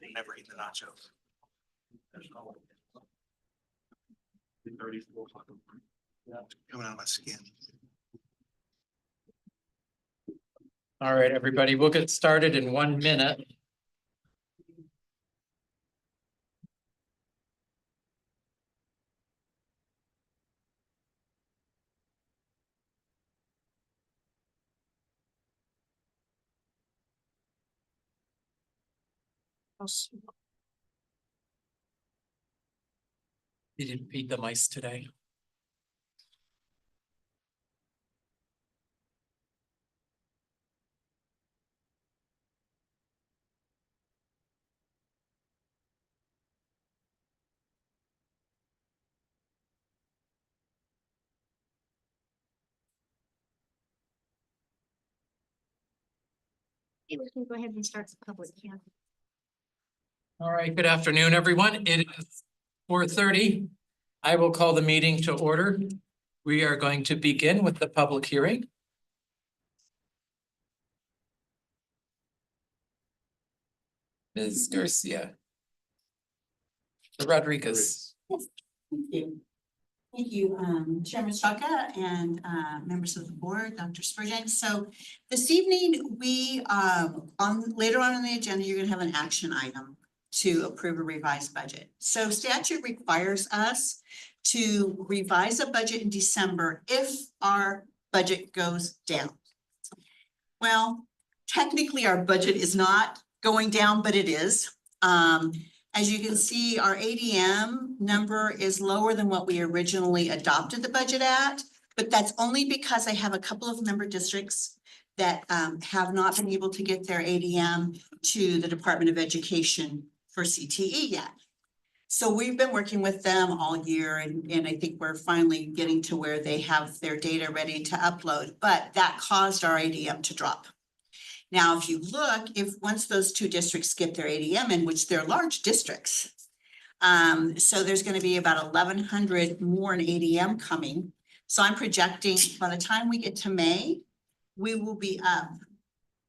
Never eat the nachos. Coming out of my skin. All right, everybody, we'll get started in 1 minute. You didn't feed the mice today. Okay, we can go ahead and start the public hearing. All right, good afternoon, everyone. It is 4:30. I will call the meeting to order. We are going to begin with the public hearing. Ms. Garcia. Rodriguez. Thank you. Thank you, Chairman Shaka and members of the board, Dr. Spurgeon. So this evening, we later on in the agenda, you're gonna have an action item to approve a revised budget. So statute requires us to revise a budget in December if our budget goes down. Well, technically, our budget is not going down, but it is. As you can see, our ADM number is lower than what we originally adopted the budget at, but that's only because I have a couple of member districts that have not been able to get their ADM to the Department of Education for CTE yet. So we've been working with them all year and I think we're finally getting to where they have their data ready to upload, but that caused our ADM to drop. Now, if you look, once those two districts get their ADM in, which they're large districts, so there's going to be about 1,100 more in ADM coming. So I'm projecting by the time we get to May, we will be up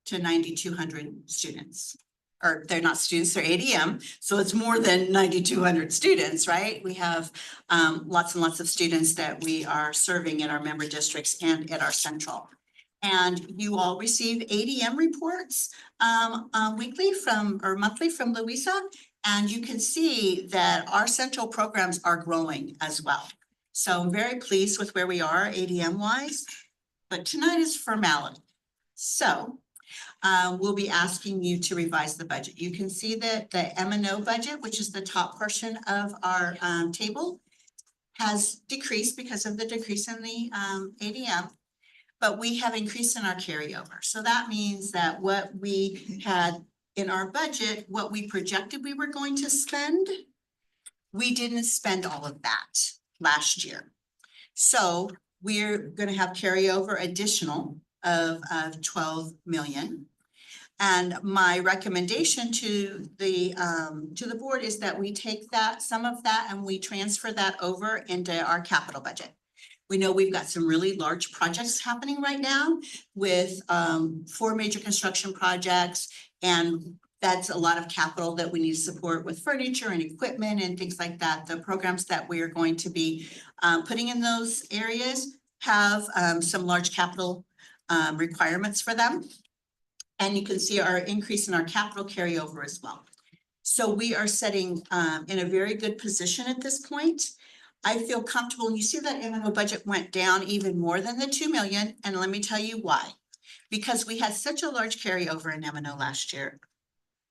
to 9,200 students. Or they're not students, they're ADM. So it's more than 9,200 students, right? We have lots and lots of students that we are serving in our member districts and at our central. And you all receive ADM reports weekly or monthly from Louisa. And you can see that our central programs are growing as well. So I'm very pleased with where we are ADM wise, but tonight is formality. So we'll be asking you to revise the budget. You can see that the M&O budget, which is the top portion of our table, has decreased because of the decrease in the ADM. But we have increased in our carryover. So that means that what we had in our budget, what we projected we were going to spend, we didn't spend all of that last year. So we're going to have carryover additional of 12 million. And my recommendation to the board is that we take some of that and we transfer that over into our capital budget. We know we've got some really large projects happening right now with 4 major construction projects. And that's a lot of capital that we need to support with furniture and equipment and things like that. The programs that we are going to be putting in those areas have some large capital requirements for them. And you can see our increase in our capital carryover as well. So we are sitting in a very good position at this point. I feel comfortable, and you see that M&O budget went down even more than the 2 million, and let me tell you why. Because we had such a large carryover in M&O last year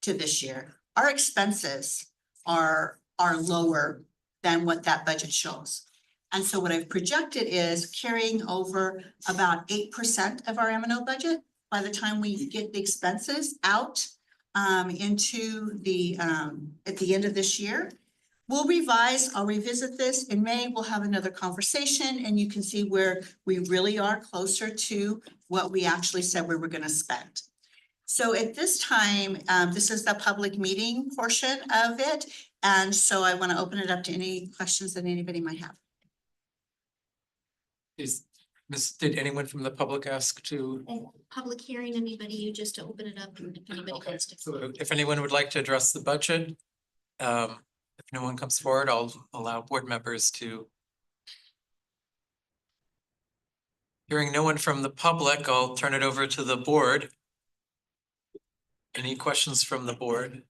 to this year. Our expenses are lower than what that budget shows. And so what I've projected is carrying over about 8% of our M&O budget by the time we get the expenses out into the at the end of this year. We'll I'll revisit this in May. We'll have another conversation and you can see where we really are closer to what we actually said we were going to spend. So at this time, this is the public meeting portion of it. And so I want to open it up to any questions that anybody might have. Did anyone from the public ask to? Public hearing, anybody, you just to open it up and if anybody Okay, wants to. so if anyone would like to address the budget, if no one comes forward, I'll allow board members to. Hearing no one from the public, I'll turn it over to the board. Any questions from the board?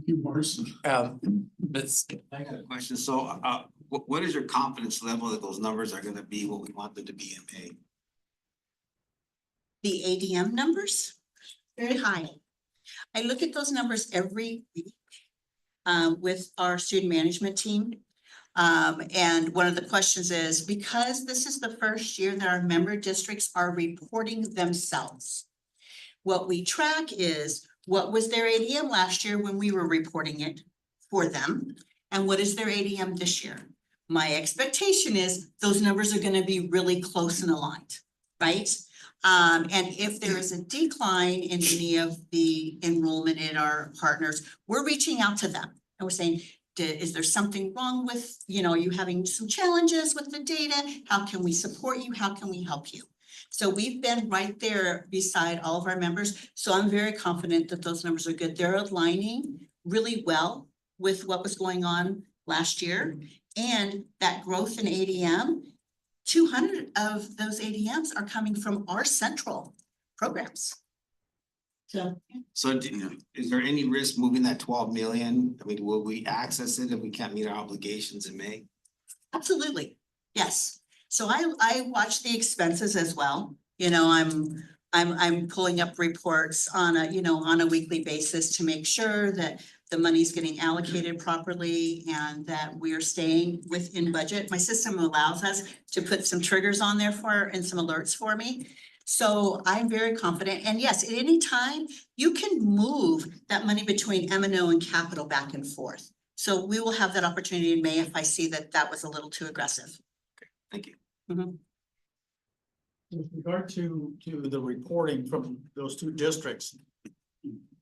You, Marcy. Ms. I got a question. So, what is your confidence level that those numbers are gonna be what we want them to be in May? The ADM numbers, very high. I look at those numbers every week with our student management team. And one of the questions is, because this is the first year that our member districts are reporting themselves. What we track is, what was their ADM last year when we were reporting it for them? And what is their ADM this year? My expectation is those numbers are gonna be really close and aligned, right? And if there is a decline in any of the enrollment in our partners, we're reaching out to them and we're saying, is there something wrong with, are you having some challenges with the data? How can we support you? How can we help you? So we've been right there beside all of our members. So I'm very confident that those numbers are good. They're aligning really well with what was going on last year. And that growth in ADM, 200 of those ADMs are coming from our central programs. So. So is there any risk moving that 12 million? I mean, will we access it if we can't meet our obligations in May? Absolutely, yes. So I watch the expenses as well. I'm pulling up reports on a weekly basis to make sure that the money's getting allocated properly and that we are staying within budget. My system allows us to put some triggers on there and some alerts for me. So I'm very confident. And yes, at any time, you can move that money between M&O and capital back and forth. So we will have that opportunity in May if I see that that was a little too aggressive. Thank you. With regard to the reporting from those two districts,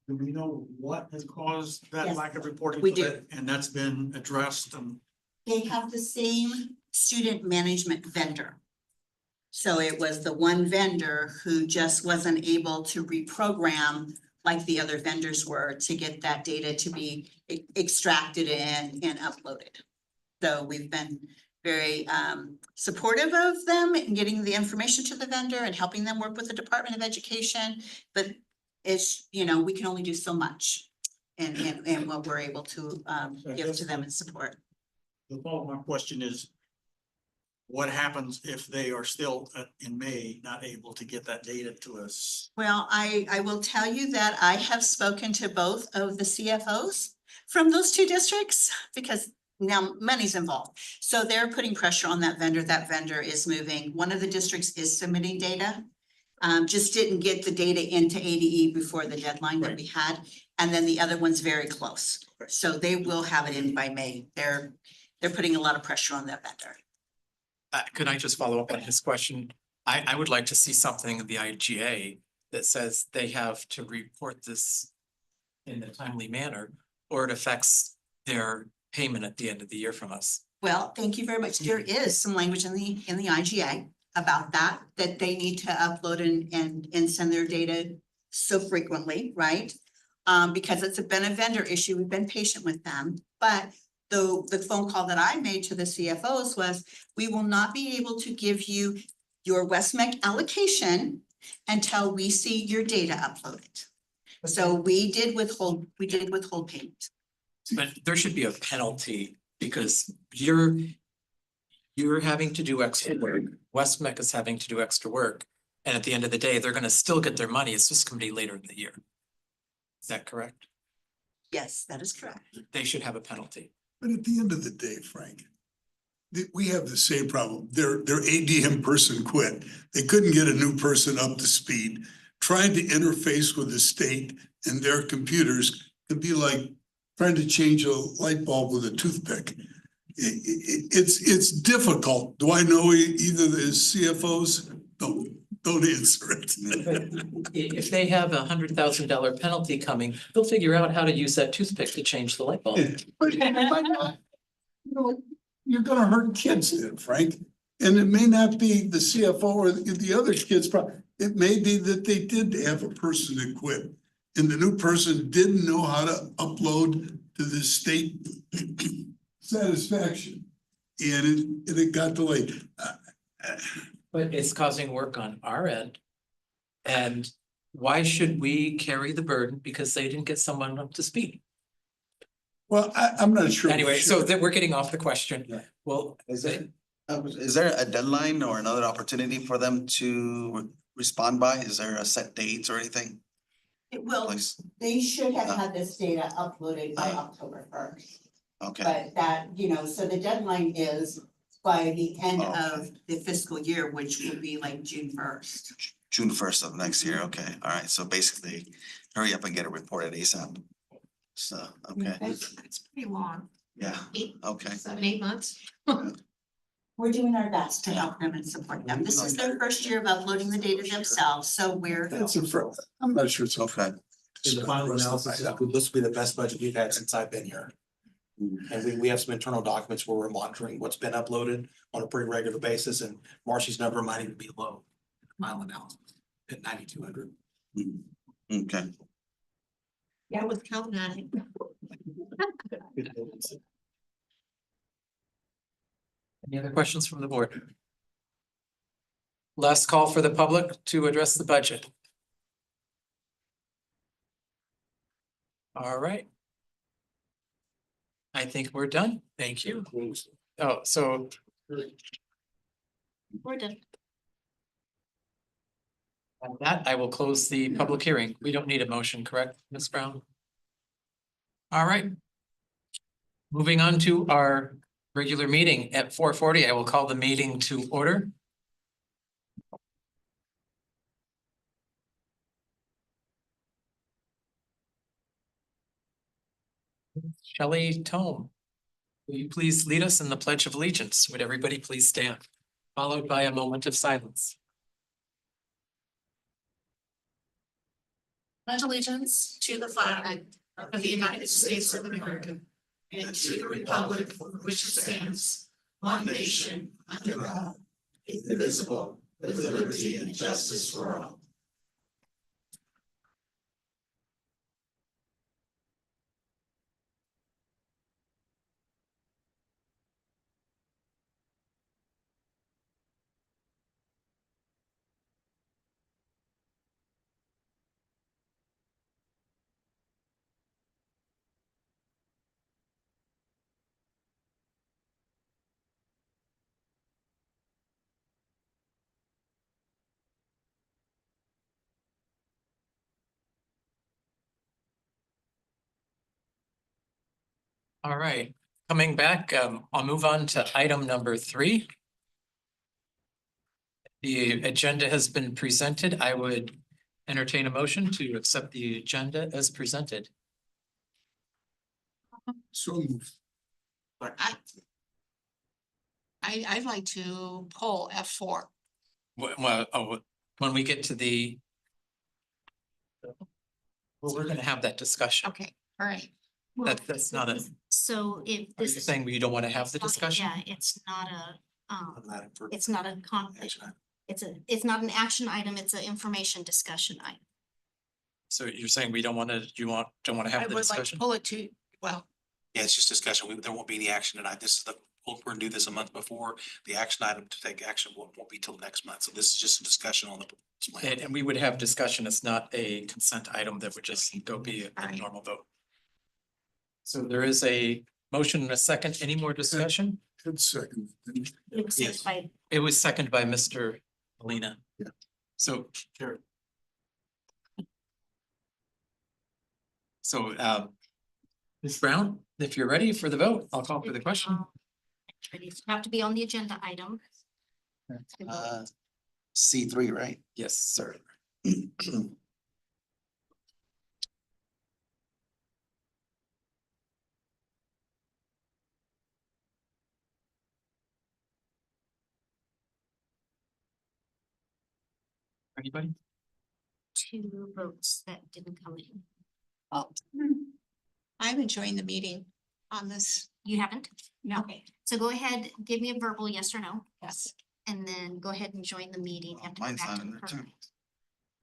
do we know what has caused that Yes, lack of reporting? we do. And that's been addressed and. They have the same student management vendor. So it was the one vendor who just wasn't able to reprogram like the other vendors were to get that data to be extracted and uploaded. So we've been very supportive of them in getting the information to the vendor and helping them work with the Department of Education. But it's, we can only do so much and what we're able to give to them in support. The follow-up, my question is, what happens if they are still in May not able to get that data to us? Well, I will tell you that I have spoken to both of the CFOs from those two districts because now money's involved. So they're putting pressure on that vendor. That vendor is moving. One of the districts is submitting data. Just didn't get the data into ADE before the deadline that we had. And then the other one's very close. So they will have it in by May. They're putting a lot of pressure on that vendor. Could I just follow up on his question? I would like to see something in the IGA that says they have to report this in a timely manner, or it affects their payment at the end of the year from us. Well, thank you very much. There is some language in the IGA about that they need to upload and send their data so frequently, right? Because it's been a vendor issue. We've been patient with them, but the phone call that I made to the CFOs was, we will not be able to give you your West-MEC allocation until we see your data uploaded. So we did withhold payment. But there should be a penalty because you're having to do extra work. West-MEC is having to do extra work. And at the end of the day, they're gonna still get their money. It's just gonna be later in the year. Is that correct? Yes, that is correct. They should have a penalty. But at the end of the day, Frank, we have the same problem. Their ADM person quit. They couldn't get a new person up to speed. Trying to interface with the state and their computers could be like trying to change a light bulb with a toothpick. It's difficult. Do I know either the CFOs? Don't answer it. If they have $100,000 penalty coming, they'll figure out how to use that toothpick to change the light bulb. But it might not, you're gonna hurt kids then, Frank. And it may not be the CFO or the other kids' problem. It may be that they did have a person that quit. And the new person didn't know how to upload to the state satisfaction. And it got delayed. But it's causing work on our end. And why should we carry the burden because they didn't get someone up to speed? Well, I'm not sure. we Anyway, so should. that we're getting off the question. Yeah. Well, Is there a deadline or another opportunity for them to respond by? Is there a set dates or anything? It will, Please, they should have had this data uploaded by October first. okay, But that, so the deadline is by the end Oh, of the fiscal year, which will be like June first. June 1st of next year, okay, all right, so basically, hurry up and get it reported ASAP. So, okay, It's pretty long, yeah, okay. 7, 8 months. We're doing our best to help them and support them. This is their first year of uploading the data themselves, so we're. That's a fr- I'm not sure it's okay. Okay, In the final analysis, this will be the best budget we've had since I've been here. And we have some internal documents where we're monitoring what's been uploaded on a pretty regular basis, and Marcy's number might even be low. Final analysis at 9,200. okay. Yeah, with counting on it. any other questions from the board? Last call for the public to address the budget. All right. I think we're done. Thank you. Oh, so We're done. on that, I will close the public hearing. We don't need a motion, correct, Ms. Brown? All right. Moving on to our regular meeting at 4:40, I will call the meeting to order. Shelley Tome, will you please lead us in the Pledge of Allegiance? Would everybody please stand, followed by a moment of silence. Pledge allegiance to the flag of the United States of America and to the republic for which it stands, one nation, under God, indivisible, with liberty and justice for all. All right, coming back, I'll move on to item number 3. The agenda has been presented. I would entertain a motion to accept the agenda as presented. So moved. I'd like to poll F4. When we get to the. Well, we're gonna have that discussion. Okay, all right. That's not a, So if are you this is. saying we don't want to have the it's not- discussion? Yeah, it's not a, it's It's not a it's not an action item, it's an information discussion item. So you're saying we don't want to, don't want to I have the would like to discussion? pull it to, well, Yeah, it's just discussion. There won't be any action tonight. This is we're gonna do this a month before. The action item to take action won't be till next month. So this is just a discussion on the plan. And we would have discussion. It's not a consent item that would just go be a Alright. normal vote. So there is a motion and a second. Any more discussion? Good second. It was Yes. sent by, It was seconded by Mr. Molina. Yeah. So. Sure. So, Ms. Brown, if you're ready for the vote, I'll call for the question. you have to be on the agenda item. C3, right? Yes, sir. Anybody? 2 votes that didn't come in. I'm enjoying the meeting. on this? You haven't? No. Okay, so go ahead, give me a verbal yes or no, Yes. and then go ahead and join the meeting. You have to go Mine's back not to in the there too.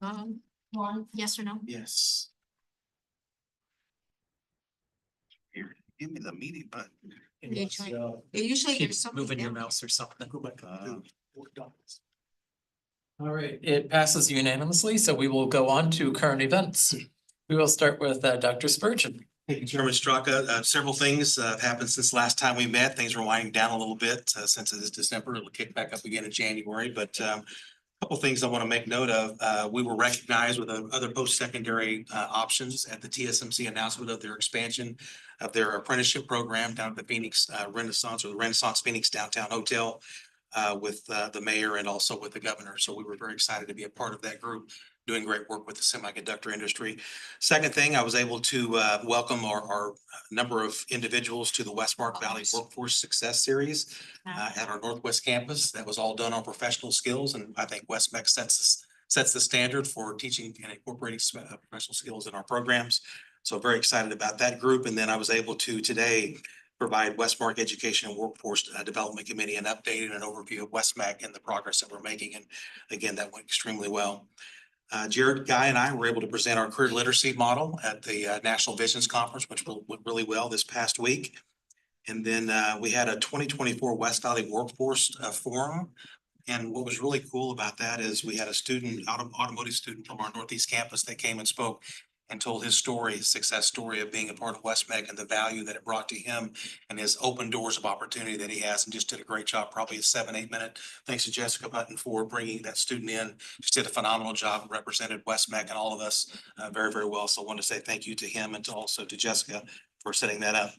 program. One, yes or no? Yes. Here, give me the meeting, but. Usually Keep there's something moving your down. mouse or something. Uh, All right, it passes unanimously, so we will go on to current events. We will start with Dr. Spurgeon. Thank you, Chairman Straka. Several things have happened since last time we met. Things are winding down a little bit since it is December. It'll kick back up again in January, but a couple things I want to make note of. We were recognized with other post-secondary options at the TSMC announcement of their expansion of their apprenticeship program down at the Phoenix Renaissance or the Renaissance Phoenix Downtown Hotel with the mayor and also with the governor. So we were very excited to be a part of that group, doing great work with the semiconductor industry. Second thing, I was able to welcome our number of individuals to the West-MEC Valley Workforce Success Series at our Northwest campus. That was all done on professional skills, and I think West-MEC sets the standard for teaching and incorporating professional skills in our programs. So very excited about that group. And then I was able to today provide West-MEC Education and Workforce Development Committee an update and an overview of West-MEC and the progress that we're making. And again, that went extremely well. Jared, Guy, and I were able to present our career literacy model at the National Visions Conference, which went really well this past week. And then we had a 2024 West Valley Workforce Forum. And what was really cool about that is we had a student, automotive student from our Northeast campus that came and spoke and told his story, his success story of being a part of West-MEC and the value that it brought to him and his open doors of opportunity that he has, and just did a great job, probably a 7-8 minute. Thanks to Jessica Button for bringing that student in. Just did a phenomenal job, represented West-MEC and all of us very, very well. So I want to say thank you to him and also to Jessica for setting that up.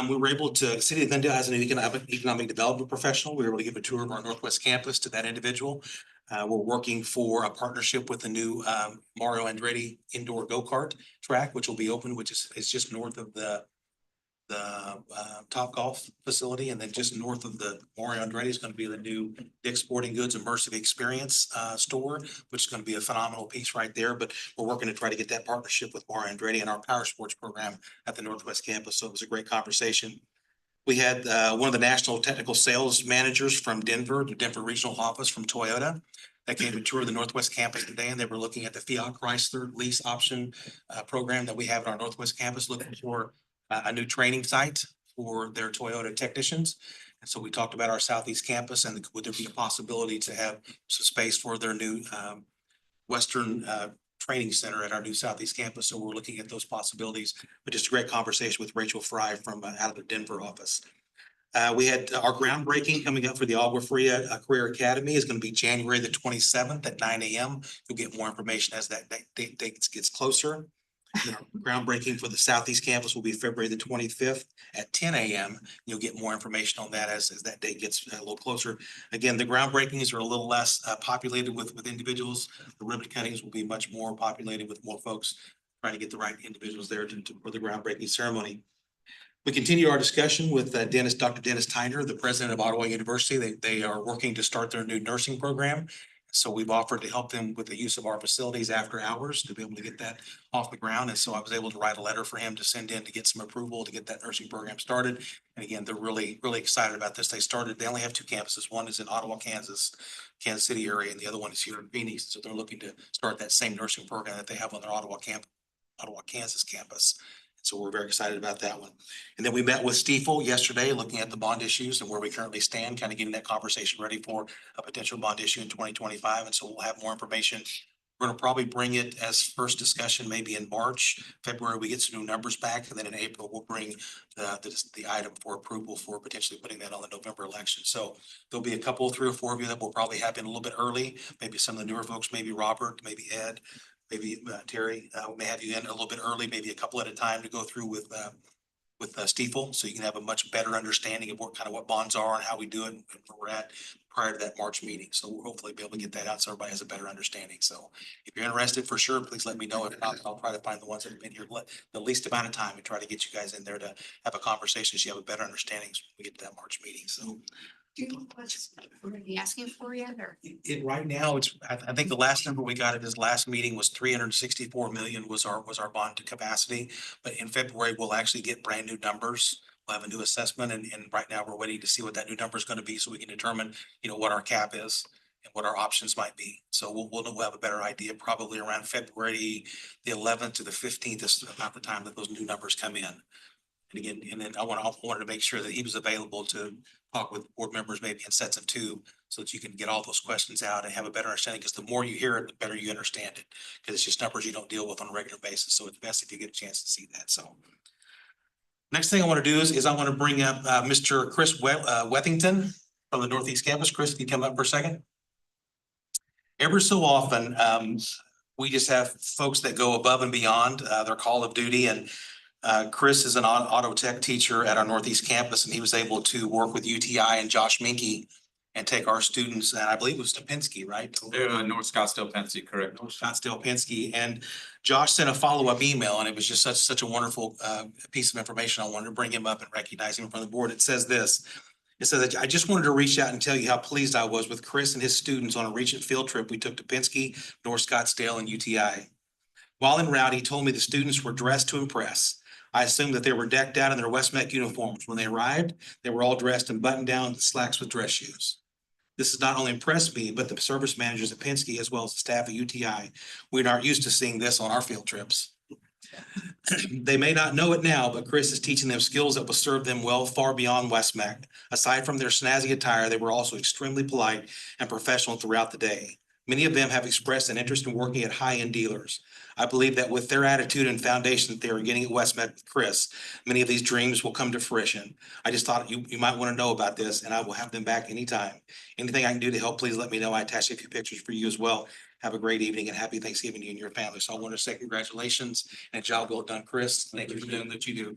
We were able to, City of Glendale has an economic development professional. We were able to give a tour of our Northwest campus to that individual. We're working for a partnership with the new Mario Andretti indoor go-kart track, which will be open, which is just north of the Top Golf facility, and then just north of the Mario Andretti is going to be the new Dick's Sporting Goods Immersive Experience store, which is going to be a phenomenal piece right there. But we're working to try to get that partnership with Mario Andretti and our power sports program at the Northwest campus. So it was a great conversation. We had one of the national technical sales managers from Denver, the Denver regional office from Toyota, that came to tour the Northwest campus today, and they were looking at the Fiat Chrysler lease option program that we have at our Northwest campus, looking for a new training site for their Toyota technicians. And so we talked about our Southeast campus and would there be a possibility to have some space for their new Western training center at our new Southeast campus. So we're looking at those possibilities, but just a great conversation with Rachel Fry from out of the Denver office. We had our groundbreaking coming up for the Agua Fria Career Academy is going to be January the 27th at 9 a.m. You'll get more information as that date gets closer. And our groundbreaking for the Southeast campus will be February the 25th at 10 a.m. You'll get more information on that as that date gets a little closer. Again, the groundbreakings are a little less populated with individuals. The ribbon cuttings will be much more populated with more folks trying to get the right individuals there for the groundbreaking ceremony. We continue our discussion with Dr. Dennis Tyner, the president of Ottawa University. They are working to start their new nursing program. So we've offered to help them with the use of our facilities after hours to be able to get that off the ground. And so I was able to write a letter for him to send in to get some approval to get that nursing program started. And again, they're really, really excited about this. They only have 2 campuses. One is in Ottawa, Kansas City area, and the other one is here in Phoenix. So they're looking to start that same nursing program that they have on their Ottawa, Kansas campus. So we're very excited about that one. And then we met with Stiefel yesterday, looking at the bond issues and where we currently stand, kind of getting that conversation ready for a potential bond issue in 2025. And so we'll have more information. We're going to probably bring it as first discussion, maybe in March, February, we get some new numbers back. And then in April, we'll bring the item for approval for potentially putting that on the November election. So there'll be a couple, 3 or 4 of you that will probably happen a little bit early. Maybe some of the newer folks, maybe Robert, maybe Ed. Maybe Terry, we may have you in a little bit early, maybe a couple at a time to go through with Stiefel, so you can have a much better understanding of what bonds are and how we do it and where we're at prior to that March meeting. So we'll hopefully be able to get that out so everybody has a better understanding. So if you're interested, for sure, please let me know. If not, I'll try to find the ones that have been here the least amount of time and try to get you guys in there to have a conversation so you have a better understanding when we get to that March meeting. So Are you asking for yet or? It, right now, it's, I think the last number we got at this last meeting was 364 million was our bond to capacity. But in February, we'll actually get brand new numbers. We'll have a new assessment and right now we're waiting to see what that new number is going to be so we can determine, what our cap is and what our options might be. So we'll have a better idea probably around February the 11th to the 15th is about the time that those new numbers come in. And again, and then I wanted to make sure that he was available to talk with board members, maybe in sets of two, so that you can get all those questions out and have a better understanding, because the more you hear it, the better you understand it. Because it's just numbers you don't deal with on a regular basis, so it's best if you get a chance to see that, so. Next thing I want to do is I want to bring up Mr. Chris Wethington from the Northeast Campus. Chris, can you come up for a second? Every so often, we just have folks that go above and beyond their call of duty, and Chris is an auto tech teacher at our Northeast campus, and he was able to work with UTI and Josh Minke and take our students, and I believe it was to Penske, right? North Scottsdale, Penske, correct. North Scottsdale, Penske, and Josh sent a follow-up email, and it was just such a wonderful piece of information. I wanted to bring him up and recognize him from the board. It says this. It says that I just wanted to reach out and tell you how pleased I was with Chris and his students on a recent field trip we took to Penske, North Scottsdale, and UTI. While en route, he told me the students were dressed to impress. I assumed that they were decked out in their West-MEC uniforms. When they arrived, they were all dressed in button-down slacks with dress shoes. This has not only impressed me, but the service managers at Penske, as well as the staff at UTI. We aren't used to seeing this on our field trips. They may not know it now, but Chris is teaching them skills that will serve them well far beyond West-MEC. Aside from their snazzy attire, they were also extremely polite and professional throughout the day. Many of them have expressed an interest in working at high-end dealers. I believe that with their attitude and foundation that they are getting at West-MEC with Chris, many of these dreams will come to fruition. I just thought you might want to know about this, and I will have them back anytime. Anything I can do to help, please let me know. I attached a few pictures for you as well. Have a great evening and happy Thanksgiving to you and your family. So I want to say congratulations and job well done, Chris. Thank you for doing what you do.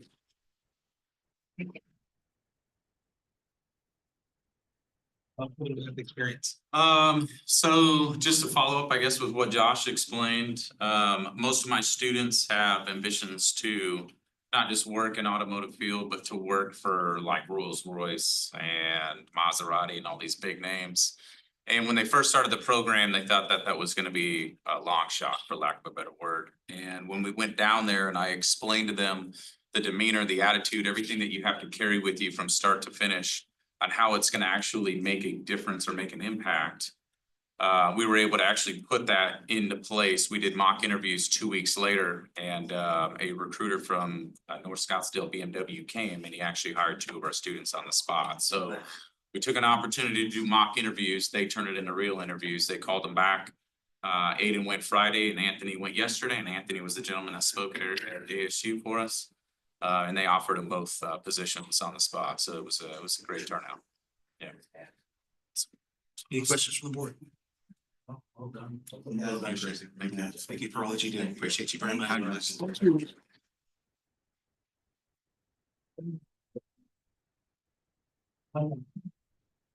Experience. So just to follow up, I guess, with what Josh explained, most of my students have ambitions to not just work in automotive field, but to work for like Rolls-Royce and Maserati and all these big names. And when they first started the program, they thought that that was going to be a long shot, for lack of a better word. And when we went down there and I explained to them the demeanor, the attitude, everything that you have to carry with you from start to finish, on how it's going to actually make a difference or make an impact, we were able to actually put that into place. We did mock interviews 2 weeks later, and a recruiter from North Scottsdale BMW came and he actually hired 2 of our students on the spot. So we took an opportunity to do mock interviews. They turned it into real interviews. They called them back. Aiden went Friday and Anthony went yesterday, and Anthony was the gentleman that spoke at ASU for us. And they offered them both positions on the spot. So it was a great turnout. Yeah. Any questions from the board? Well done. Thank you for all that you do. Appreciate you very much.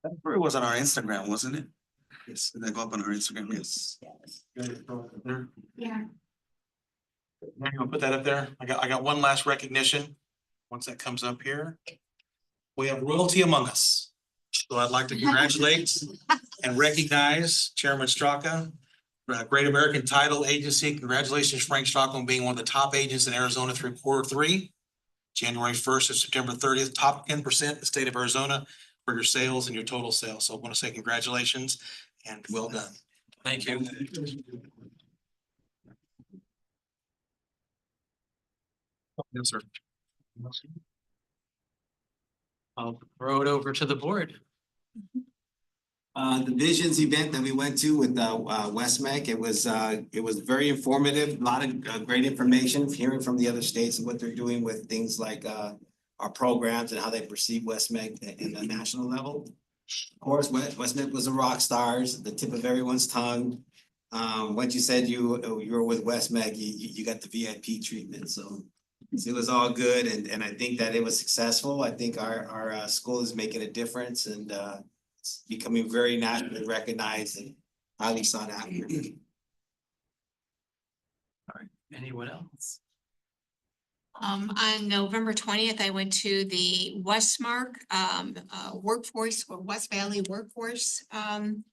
It was on our Instagram, wasn't it? Yes, did that go up on our Instagram? Yes. Yeah. I'm gonna put that up there. I got one last recognition. Once that comes up here. We have royalty among us. So I'd like to congratulate and recognize Chairman Straka, Great American Title Agency. Congratulations, Frank Straka, on being one of the top agents in Arizona through Q3. January 1st to September 30th, top 10% in the state of Arizona for your sales and your total sales. So I want to say congratulations and well done. Thank you. Yes, sir. I'll throw it over to the board. The Visions event that we went to with West-MEC, it was very informative, a lot of great information, hearing from the other states and what they're doing with things like our programs and how they perceive West-MEC in the national level. Of course, West-MEC was a rock stars, the tip of everyone's tongue. Once you said you were with West-MEC, you got the VIP treatment, so it was all good, and I think that it was successful. I think our school is making a difference, and it's becoming very nationally recognized and highly sought after. All right, anyone else? On November 20th, I went to the West-MEC workforce or West Valley workforce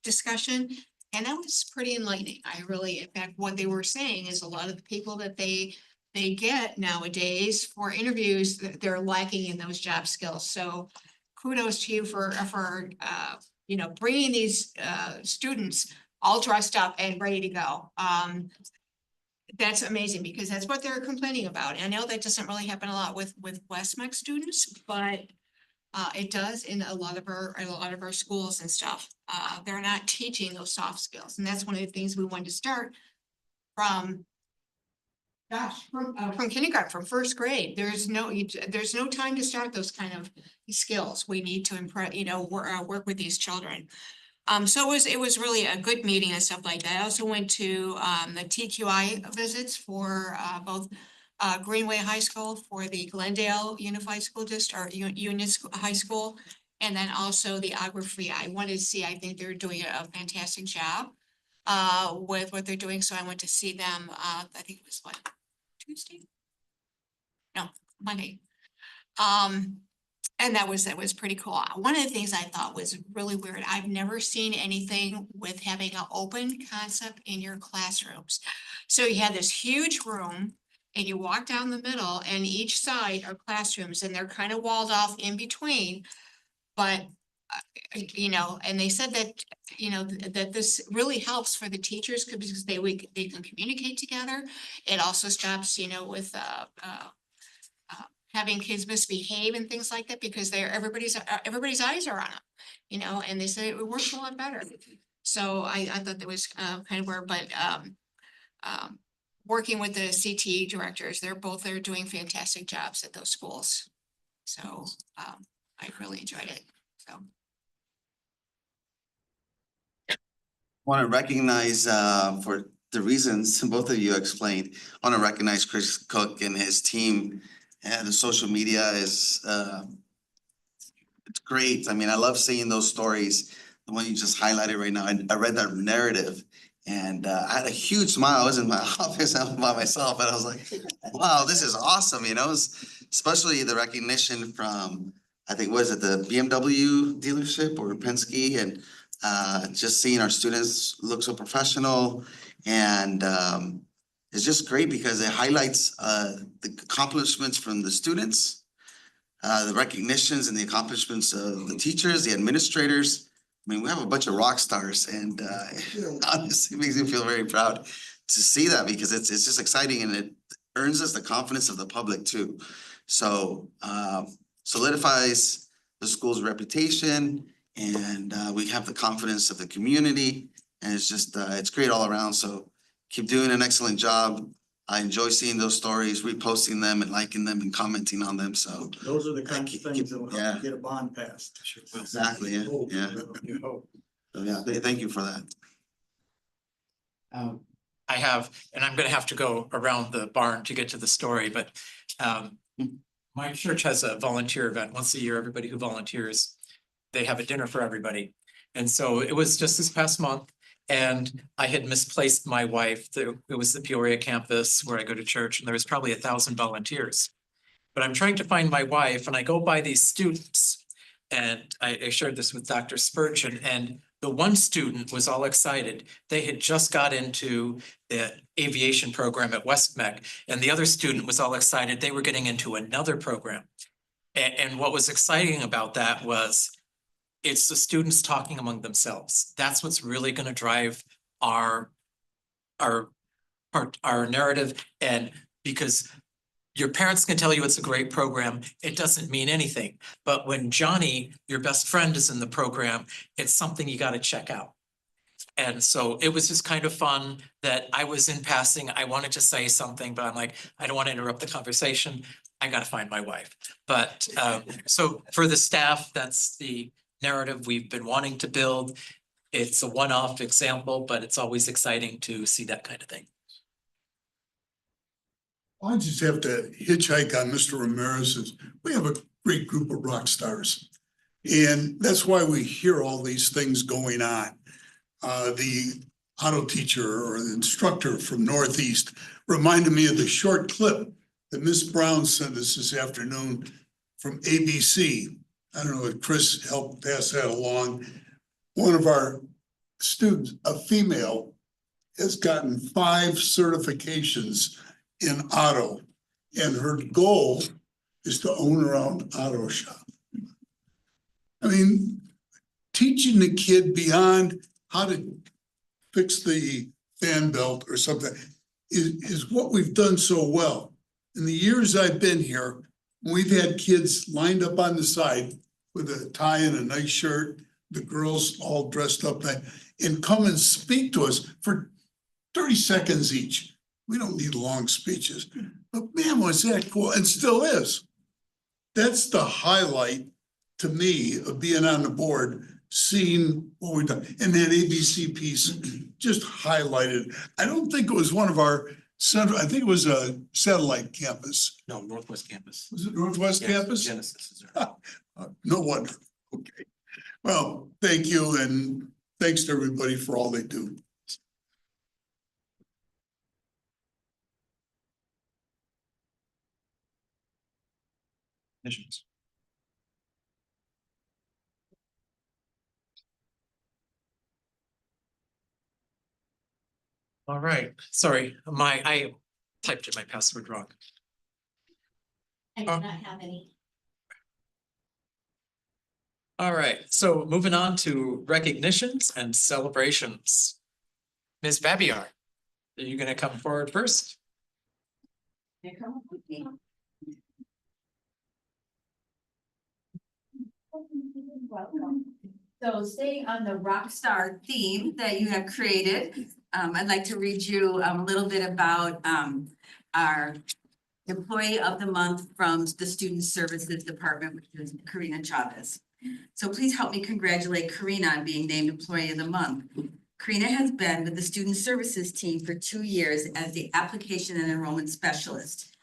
discussion. And that was pretty enlightening. I really, in fact, what they were saying is a lot of the people that they get nowadays for interviews, they're lacking in those job skills. So kudos to you for you know, bringing these students all dressed up and ready to go. That's amazing because that's what they're complaining about. I know that doesn't really happen a lot with West-MEC students, but it does in a lot of our schools and stuff. They're not teaching those soft skills, and that's one of the things we wanted to start from. Gosh, from kindergarten, from first grade. There's no time to start those kind of skills. We need to work with these children. So it was really a good meeting and stuff like that. I also went to the TQI visits for both Greenway High School for the Glendale Unified School District or Union High School, and then also the Agrafree. I wanted to see, I think they're doing a fantastic job with what they're doing. So I went to see them, I think it was what, Tuesday? No, Monday. And that was pretty cool. One of the things I thought was really weird, I've never seen anything with having an open concept in your classrooms. So you had this huge room and you walk down the middle and each side are classrooms and they're kind of walled off in between. But, you know, and they said that, you know, that this really helps for the teachers because they can communicate together. It also stops, you know, with, having kids misbehave and things like that because everybody's eyes are on them, you know, and they say it works a lot better. So I thought that was kind of weird, but working with the CTE directors, they're doing fantastic jobs at those schools. So I really enjoyed it. So. Want to recognize for the reasons both of you explained. I want to recognize Chris Cook and his team. And the social media is it's great. I mean, I love seeing those stories. The one you just highlighted right now. I read that narrative and I had a huge smile. I was in my office by myself and I was like, wow, this is awesome. You know, especially the recognition from, I think, was it the BMW dealership or Penske, and just seeing our students look so professional and it's just great because it highlights the accomplishments from the students, the recognitions and the accomplishments of the teachers, the administrators. I mean, we have a bunch of rock stars and honestly, it makes me feel very proud to see that because it's just exciting and it earns us the confidence of the public too. So solidifies the school's reputation and we have the confidence of the community and it's just, it's great all around. So keep doing an excellent job. I enjoy seeing those stories, reposting them and liking them and commenting on them. So Those are the kinds of things that will yeah. help you get a bond passed. Exactly, yeah, yeah. You hope. So yeah, thank you for that. I have, and I'm gonna have to go around the barn to get to the story, but my church has a volunteer event once a year. Everybody who volunteers, they have a dinner for everybody. And so it was just this past month. And I had misplaced my wife. It was the Peoria campus where I go to church, and there was probably 1,000 volunteers. But I'm trying to find my wife, and I go by these students. And I shared this with Dr. Spurgeon, and the one student was all excited. They had just got into the aviation program at West-MEC, and the other student was all excited. They were getting into another program. And what was exciting about that was it's the students talking among themselves. That's what's really going to drive our narrative. And because your parents can tell you it's a great program, it doesn't mean anything. But when Johnny, your best friend, is in the program, it's something you got to check out. And so it was just kind of fun that I was in passing. I wanted to say something, but I'm like, I don't want to interrupt the conversation. I got to find my wife. But so for the staff, that's the narrative we've been wanting to build. It's a one-off example, but it's always exciting to see that kind of thing. I just have to hitchhike on Mr. Ramirez's. We have a great group of rock stars. And that's why we hear all these things going on. The auto teacher or the instructor from Northeast reminded me of the short clip that Miss Brown sent us this afternoon from ABC. I don't know if Chris helped pass that along. One of our students, a female, has gotten 5 certifications in auto. And her goal is to own her own auto shop. I mean, teaching the kid beyond how to fix the fan belt or something is what we've done so well. In the years I've been here, we've had kids lined up on the side with a tie and a nice shirt, the girls all dressed up and come and speak to us for 30 seconds each. We don't need long speeches, but man, was that cool, and still is. That's the highlight to me of being on the board, seeing what we've done. And that ABC piece just highlighted. I don't think it was one of our central, I think it was a satellite campus. No, Northwest Campus. Was it Northwest Yes, Campus? Genesis is there. No wonder. Okay. Well, thank you, and thanks to everybody for all they do. Missions. All right, sorry, I typed in my password wrong. I do not have any. All right, so moving on to recognitions and celebrations. Ms. Babiar, are you gonna come forward first? Welcome. So staying on the rock star theme that you have created, I'd like to read you a little bit about our Employee of the Month from the Student Services Department, which is Karina Chavez. So please help me congratulate Karina on being named Employee of the Month. Karina has been with the Student Services team for 2 years as the Application and Enrollment Specialist.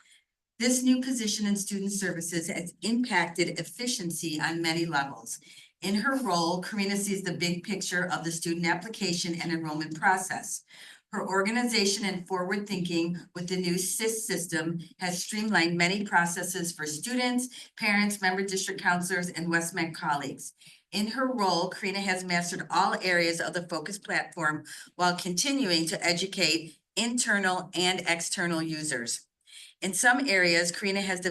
This new position in Student Services has impacted efficiency on many levels. In her role, Karina sees the big picture of the student application and enrollment process. Her organization and forward thinking with the new SIS system has streamlined many processes for students, parents, member district counselors, and West-MEC colleagues. In her role, Karina has mastered all areas of the Focus platform while continuing to educate internal and external users. In some areas, Karina has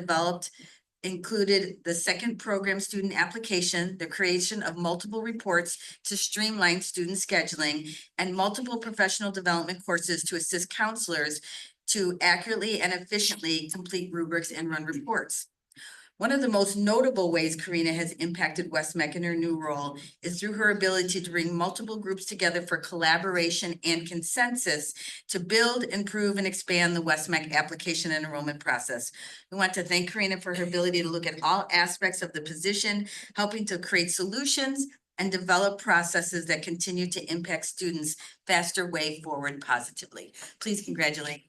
included the second program student application, the creation of multiple reports to streamline student scheduling, and multiple professional development courses to assist counselors to accurately and efficiently complete rubrics and run reports. One of the most notable ways Karina has impacted West-MEC in her new role is through her ability to bring multiple groups together for collaboration and consensus to build, improve, and expand the West-MEC application and enrollment process. We want to thank Karina for her ability to look at all aspects of the position, helping to create solutions and develop processes that continue to impact students' faster way forward positively. Please congratulate.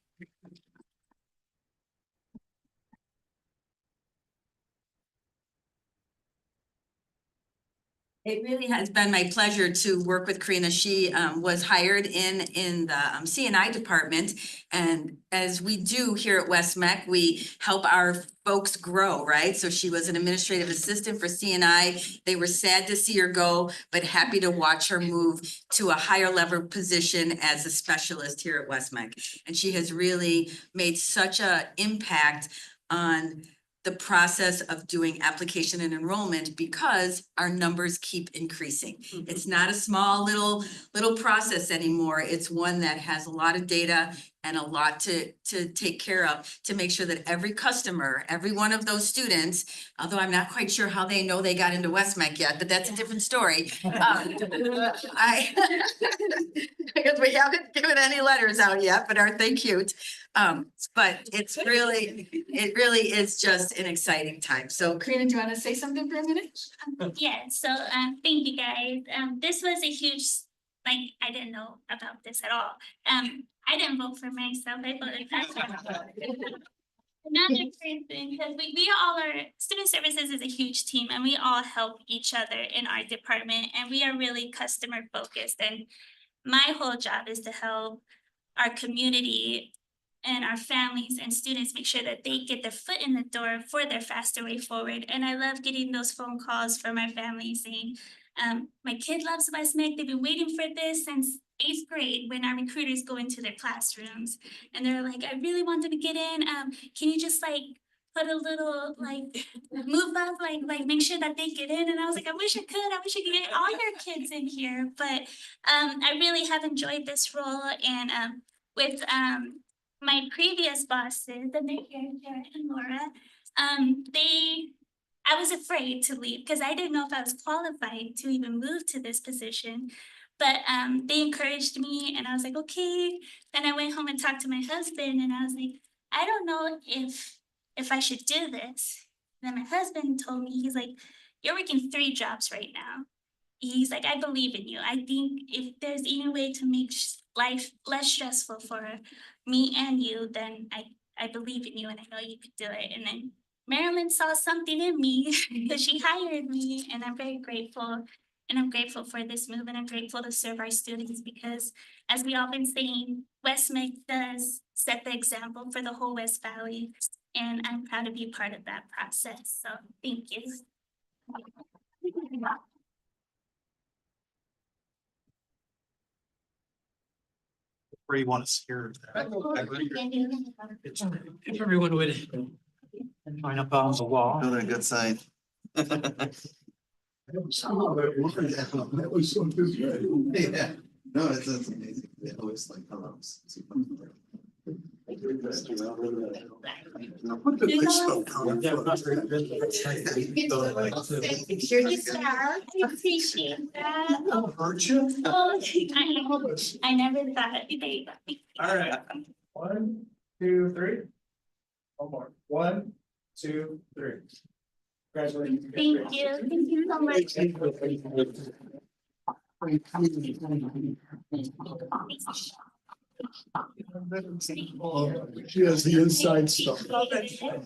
It really has been my pleasure to work with Karina. She was hired in the C&I department. And as we do here at West-MEC, we help our folks grow, right? So she was an administrative assistant for C&I. They were sad to see her go, but happy to watch her move to a higher level position as a specialist here at West-MEC. And she has really made such an impact on the process of doing application and enrollment because our numbers keep increasing. It's not a small little process anymore. It's one that has a lot of data and a lot to take care of to make sure that every customer, every one of those students, although I'm not quite sure how they know they got into West-MEC yet, but that's a different story. Because we haven't given any letters out yet, but aren't they cute? But it really is just an exciting time. So Karina, do you want to say something for a minute? Yeah, so thank you guys. This was a huge, like, I didn't know about this at all. I didn't vote for myself. I voted for another person because we all are, student services is a huge team and we all help each other in our department and we are really customer focused. And my whole job is to help our community and our families and students make sure that they get their foot in the door for their faster way forward. And I love getting those phone calls from our families saying, my kid loves West-MEC. They've been waiting for this since 8th grade when our recruiters go into their classrooms. And they're like, I really want them to get in. Can you just like put a little like move up, like make sure that they get in? And I was like, I wish I could. I wish I could get all your kids in here. But I really have enjoyed this role. And with my previous bosses, and they're here, Jared and Laura, I was afraid to leave because I didn't know if I was qualified to even move to this position. But they encouraged me and I was like, okay. Then I went home and talked to my husband and I was like, I don't know if I should do this. And then my husband told me, he's like, you're working 3 jobs right now. He's like, I believe in you. I think if there's any way to make life less stressful for me and you, then I believe in you and I know you could do it. And then Marilyn saw something in me because she hired me, and I'm very grateful. And I'm grateful for this move, and I'm grateful to serve our students because, as we all been saying, West-MEC does set the example for the whole West Valley, and I'm proud to be part of that process. So thank you. Where you want to steer. If everyone would line up on the wall. Another good sign. That was so good. Yeah, no, it's amazing. They always like colors. Put the big stuff down. I appreciate that. Hurt you? Oh, I never thought it. All right. 1, 2, 3. One more. 1, 2, 3. Congratulations. Thank you. Thank you so much. She has the inside stuff.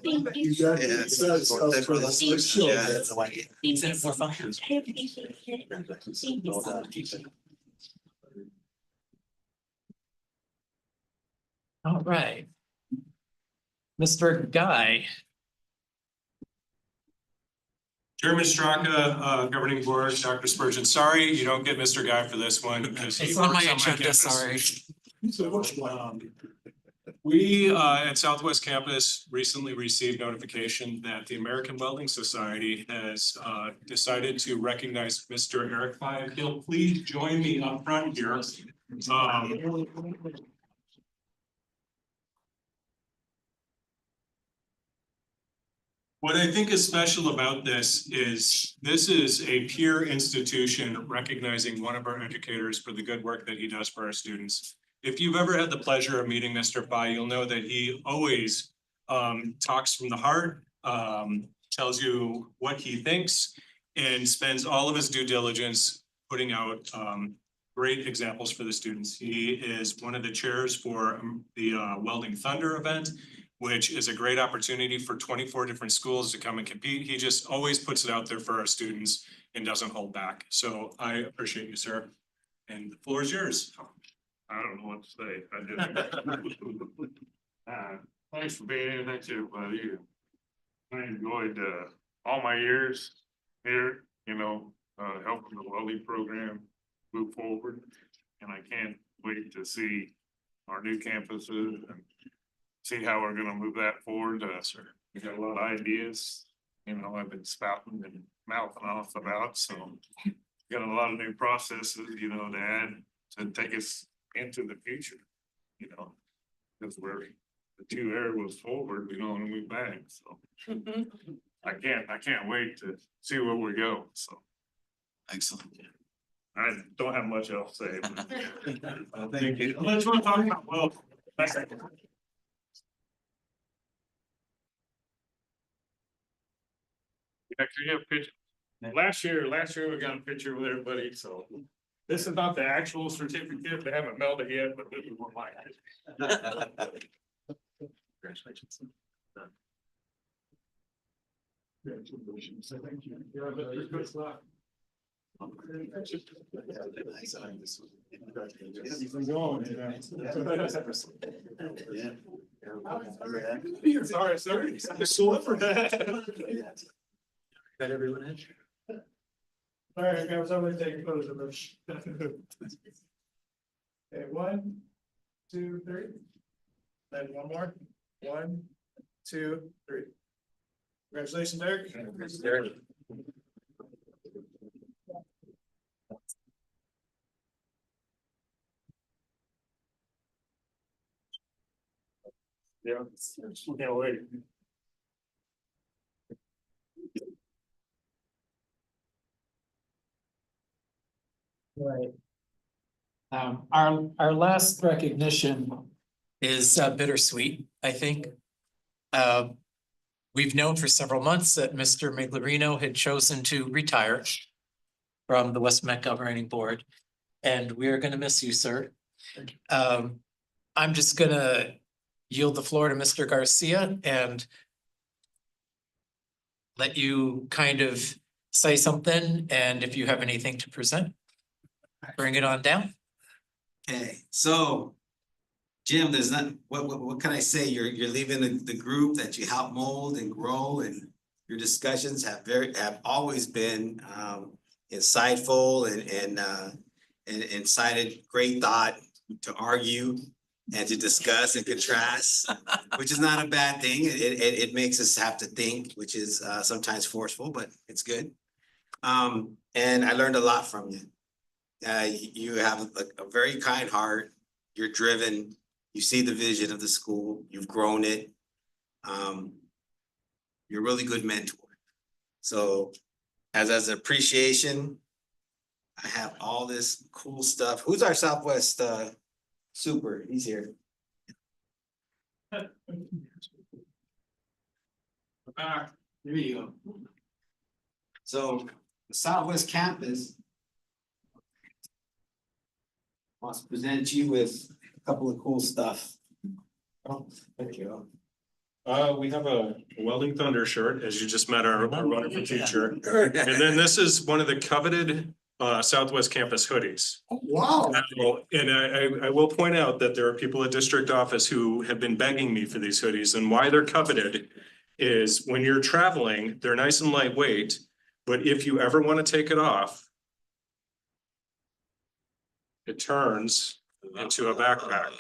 Thank You you. got the Yes. inside stuff for us to show. Yeah. That's the way. More functions. I appreciate it. Thank you so much. All right. Mr. Guy. Chairman Straka, Governing Board, Dr. Spurgeon, sorry, you don't get Mr. Guy for this one because he It's on works my on agenda, campus. sorry. We at Southwest Campus recently received notification that the American Welding Society has decided to recognize Mr. Eric Pye. If he'll please join me up front here. What I think is special about this is a peer institution recognizing one of our educators for the good work that he does for our students. If you've ever had the pleasure of meeting Mr. Pye, you'll know that he always talks from the heart, tells you what he thinks, and spends all of his due diligence putting out great examples for the students. He is one of the chairs for the Welding Thunder event, which is a great opportunity for 24 different schools to come and compete. He just always puts it out there for our students and doesn't hold back. So I appreciate you, sir. And the floor is yours. I don't know what to say. Thanks for being here. Thanks everybody. I enjoyed all my years here, helping the welding program move forward. And I can't wait to see our new campuses and see how we're gonna move that forward. We got a lot of ideas, I've been spouting and mouthing off about, so got a lot of new processes, to add to take us into the future, because the 2 areas forward, we don't want to move back, so. I can't wait to see where we go, so. Excellent. I don't have much else to say. Thank you. Let's talk about, well, thanks. Actually, have a picture. Last year we got a picture with everybody, so. This is not the actual certificate, they haven't mailed it yet, but this is what mine is. Congratulations. Thank you. Good luck. Keep them going, Yeah. Sorry, sorry. I'm so for that. Got everyone in? All right, guys, somebody take a photo of this. Okay, 1, 2, 3. Then one more. 1, 2, 3. Congratulations, Eric. Yeah, can't wait. Right. Our last recognition is bittersweet, I think. We've known for several months that Mr. Miglerino had chosen to retire from the West-MEC Governing Board, and we're gonna miss you, sir. I'm just gonna yield the floor to Mr. Garcia and let you kind of say something, and if you have anything to present, bring it on down. Okay, so Jim, there's not, what can I say? You're leaving the group that you helped mold and grow, and your discussions have always been insightful and incited great thought to argue and to discuss and contrast, which is not a bad thing. It makes us have to think, which is sometimes forceful, but it's good. And I learned a lot from you. You have a very kind heart. You're driven. You see the vision of the school. You've grown it. You're a really good mentor. So as an appreciation, I have all this cool stuff. Who's our Southwest super? He's here. There you go. So the Southwest campus wants to present you with a couple of cool stuff. Oh, thank you. We have a Welding Thunder shirt, as you just met our wonderful teacher. And then this is one of the coveted Southwest Campus hoodies. Wow. And I will point out that there are people at district office who have been begging me for these hoodies, and why they're coveted is when you're traveling, they're nice and lightweight, but if you ever want to take it off, it turns into a backpack.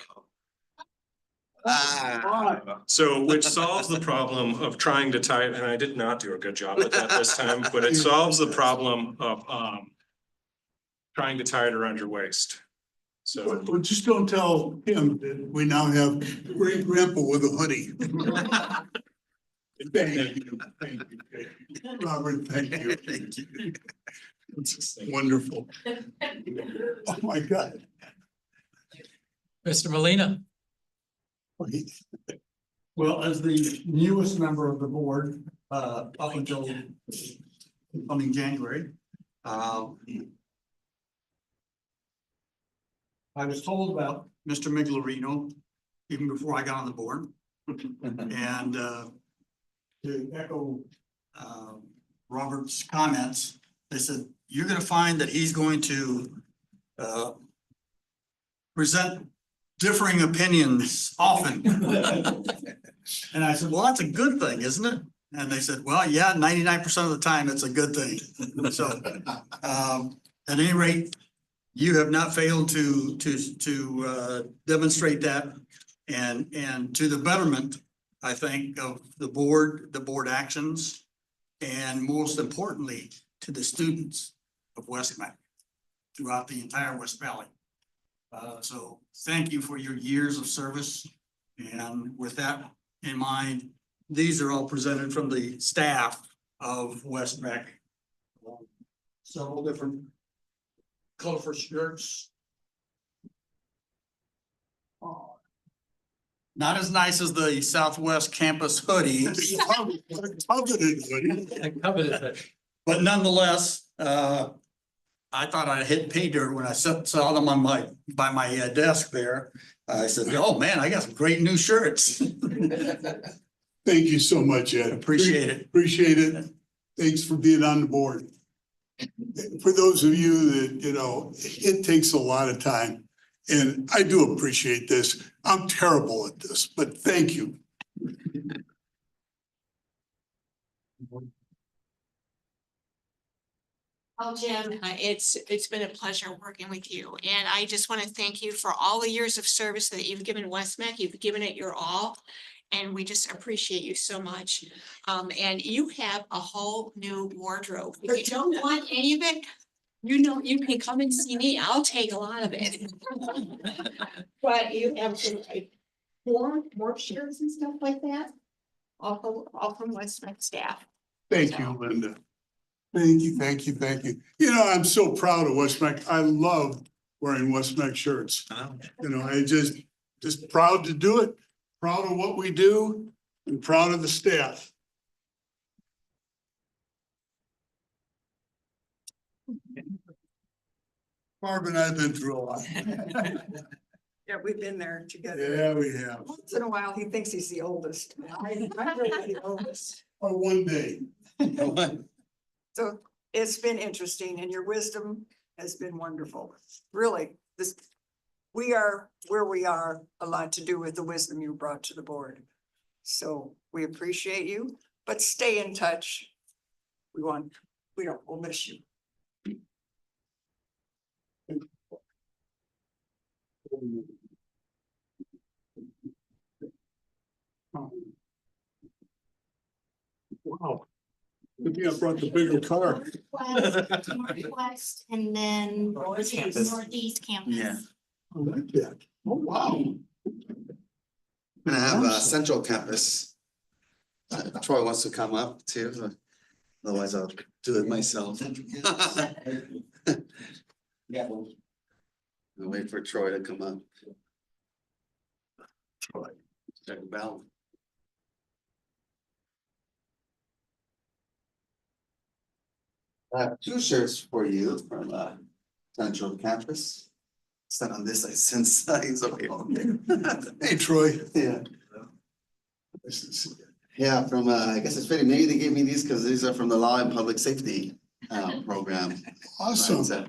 So, which solves the problem of trying to tie it, and I did not do a good job at that this time, but it solves the problem of trying to tie it around your waist. So, But just don't tell him that we now have great grandpa with a hoodie. Thank you. Robert, thank you. Thank you. It's wonderful. Oh, my God. Mr. Molina. Well, as the newest member of the board, up until coming January, I was told about Mr. Miglerino even before I got on the board. And to echo Robert's comments, they said, you're gonna find that he's going to present differing opinions often. And I said, well, that's a good thing, isn't it? And they said, well, yeah, 99% of the time, it's a good thing. So at any rate, you have not failed to demonstrate that and to the betterment, I think, of the board actions, and most importantly, to the students of West-MEC throughout the entire West Valley. So thank you for your years of service. And with that in mind, these are all presented from the staff of West-MEC. Several different colorful shirts. Not as nice as the Southwest Campus hoodie. But nonetheless, I thought I hit pay dirt when I saw them on by my desk there. I said, oh man, I got some great new shirts. Thank you so much, Ed. Appreciate it. Appreciate it. Thanks for being on the board. For those of you that, it takes a lot of time. And I do appreciate this. I'm terrible at this, but thank you. Oh, Jim, it's been a pleasure working with you, and I just want to thank you for all the years of service that you've given West-MEC. You've given it your all, and we just appreciate you so much. And you have a whole new wardrobe. If you don't want any of it, you know, you can come and see me. I'll take a lot of it. But you have some like warm shirts and stuff like that, all from West-MEC staff. Thank you, Linda. Thank you, thank you, thank you. You know, I'm so proud of West-MEC. I love wearing West-MEC shirts. You know, I just proud to do it, proud of what we do, and proud of the staff. Barb and I have been through a lot. Yeah, we've been there together. Yeah, we have. Once in a while, he thinks he's the oldest. I'm really the oldest. Or one day. So it's been interesting and your wisdom has been wonderful. Really, we are where we are, a lot to do with the wisdom you brought to the board. So we appreciate you, but stay in touch. We'll miss you. Wow. Maybe I brought the bigger car. Northwest and then northeast campus. Yeah. I like that. Oh, wow. I'm gonna have Central Campus. Troy wants to come up too, but otherwise I'll do it myself. Yeah. I'll wait for Troy to come up. Troy, check the bell. I have two shirts for you from Central Campus. It's not on this side since he's okay. Hey, Troy. Yeah. Yeah, from I guess it's fitting, maybe they gave me these because these are from the Law and Public Safety program. Awesome. But,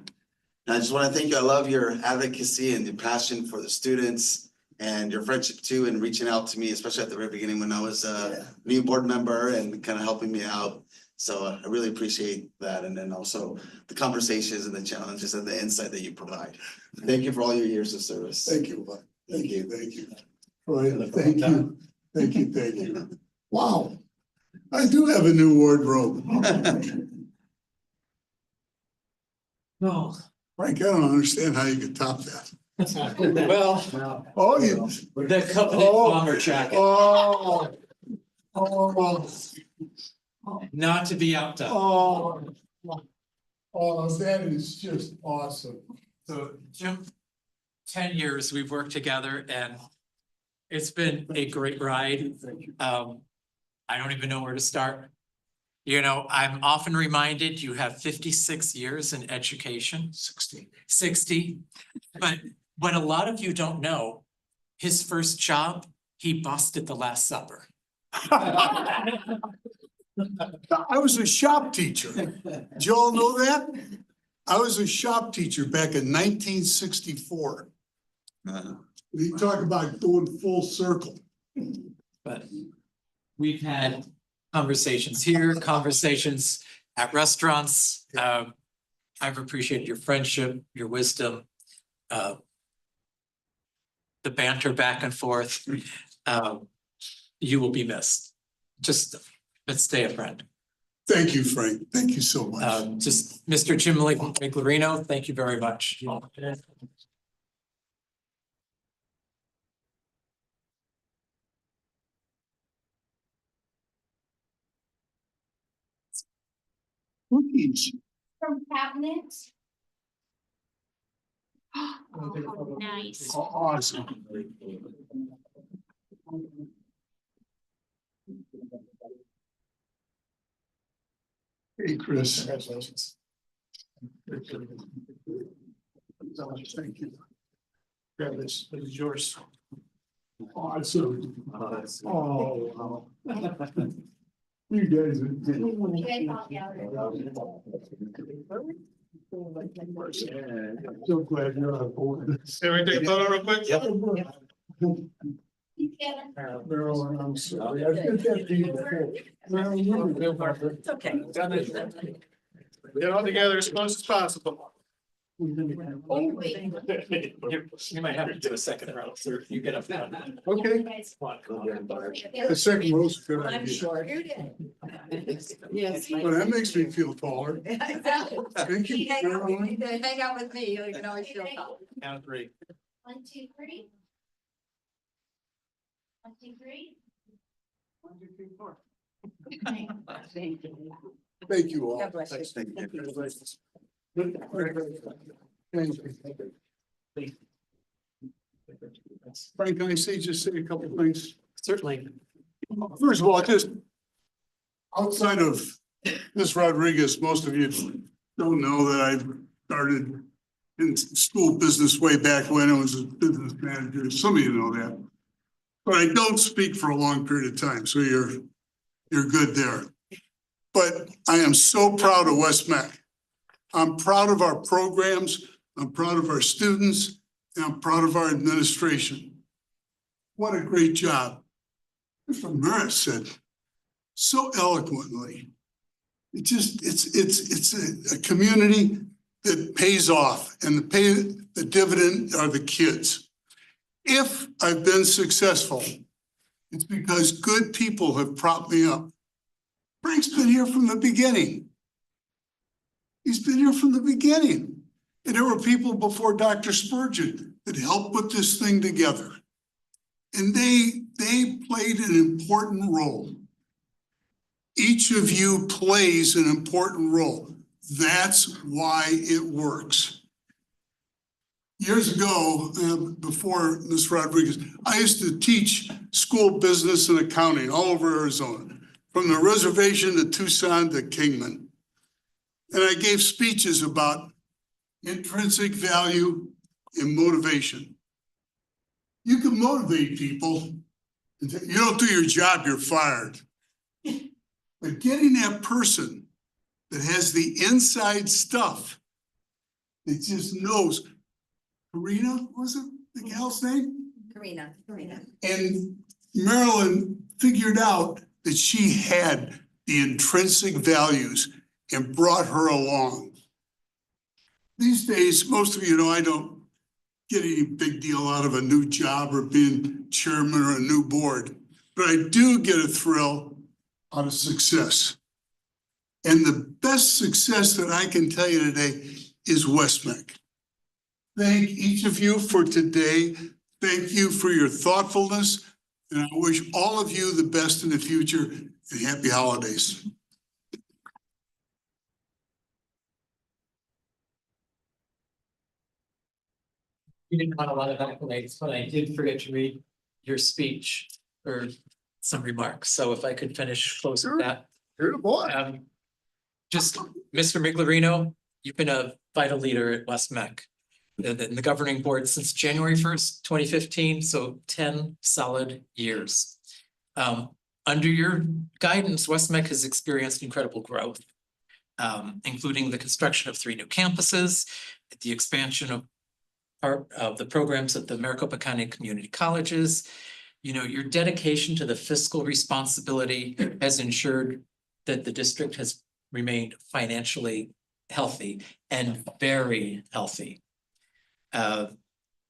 and I just want to thank you. I love your advocacy and your passion for the students and your friendship too, and reaching out to me, especially at the very beginning when I was a new board member and kind of helping me out. So I really appreciate that. And then also the conversations and the challenges and the insight that you provide. Thank you for all your years of service. Thank you. Thank you. Thank you. Troy, thank you. Thank you. Thank you. Wow. I do have a new wardrobe. No. Frank, I don't understand how you could top that. Well, Oh, you. the company Oh. bomber jacket, Oh. Oh. not to be outdone. Oh. Oh, that is just awesome. So Jim, 10 years we've worked together and it's been a great ride. I don't even know where to start. You know, I'm often reminded you have 56 years in education. 60. But what a lot of you don't know, his first job, he busted the Last Supper. I was a shop teacher. Did you all know that? I was a shop teacher back in 1964. We talk about going full circle. But we've had conversations here, conversations at restaurants. I've appreciated your friendship, your wisdom, the banter back and forth. You will be missed. Just, let's stay a friend. Thank you, Frank. Thank you so much. Just Mr. Jim Miglerino, thank you very much. Cookies. From cabinets. Oh, nice. Awesome. Hey, Chris. Congratulations. Thank you. Yeah, this is yours. Awesome. Oh, wow. You guys are. So glad you're on board. Can we take a photo real quick? Yep. Marilyn, I'm sorry. I did that to you before. It's okay. Get all together as close as possible. You might have to do a second round, sir, if you get up now. Okay. The second row's a good I'm idea. sure. Yes. Well, that makes me feel taller. Exactly. Thank you, Marilyn. Hang out with me, you can always feel tall. Count three. 1, 2, 3. 1, 2, 3. 1, 2, 3, 4. Thank you all. God bless you. Thank you. Thank you. Frank, can I just say a couple of things? Certainly. First of all, just outside of Ms. Rodriguez, most of you don't know that I started in school business way back when I was a business manager. Some of you know that. But I don't speak for a long period of time, so you're good there. But I am so proud of West-MEC. I'm proud of our programs, I'm proud of our students, and I'm proud of our administration. What a great job. Mr. Merritt said so eloquently. It's a community that pays off, and the dividend are the kids. If I've been successful, it's because good people have propped me up. Frank's been here from the beginning. He's been here from the beginning. And there were people before Dr. Spurgeon that helped put this thing together. And they played an important role. Each of you plays an important role. That's why it works. Years ago, before Ms. Rodriguez, I used to teach school business and accounting all over Arizona, from the reservation to Tucson to Kingman. And I gave speeches about intrinsic value and motivation. You can motivate people. You don't do your job, you're fired. But getting that person that has the inside stuff, that just knows. Karina, was it the gal's name? Karina. And Marilyn figured out that she had the intrinsic values and brought her along. These days, most of you know I don't get any big deal out of a new job or being chairman or a new board, but I do get a thrill out of success. And the best success that I can tell you today is West-MEC. Thank each of you for today. Thank you for your thoughtfulness. And I wish all of you the best in the future and happy holidays. You didn't want a lot of accolades, but I did forget to read your speech or some remarks. So if I could finish close with that. You're the boy. Just Mr. Miglerino, you've been a vital leader at West-MEC. In the governing board since January 1st, 2015, so 10 solid years. Under your guidance, West-MEC has experienced incredible growth, including the construction of 3 new campuses, the expansion of part of the programs at the Maricopa County Community Colleges. You know, your dedication to the fiscal responsibility has ensured that the district has remained financially healthy and very healthy.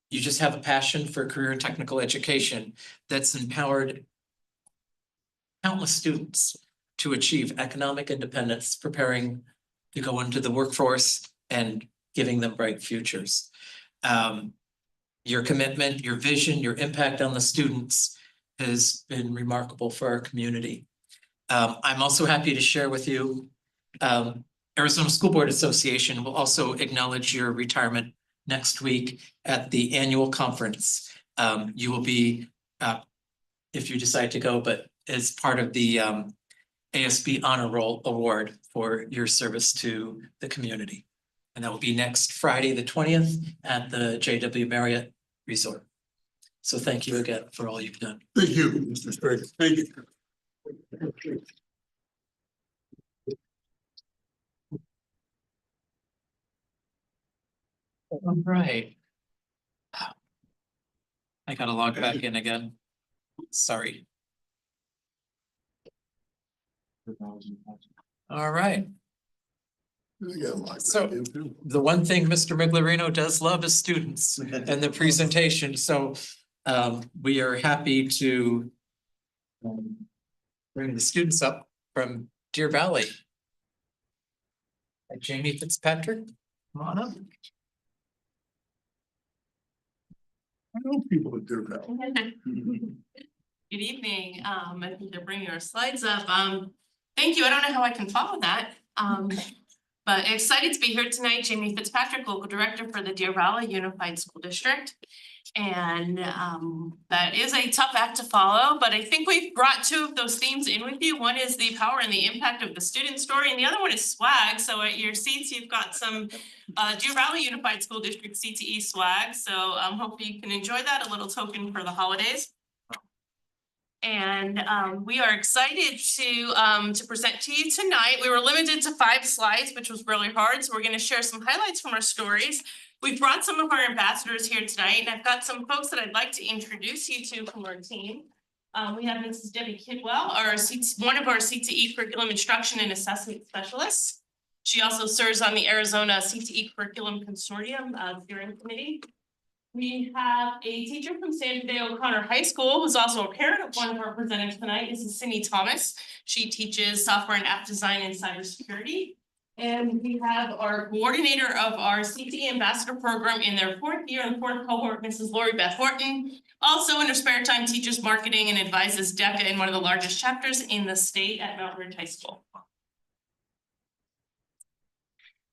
You just have a passion for career and technical education that's empowered countless students to achieve economic independence, preparing to go into the workforce and giving them bright futures. Your commitment, your vision, your impact on the students has been remarkable for our community. I'm also happy to share with you, Arizona School Board Association will also acknowledge your retirement next week at the annual conference. You will be, if you decide to go, but as part of the ASB Honor Roll Award for your service to the community. And that will be next Friday, the 20th at the JW Marriott Resort. So thank you again for all you've done. Thank you, Mr. Sprague. Thank you. All right. I gotta log back in again. Sorry. All right. So the one thing Mr. Miglerino does love is students and the presentation, so we are happy to bring the students up from Deer Valley. Jamie Fitzpatrick, come on up. I know people at Deer Valley. Good evening. I think they're bringing our slides up. Thank you. I don't know how I can follow that. But excited to be here tonight. Jamie Fitzpatrick, local director for the Deer Valley Unified School District. And that is a tough act to follow, but I think we've brought two of those themes in with you. One is the power and the impact of the student story, and the other one is swag. So at your seats, you've got some Deer Valley Unified School District CTE swag. So hope you can enjoy that, a little token for the holidays. And we are excited to present to you tonight. We were limited to 5 slides, which was really hard. So we're going to share some highlights from our stories. We've brought some of our ambassadors here tonight, and I've got some folks that I'd like to introduce you to from our team. We have Mrs. Debbie Kidwell, one of our CTE curriculum instruction and assessment specialists. She also serves on the Arizona CTE Curriculum Consortium steering committee. We have a teacher from San Jose O'Connor High School, who's also a parent of one of our presenters tonight. This is Cindy Thomas. She teaches software and app design and cybersecurity. And we have our coordinator of our CTE Ambassador Program in their 4th year and 4th cohort, Mrs. Lori Beth Horton. Also in her spare time, teaches marketing and advises DECA in one of the largest chapters in the state at Mount Ridge High School.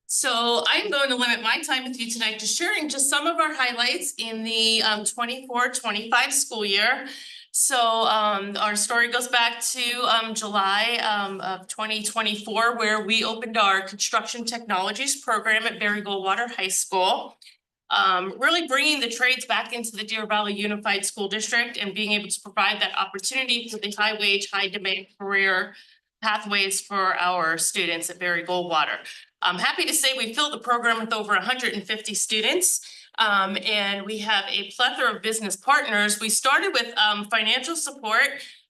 So I'm going to limit my time with you tonight to sharing just some of our highlights in the 24-25 school year. So our story goes back to July of 2024, where we opened our construction technologies program at Barry Goldwater High School. Really bringing the trades back into the Deer Valley Unified School District and being able to provide that opportunity for the high wage, high demand career pathways for our students at Barry Goldwater. I'm happy to say we filled the program with over 150 students. And we have a plethora of business partners. We started with financial support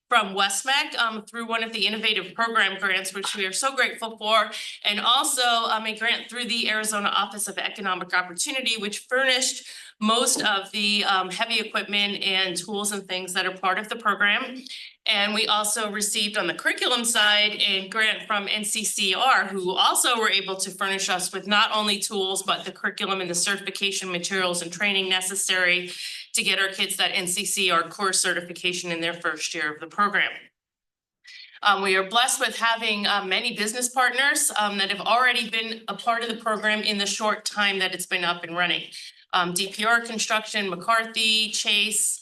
from West-MEC through one of the innovative program grants, which we are so grateful for, and also a grant through the Arizona Office of Economic Opportunity, which furnished most of the heavy equipment and tools and things that are part of the program. And we also received on the curriculum side a grant from NCCR, who also were able to furnish us with not only tools, but the curriculum and the certification materials and training necessary to get our kids that NCCR core certification in their first year of the program. We are blessed with having many business partners that have already been a part of the program in the short time that it's been up and running. DPR Construction, McCarthy, Chase,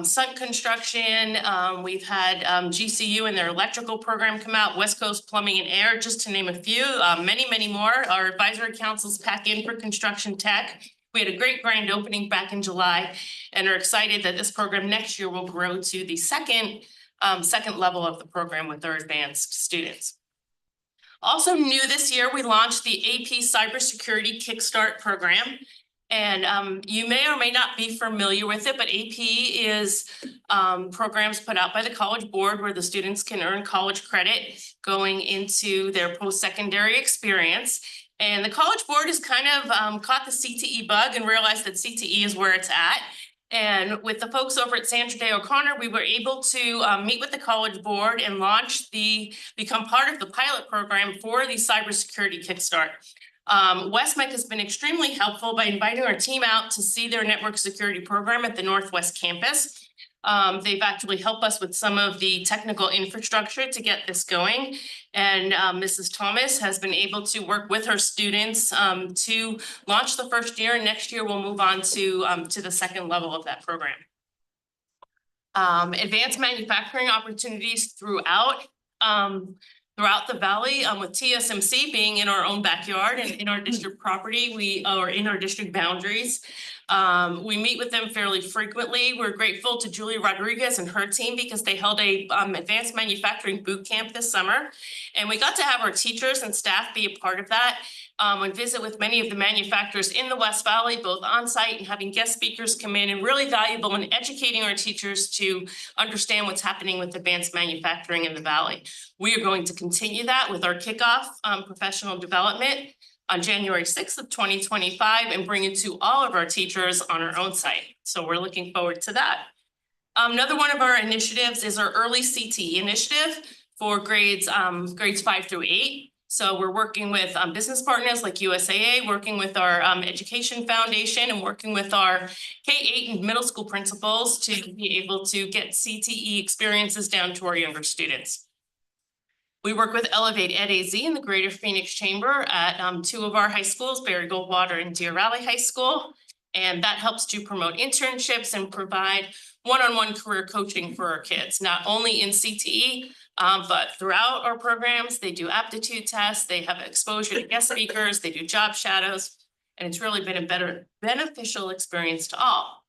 Sun Construction, we've had GCU and their electrical program come out, West Coast Plumbing and Air, just to name a few, many more. Our advisory councils pack in for construction tech. We had a great grand opening back in July and are excited that this program next year will grow to the second level of the program with our advanced students. Also new this year, we launched the AP Cybersecurity Kickstart program. And you may or may not be familiar with it, but AP is programs put out by the College Board where the students can earn college credit going into their post-secondary experience. And the College Board has kind of caught the CTE bug and realized that CTE is where it's at. And with the folks over at San Jose O'Connor, we were able to meet with the College Board and become part of the pilot program for the Cybersecurity Kickstart. West-MEC has been extremely helpful by inviting our team out to see their network security program at the Northwest campus. They've actually helped us with some of the technical infrastructure to get this going. And Mrs. Thomas has been able to work with her students to launch the first year, and next year we'll move on to the second level of that program. Advanced manufacturing opportunities throughout the valley, with TSMC being in our own backyard and in our district property, or in our district boundaries. We meet with them fairly frequently. We're grateful to Julie Rodriguez and her team because they held a advanced manufacturing boot camp this summer. And we got to have our teachers and staff be a part of that. and visit with many of the manufacturers in the West Valley, both on-site and having guest speakers come in, and really valuable in educating our teachers to understand what's happening with advanced manufacturing in the Valley. We are going to continue that with our kickoff professional development on January 6th of 2025 and bring it to all of our teachers on our own site. So we're looking forward to that. Another one of our initiatives is our early CTE initiative for grades 5 through 8. So we're working with business partners like USAA, working with our Education Foundation, and working with our K-8 and middle school principals to be able to get CTE experiences down to our younger students. We work with Elevate Ed AZ in the Greater Phoenix Chamber at 2 of our high schools, Barry Goldwater and Deer Valley High School. And that helps to promote internships and provide one-on-one career coaching for our kids, not only in CTE, but throughout our programs. They do aptitude tests, they have exposure to guest speakers, they do job shadows, and it's really been a beneficial experience to all.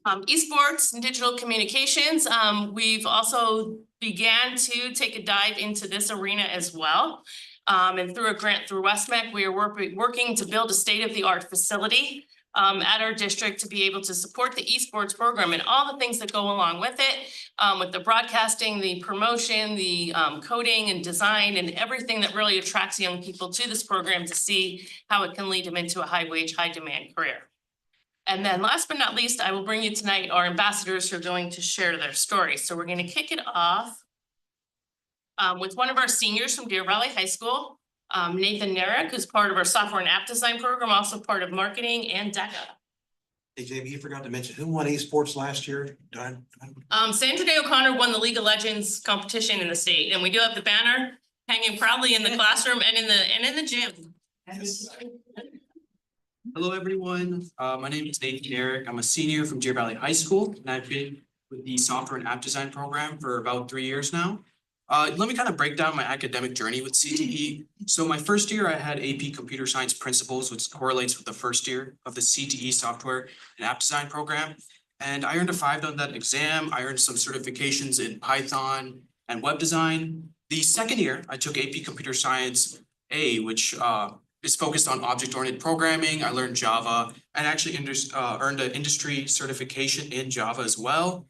Esports and digital communications, we've also began to take a dive into this arena as well. And through a grant through West-MEC, we are working to build a state-of-the-art facility at our district to be able to support the esports program and all the things that go along with it, with the broadcasting, the promotion, the coding and design, and everything that really attracts young people to this program to see how it can lead them into a high-wage, high-demand career. And then last but not least, I will bring you tonight our ambassadors who are going to share their story. So we're going to kick it off with one of our seniors from Deer Valley High School, Nathan Narek, who's part of our software and app design program, also part of marketing and DECA. Hey, Jamie, you forgot to mention, who won esports last year? Sandra Day O'Connor won the League of Legends competition in the state, and we do have the banner hanging proudly in the classroom and in the gym. Hello, everyone. My name is Nathan Narek. I'm a senior from Deer Valley High School, and I've been with the software and app design program for about 3 years now. Let me kind of break down my academic journey with CTE. So my first year, I had AP Computer Science Principles, which correlates with the first year of the CTE software and app design program. And I earned a 5 on that exam. I earned some certifications in Python and web design. The second year, I took AP Computer Science A, which is focused on object-oriented programming. I learned Java and actually earned an industry certification in Java as well.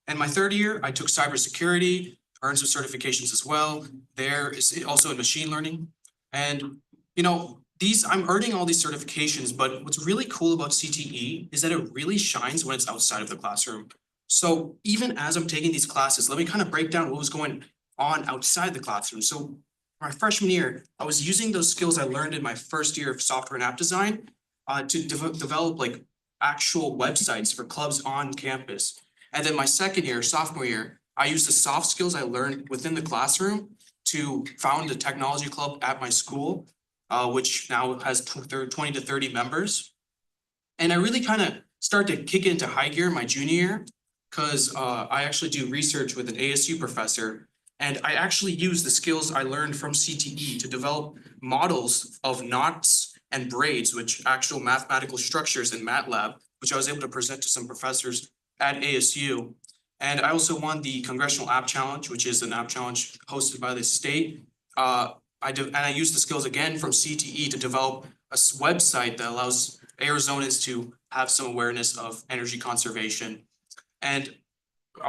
And my third year, I took cybersecurity, earned some certifications as well. There is also in machine learning. And, you know, I'm earning all these certifications, but what's really cool about CTE is that it really shines when it's outside of the classroom. So even as I'm taking these classes, let me kind of break down what was going on outside the classroom. So my freshman year, I was using those skills I learned in my first year of software and app design to develop like actual websites for clubs on campus. And then my second year, sophomore year, I used the soft skills I learned within the classroom to found a technology club at my school, which now has 20 to 30 members. And I really kind of started to kick into high gear my junior year because I actually do research with an ASU professor. And I actually use the skills I learned from CTE to develop models of knots and braids, which actual mathematical structures in MATLAB, which I was able to present to some professors at ASU. And I also won the Congressional App Challenge, which is an app challenge hosted by the state. I used the skills again from CTE to develop a website that allows Arizonans to have some awareness of energy conservation. And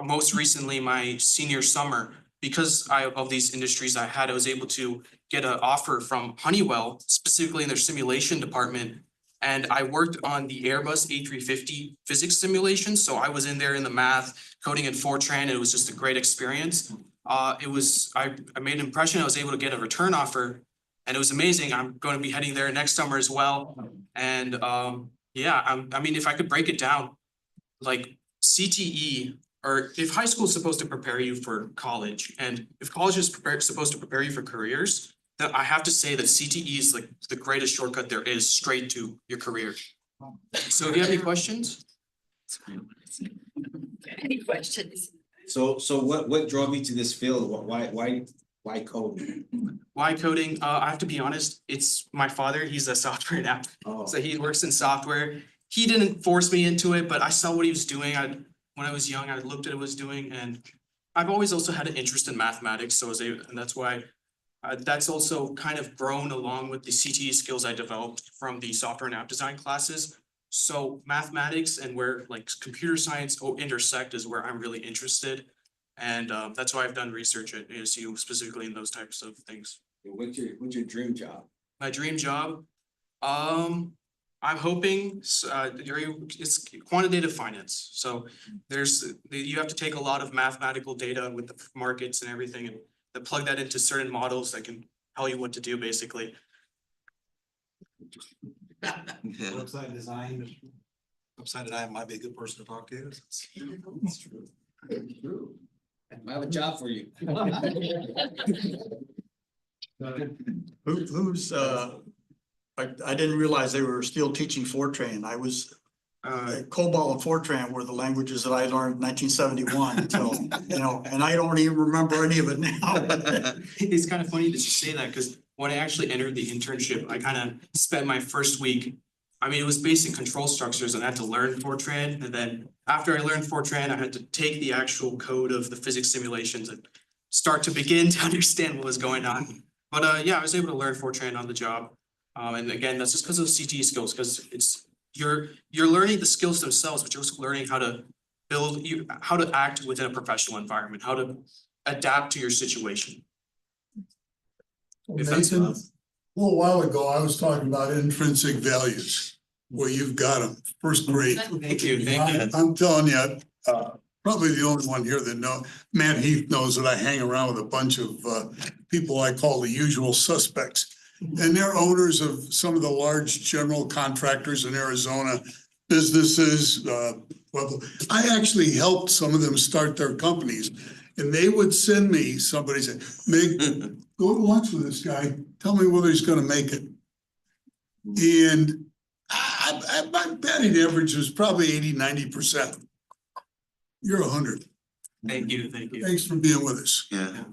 most recently, my senior summer, because of these industries I was able to get an offer from Honeywell, specifically in their simulation department. And I worked on the Airbus A350 physics simulation. So I was in there in the math, coding in Fortran. It was just a great experience. I made an impression. I was able to get a return offer, and it was amazing. I'm going to be heading there next summer as well. And I mean, if I could break it down, like CTE, or if high school is supposed to prepare you for college, and if college is supposed to prepare you for careers, then I have to say that CTE is like the greatest shortcut there is straight to your career. So if you have any questions? Any questions? So what drove you to this field? Why coding? Why coding? I have to be honest, it's my father. He's a software and app. So he works in software. He didn't force me into it, but I saw what he was doing. When I was young, I looked at what he was doing, and I've always also had an interest in mathematics. And that's why That's also kind of grown along with the CTE skills I developed from the software and app design classes. So mathematics and where like computer science intersect is where I'm really interested. And that's why I've done research at ASU specifically in those types of things. What's your dream job? My dream job, I'm hoping it's quantitative finance. So you have to take a lot of mathematical data with the markets and everything and then plug that into certain models that can tell you what to do basically. Website design. Website design might be a good person to talk to. It's true. It's true. I have a job for you. Who's, I didn't realize they were still teaching Fortran. I was, COBOL and Fortran were the languages that I learned in 1971, so, you know, and I don't even remember any of it now. It's kind of funny that you say that because when I actually entered the internship, I kind of spent my first week. I mean, it was basic control structures and I had to learn Fortran. And then after I learned Fortran, I had to take the actual code of the physics simulations and start to begin to understand what was going on. But yeah, I was able to learn Fortran on the job. And again, that's just because of CTE skills, because you're learning the skills themselves, but you're also learning how to how to act within a professional environment, how to adapt to your situation. Nathan, a little while ago, I was talking about intrinsic values, where you've got them, first grade. Thank you. I'm telling you, probably the only one here that Matt Heath knows that I hang around with a bunch of people I call the usual suspects. And they're owners of some of the large general contractors in Arizona, businesses. Well, I actually helped some of them start their companies. And they would send me, somebody said, Meg, go to lunch with this guy, tell me whether he's gonna make it. And my batting average was probably 80–90%. You're 100. Thank you, thank you. Thanks for being with us. Yeah.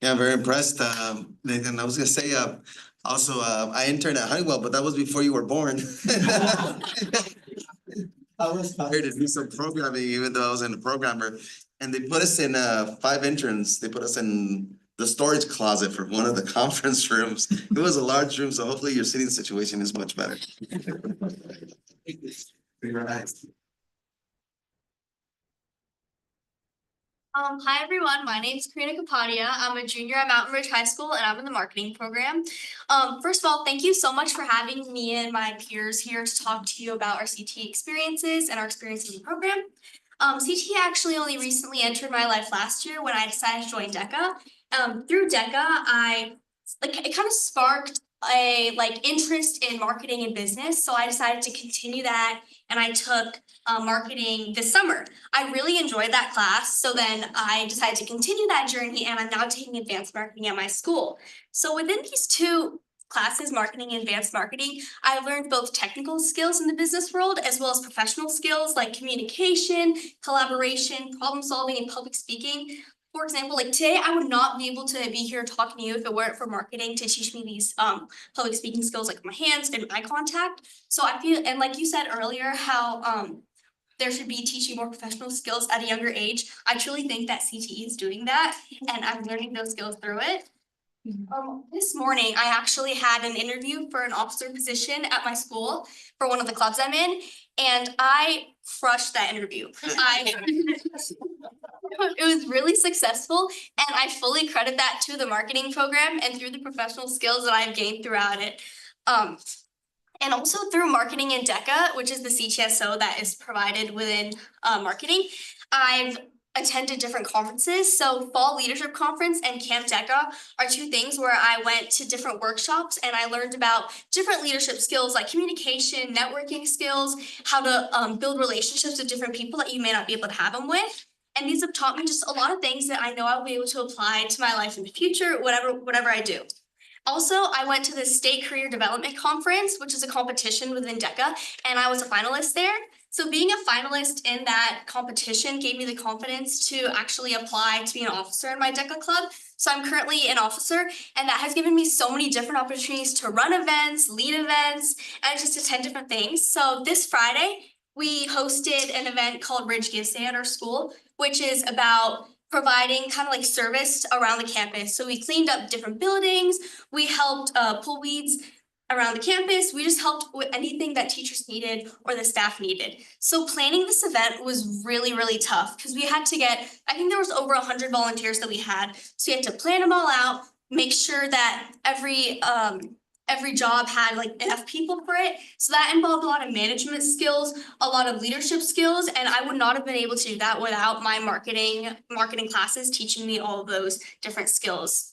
Yeah, I'm very impressed, Nathan. I was gonna say, also, I interned at Honeywell, but that was before you were born. I was hired to do some programming, even though I wasn't a programmer. And they put us in 5 interns. They put us in the storage closet for one of the conference rooms. It was a large room, so hopefully your sitting situation is much better. Hi everyone, my name is Karina Kapadia. I'm a junior at Mountain Ridge High School and I'm in the marketing program. First of all, thank you so much for having me and my peers here to talk to you about our CTE experiences and our experiences in the program. CTE actually only recently entered my life last year when I decided to join DECA. Through DECA, it kind of sparked a interest in marketing and business, so I decided to continue that and I took marketing this summer. I really enjoyed that class, so then I decided to continue that journey and I'm now taking advanced marketing at my school. So within these 2 classes, marketing and advanced marketing, I learned both technical skills in the business world as well as professional skills like communication, collaboration, problem solving, and public speaking. For example, like today, I would not be able to be here talking to you if it weren't for marketing to teach me these public speaking skills like my hands and eye contact. So I feel, and like you said earlier, how there should be teaching more professional skills at a younger age. I truly think that CTE is doing that, and I'm learning those skills through it. This morning, I actually had an interview for an officer position at my school for one of the clubs I'm in, and I crushed that interview. It was really successful, and I fully credit that to the marketing program and through the professional skills that I've gained throughout it. And also through Marketing in DECA, which is the CTSO that is provided within marketing, I've attended different conferences. So Fall Leadership Conference and Camp DECA are 2 things where I went to different workshops and I learned about different leadership skills like communication, networking skills, how to build relationships with different people that you may not be able to have them with. And these have taught me just a lot of things that I know I'll be able to apply to my life in the future, whatever I do. Also, I went to the State Career Development Conference, which is a competition within DECA, and I was a finalist there. So being a finalist in that competition gave me the confidence to actually apply to be an officer in my DECA club. So I'm currently an officer, and that has given me so many different opportunities to run events, lead events, and just attend different things. So this Friday, we hosted an event called Ridge Gives Day at our school, which is about providing kind of like service around the campus. So we cleaned up different buildings, we helped pull weeds around the campus, we just helped with anything that teachers needed or the staff needed. So planning this event was really, really tough because we had to get, I think there was over 100 volunteers that we had. So we had to plan them all out, make sure that every job had like enough people for it. So that involved a lot of management skills, a lot of leadership skills, and I would not have been able to do that without my marketing classes teaching me all of those different skills.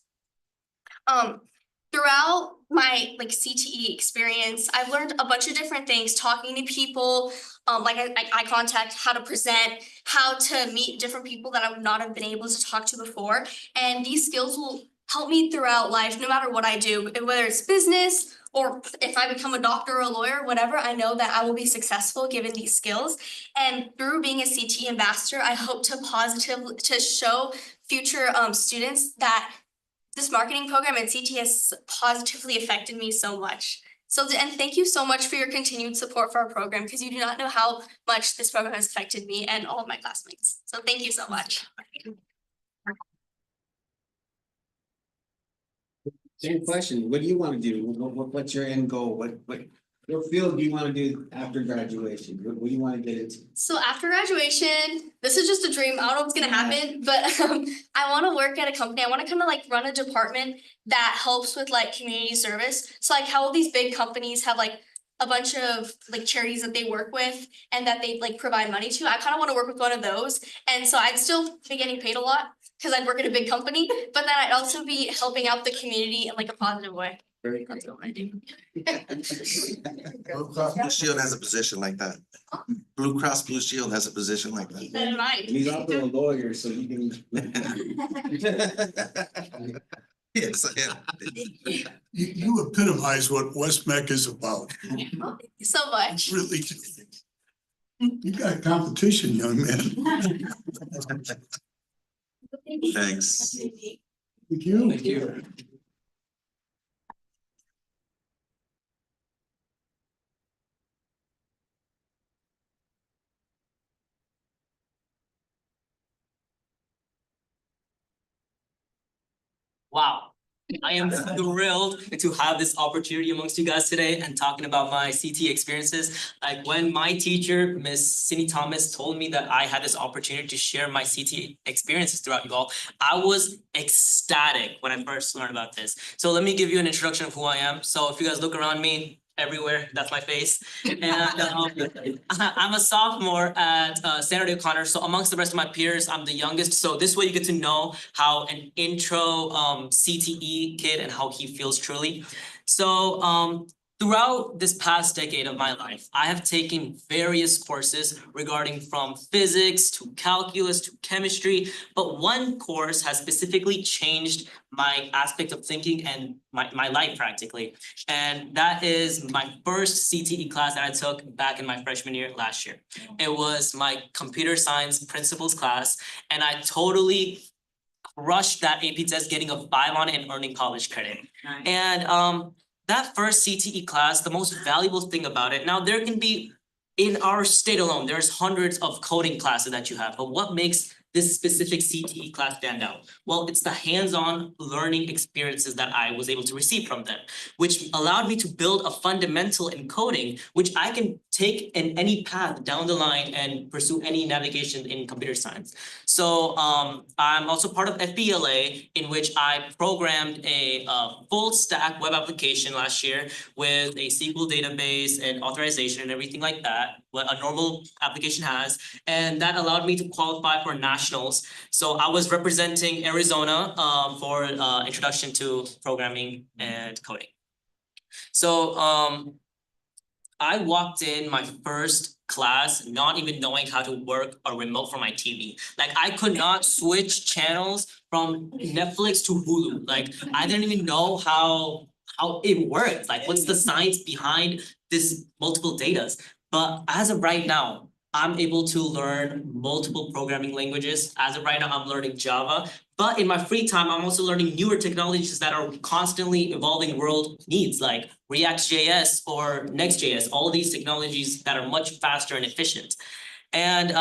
Throughout my like CTE experience, I've learned a bunch of different things, talking to people, like eye contact, how to present, how to meet different people that I would not have been able to talk to before. And these skills will help me throughout life, no matter what I do, whether it's business or if I become a doctor or a lawyer, whatever, I know that I will be successful given these skills. And through being a CTE ambassador, I hope to show future students that this marketing program at CT has positively affected me so much. So, and thank you so much for your continued support for our program, because you do not know how much this program has affected me and all of my classmates. So thank you so much. Same question, what do you wanna do? What's your end goal? What field do you wanna do after graduation? What do you wanna get into? So after graduation, this is just a dream. I don't know what's gonna happen, but I wanna work at a company. I wanna kind of like run a department that helps with like community service. So like how these big companies have like a bunch of like charities that they work with and that they like provide money to. I kind of want to work with one of those. And so I'd still be getting paid a lot because I'd work at a big company, but then I'd also be helping out the community in like a positive way. Very That's what I do. Blue Cross Blue Shield has a position like that. Blue Cross Blue Shield has a position like Keep that. that in mind. He's also a lawyer, so he can. Yes, I am. You epitomize what West-MEC is about. Thank you so much. Really. You got competition, young man. Thanks. Thank you. Thank you. Wow, I am thrilled to have this opportunity amongst you guys today and talking about my CT experiences. Like when my teacher, Miss Cindy Thomas, told me that I had this opportunity to share my CT experiences throughout you all, I was ecstatic when I first learned about this. So let me give you an introduction of who I am. So if you guys look around me, everywhere, that's my face. And I'm a sophomore at Standard O'Connor. So amongst the rest of my peers, I'm the youngest. So this way you get to know how an intro CTE kid and how he feels truly. So throughout this past decade of my life, I have taken various courses regarding from physics to calculus to chemistry, but one course has specifically changed my aspect of thinking and my life practically. And that is my first CTE class that I took back in my freshman year last year. It was my computer science principles class, and I totally crushed that AP test, getting a 5 on it and earning college credit. And that first CTE class, the most valuable thing about it, now there can be, in our state alone, there's hundreds of coding classes that you have, but what makes this specific CTE class stand out? Well, it's the hands-on learning experiences that I was able to receive from them, which allowed me to build a fundamental in coding, which I can take in any path down the line and pursue any navigation in computer science. So I'm also part of FBLA, in which I programmed a full stack web application last year with a SQL database and authorization and everything like that, what a normal application has. And that allowed me to qualify for nationals. So I was representing Arizona for introduction to programming and coding. So I walked in my first class not even knowing how to work a remote from my TV. Like I could not switch channels from Netflix to Hulu. Like I didn't even know how it worked. Like what's the science behind this multiple datas? But as of right now, I'm able to learn multiple programming languages. As of right now, I'm learning Java. But in my free time, I'm also learning newer technologies that are constantly evolving world needs, like React.js or Next.js, all these technologies that are much faster and efficient. And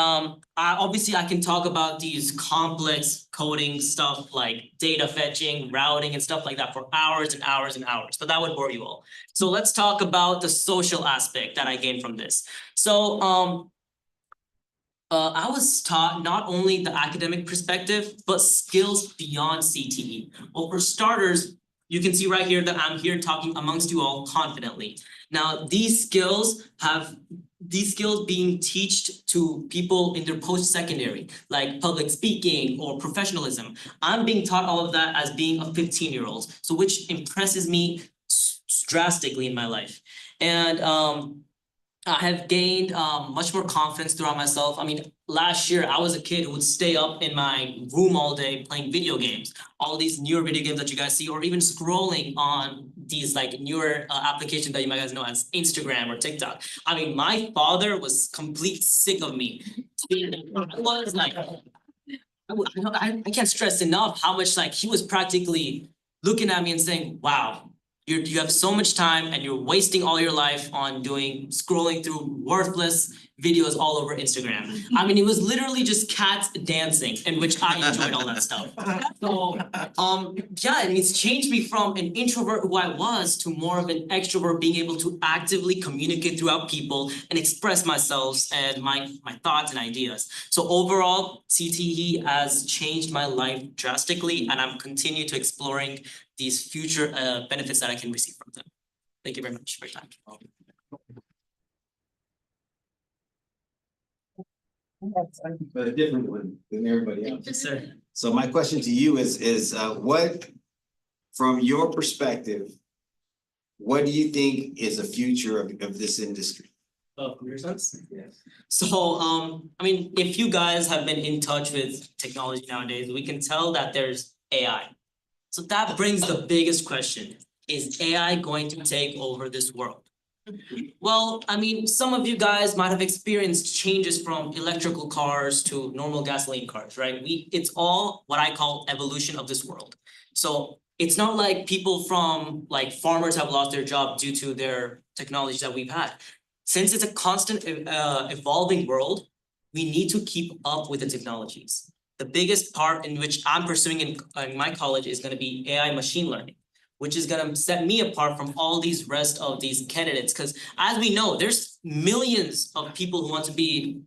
obviously I can talk about these complex coding stuff like data fetching, routing and stuff like that for hours and hours and hours, but that would bore you all. So let's talk about the social aspect that I gained from this. So I was taught not only the academic perspective, but skills beyond CTE. Well, for starters, you can see right here that I'm here talking amongst you all confidently. Now, these skills being taught to people in their post-secondary, like public speaking or professionalism. I'm being taught all of that as being a 15-year-old, so which impresses me drastically in my life. And I have gained much more confidence throughout myself. I mean, last year I was a kid who would stay up in my room all day playing video games. All these newer video games that you guys see, or even scrolling on these like newer applications that you might guys know as Instagram or TikTok. I mean, my father was complete sick of me. I was like, I can't stress enough how much like he was practically looking at me and saying, wow, you have so much time and you're wasting all your life on scrolling through worthless videos all over Instagram. I mean, it was literally just cats dancing, in which I enjoyed all that stuff. So, yeah, and it's changed me from an introvert who I was to more of an extrovert, being able to actively communicate throughout people and express myself and my thoughts and ideas. So overall, CTE has changed my life drastically, and I'm continuing to exploring these future benefits that I can receive from them. Thank you very much for your time. But a different one than everybody else. Yes, sir. So my question to you is what, from your perspective, what do you think is the future of this industry? Computer science? Yes. So, I mean, if you guys have been in touch with technology nowadays, we can tell that there's AI. So that brings the biggest question. Is AI going to take over this world? Well, I mean, some of you guys might have experienced changes from electrical cars to normal gasoline cars, right? It's all what I call evolution of this world. So it's not like people from like farmers have lost their job due to their technologies that we've had. Since it's a constant evolving world, we need to keep up with the technologies. The biggest part in which I'm pursuing in my college is going to be AI machine learning, which is going to set me apart from all these rest of these candidates. Because as we know, there's millions of people who want to be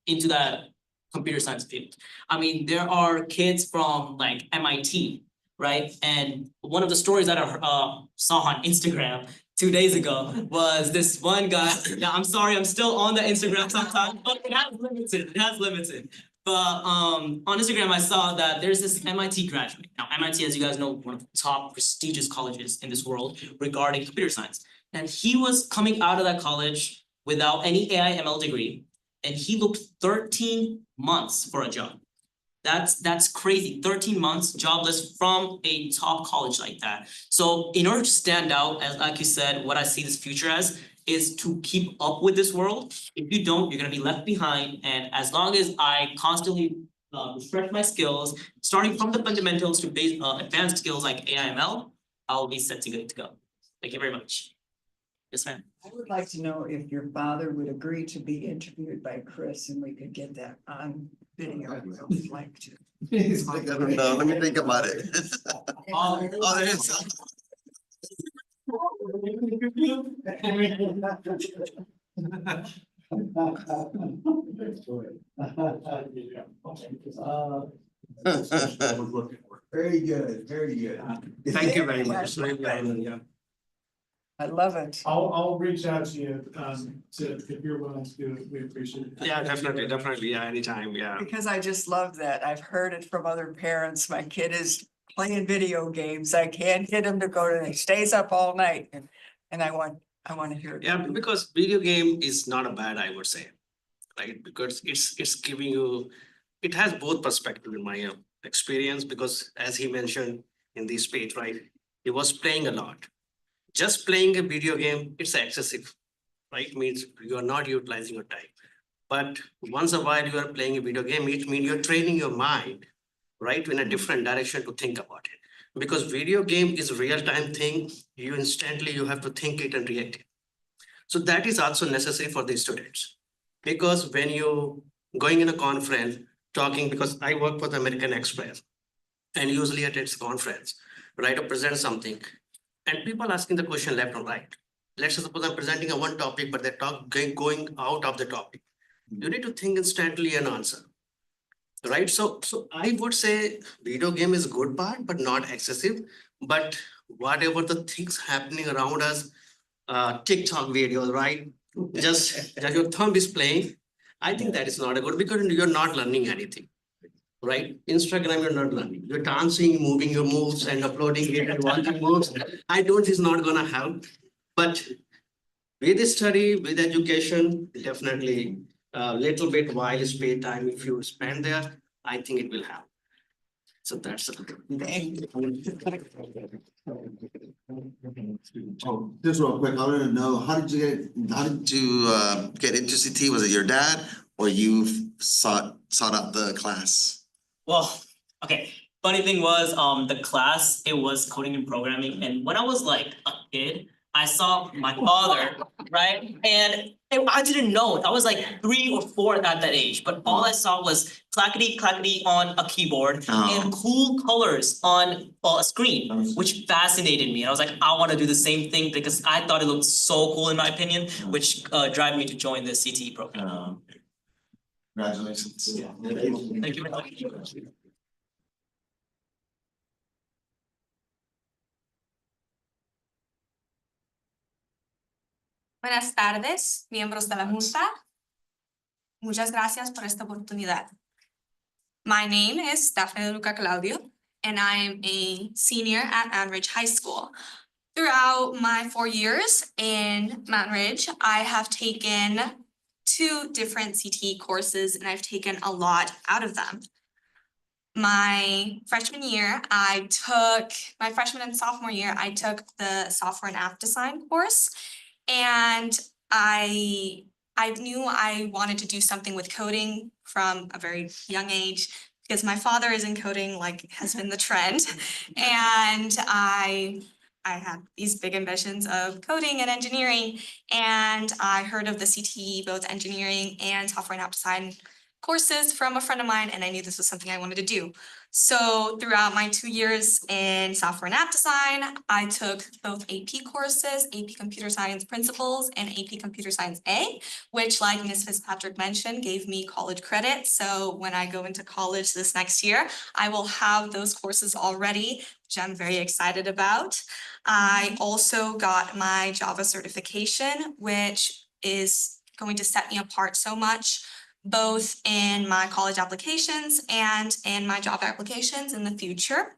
into that computer science field. I mean, there are kids from like MIT, right? And one of the stories that I saw on Instagram 2 days ago was this one guy. Yeah, I'm sorry, I'm still on the Instagram sometimes, but it has limited. But on Instagram, I saw that there's this MIT graduate. Now, MIT, as you guys know, one of the top prestigious colleges in this world regarding computer science. And he was coming out of that college without any AI ML degree, and he looked 13 months for a job. That's crazy. 13 months jobless from a top college like that. So in order to stand out, as like you said, what I see this future as is to keep up with this world. If you don't, you're gonna be left behind. And as long as I constantly refresh my skills, starting from the fundamentals to advanced skills like AI/ML, I'll be set to good to go. Thank you very much. Yes, ma'am. I would like to know if your father would agree to be interviewed by Chris and we could get that on video. I would like to. I don't know, let me think about it. Oh, there is. Very good, very good. Thank you very much. I love it. I'll reach out to you, if you're willing to do it, we appreciate it. Yeah, definitely, yeah, anytime, yeah. Because I just love that. I've heard it from other parents. My kid is playing video games. I can't get him to go to, he stays up all night and I want to hear it. Yeah, because video game is not a bad, I would say, right? Because it's giving you, it has both perspective in my experience, because as he mentioned in this page, right? He was playing a lot. Just playing a video game, it's excessive, right? Means you are not utilizing your time. But once a while you are playing a video game, it means you're training your mind, right? In a different direction to think about it. Because video game is a real-time thing, you instantly, you have to think it and react it. So that is also necessary for the students, Because when you going in a conference, talking, because I work for the American Express, and usually at its conference, right, or present something, and people asking the question left or right. Let's suppose I'm presenting a one topic, but they're going out of the topic. You need to think instantly and answer. Right, so I would say video game is good part, but not excessive. But whatever the things happening around us, TikTok videos, right? Just your thumb is playing. I think that is not a good because you're not learning anything. Right? Instagram, you're not learning. You're dancing, moving your moves and uploading it and watching moves. I don't is not gonna help. But with study, with education, definitely a little bit while spare time, if you spend there, I think it will help. So that's it. Oh, just real quick, I wanted to know, how did you get into CT? Was it your dad or you sought out the class? Well, okay, funny thing was, the class, it was coding and programming, and when I was like a kid, I saw my father, right? And I didn't know, I was like 3 or 4 at that age, but all I saw was clackety clackety on a keyboard and cool colors on a screen, which fascinated me. And I was like, I want to do the same thing because I thought it looked so cool in my opinion, which drive me to join the CTE program. Congratulations. Yeah. Thank you very much. Buenas tardes, miembros de la Junta. Muchas gracias por esta oportunidad. My name is Daphne Luca Claudio, and I am a senior at Mountain Ridge High School. Throughout my 4 years in Mountain Ridge, I have taken 2 different CTE courses, and I've taken a lot out of them. My freshman and sophomore year, I took the software and app design course, and I knew I wanted to do something with coding from a very young age because my father is in coding, like has been the trend. And I had these big ambitions of coding and engineering, and I heard of the CTE, both engineering and software and app design courses from a friend of mine, and I knew this was something I wanted to do. So throughout my 2 years in software and app design, I took both AP courses, AP Computer Science Principles and AP Computer Science A, which, like Ms. Fitzpatrick mentioned, gave me college credit. So when I go into college this next year, I will have those courses already, which I'm very excited about. I also got my Java certification, which is going to set me apart so much, both in my college applications and in my job applications in the future.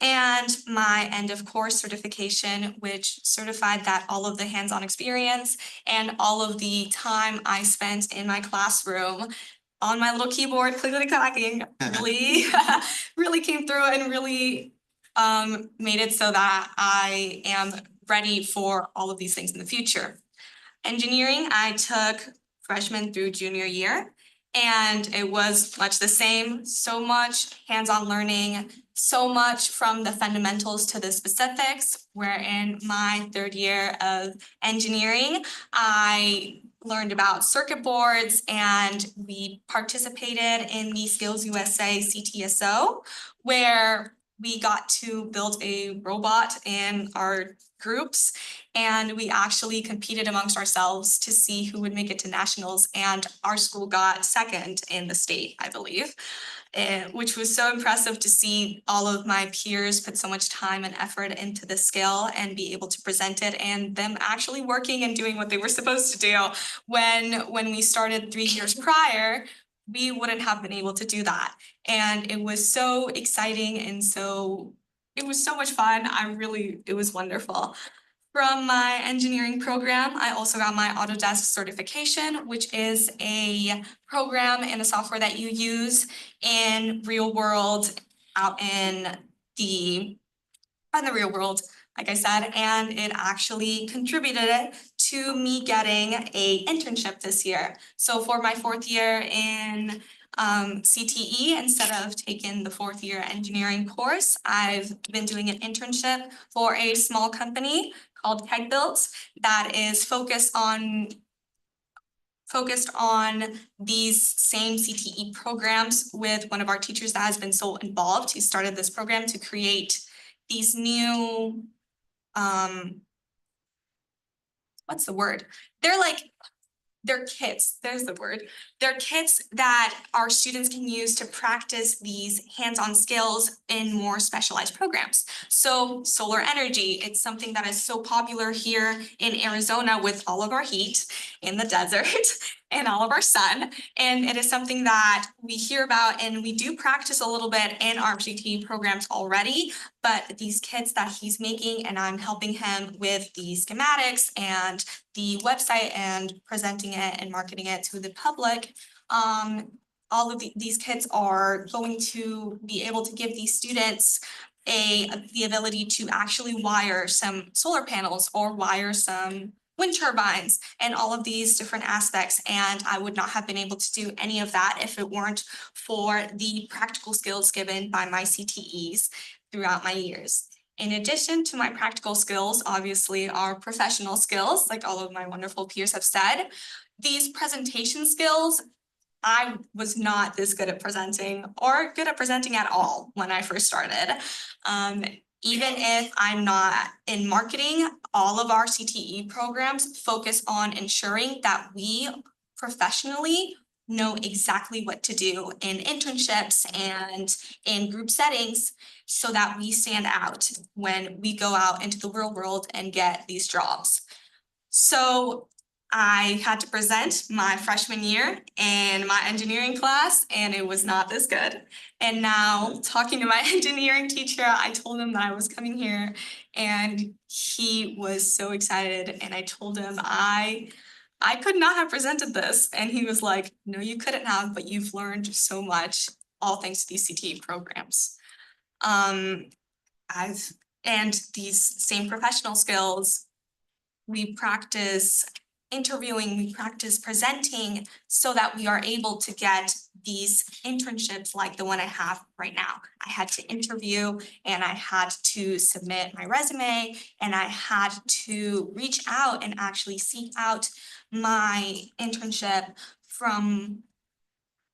And my end of course certification, which certified that all of the hands-on experience and all of the time I spent in my classroom on my little keyboard, clickety clacking, really came through and really made it so that I am ready for all of these things in the future. Engineering, I took freshman through junior year, and it was much the same, so much hands-on learning, so much from the fundamentals to the specifics, where in my 3rd year of engineering, I learned about circuit boards, and we participated in the Skills USA CTSO, where we got to build a robot in our groups, and we actually competed amongst ourselves to see who would make it to nationals, and our school got 2nd in the state, I believe, which was so impressive to see all of my peers put so much time and effort into the skill and be able to present it, and them actually working and doing what they were supposed to do. When we started 3 years prior, we wouldn't have been able to do that, and it was so exciting, and it was so much fun. It was wonderful. From my engineering program, I also got my Autodesk certification, which is a program and a software that you use in real world, out in the real world, like I said, and it actually contributed to me getting a internship this year. So for my 4th year in CTE, instead of taking the 4th year engineering course, I've been doing an internship for a small company called Keg Built that is focused on focused on these same CTE programs with one of our teachers that has been so involved. He started this program to create these new, what's the word? They're kits, there's the word. They're kits that our students can use to practice these hands-on skills in more specialized programs. So solar energy, it's something that is so popular here in Arizona with all of our heat in the desert and all of our sun. And it is something that we hear about and we do practice a little bit in our CTE programs already. But these kits that he's making, and I'm helping him with the schematics and the website and presenting it and marketing it to the public. All of these kits are going to be able to give these students the ability to actually wire some solar panels or wire some wind turbines and all of these different aspects. And I would not have been able to do any of that if it weren't for the practical skills given by my CTEs throughout my years. In addition to my practical skills, obviously our professional skills, like all of my wonderful peers have said, these presentation skills, I was not this good at presenting or good at presenting at all when I first started. Even if I'm not in marketing, all of our CTE programs focus on ensuring that we professionally know exactly what to do in internships and in group settings so that we stand out when we go out into the real world and get these jobs. So I had to present my freshman year in my engineering class and it was not this good. And now talking to my engineering teacher, I told him that I was coming here and he was so excited and I told him I could not have presented this. And he was like, no, you couldn't have, but you've learned so much, all thanks to these CTE programs. And these same professional skills, we practice interviewing, we practice presenting so that we are able to get these internships like the one I have right now. I had to interview and I had to submit my resume and I had to reach out and actually seek out my internship from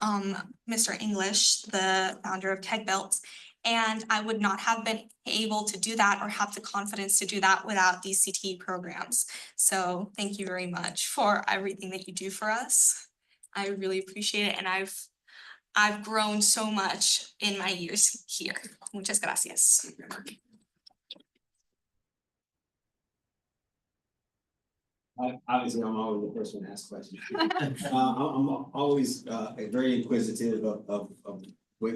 Mr. English, the founder of Keg Built. And I would not have been able to do that or have the confidence to do that without these CTE programs. So thank you very much for everything that you do for us. I really appreciate it and I've grown so much in my years here. Muchas gracias. Obviously, I'm always the first one to ask questions. I'm always very inquisitive of what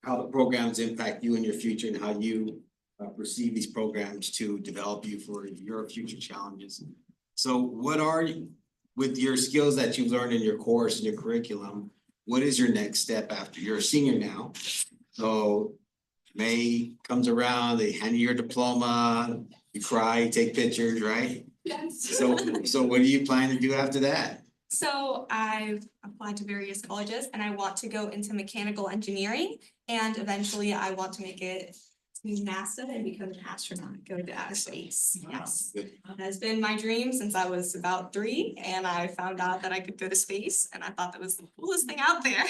how the programs impact you in your future and how you perceive these programs to develop you for your future challenges. So what are you, with your skills that you've learned in your course and your curriculum, what is your next step after you're a senior now? So May comes around, they hand you your diploma, you cry, you take pictures, right? Yes. So what do you plan to do after that? So I've applied to various colleges and I want to go into mechanical engineering and eventually I want to make it to NASA and become an astronaut, go to outer space. Yes. That has been my dream since I was about 3 and I found out that I could go to space and I thought that was the coolest thing out there.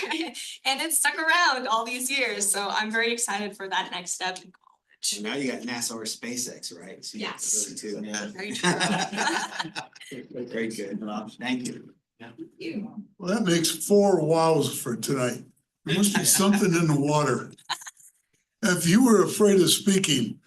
And it stuck around all these years. So I'm very excited for that next step in college. Now you got NASA or SpaceX, right? So you have Yes. to really too. Very true. Very good. Thank you. Well, that makes 4 wows for tonight. There must be something in the water. If you were afraid of speaking,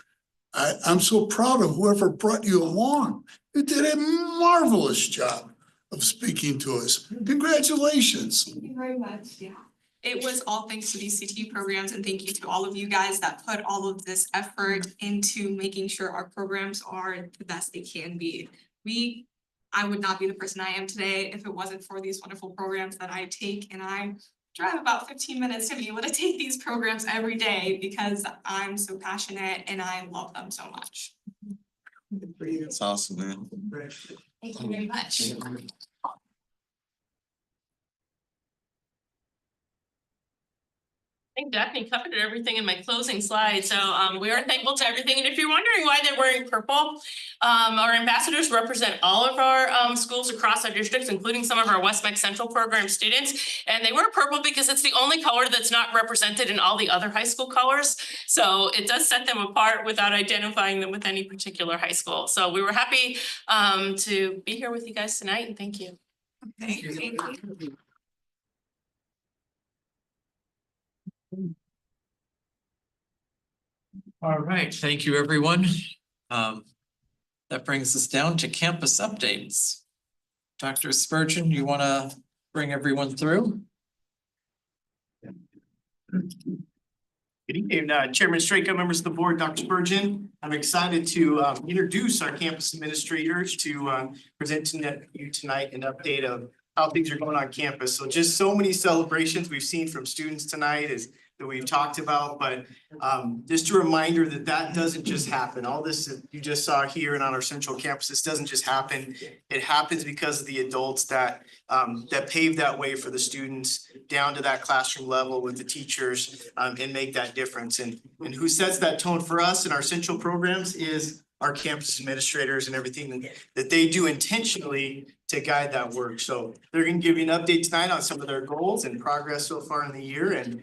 I'm so proud of whoever brought you along. You did a marvelous job of speaking to us. Congratulations. Thank you very much. Yeah. It was all thanks to these CTE programs and thank you to all of you guys that put all of this effort into making sure our programs are the best they can be. I would not be the person I am today if it wasn't for these wonderful programs that I take and I drive about 15 minutes to be able to take these programs every day because I'm so passionate and I love them so much. It's awesome, man. Thank you very much. I think Daphne covered everything in my closing slide, so we are thankful to everything, and if you're wondering why they're wearing purple, our ambassadors represent all of our schools across our districts, including some of our West-MEC Central Program students, and they wear purple because it's the only color that's not represented in all the other high school colors, so it does set them apart without identifying them with any particular high school. So we were happy to be here with you guys tonight, and thank you. Thank you. All right, thank you, everyone. That brings us down to campus updates. Dr. Spurgeon, you want to bring everyone through? Good evening, Chairman Straka, members of the board, Dr. Spurgeon. I'm excited to introduce our campus administrators to present to you tonight an update of how things are going on campus. So just so many celebrations we've seen from students tonight is that we've talked about, but just a reminder that that doesn't just happen. All this that you just saw here and on our central campus, this doesn't just happen. It happens because of the adults that pave that way for the students down to that classroom level with the teachers and make that difference. And who sets that tone for us in our central programs is our campus administrators and everything that they do intentionally to guide that work. So they're going to give you an update tonight on some of their goals and progress so far in the year and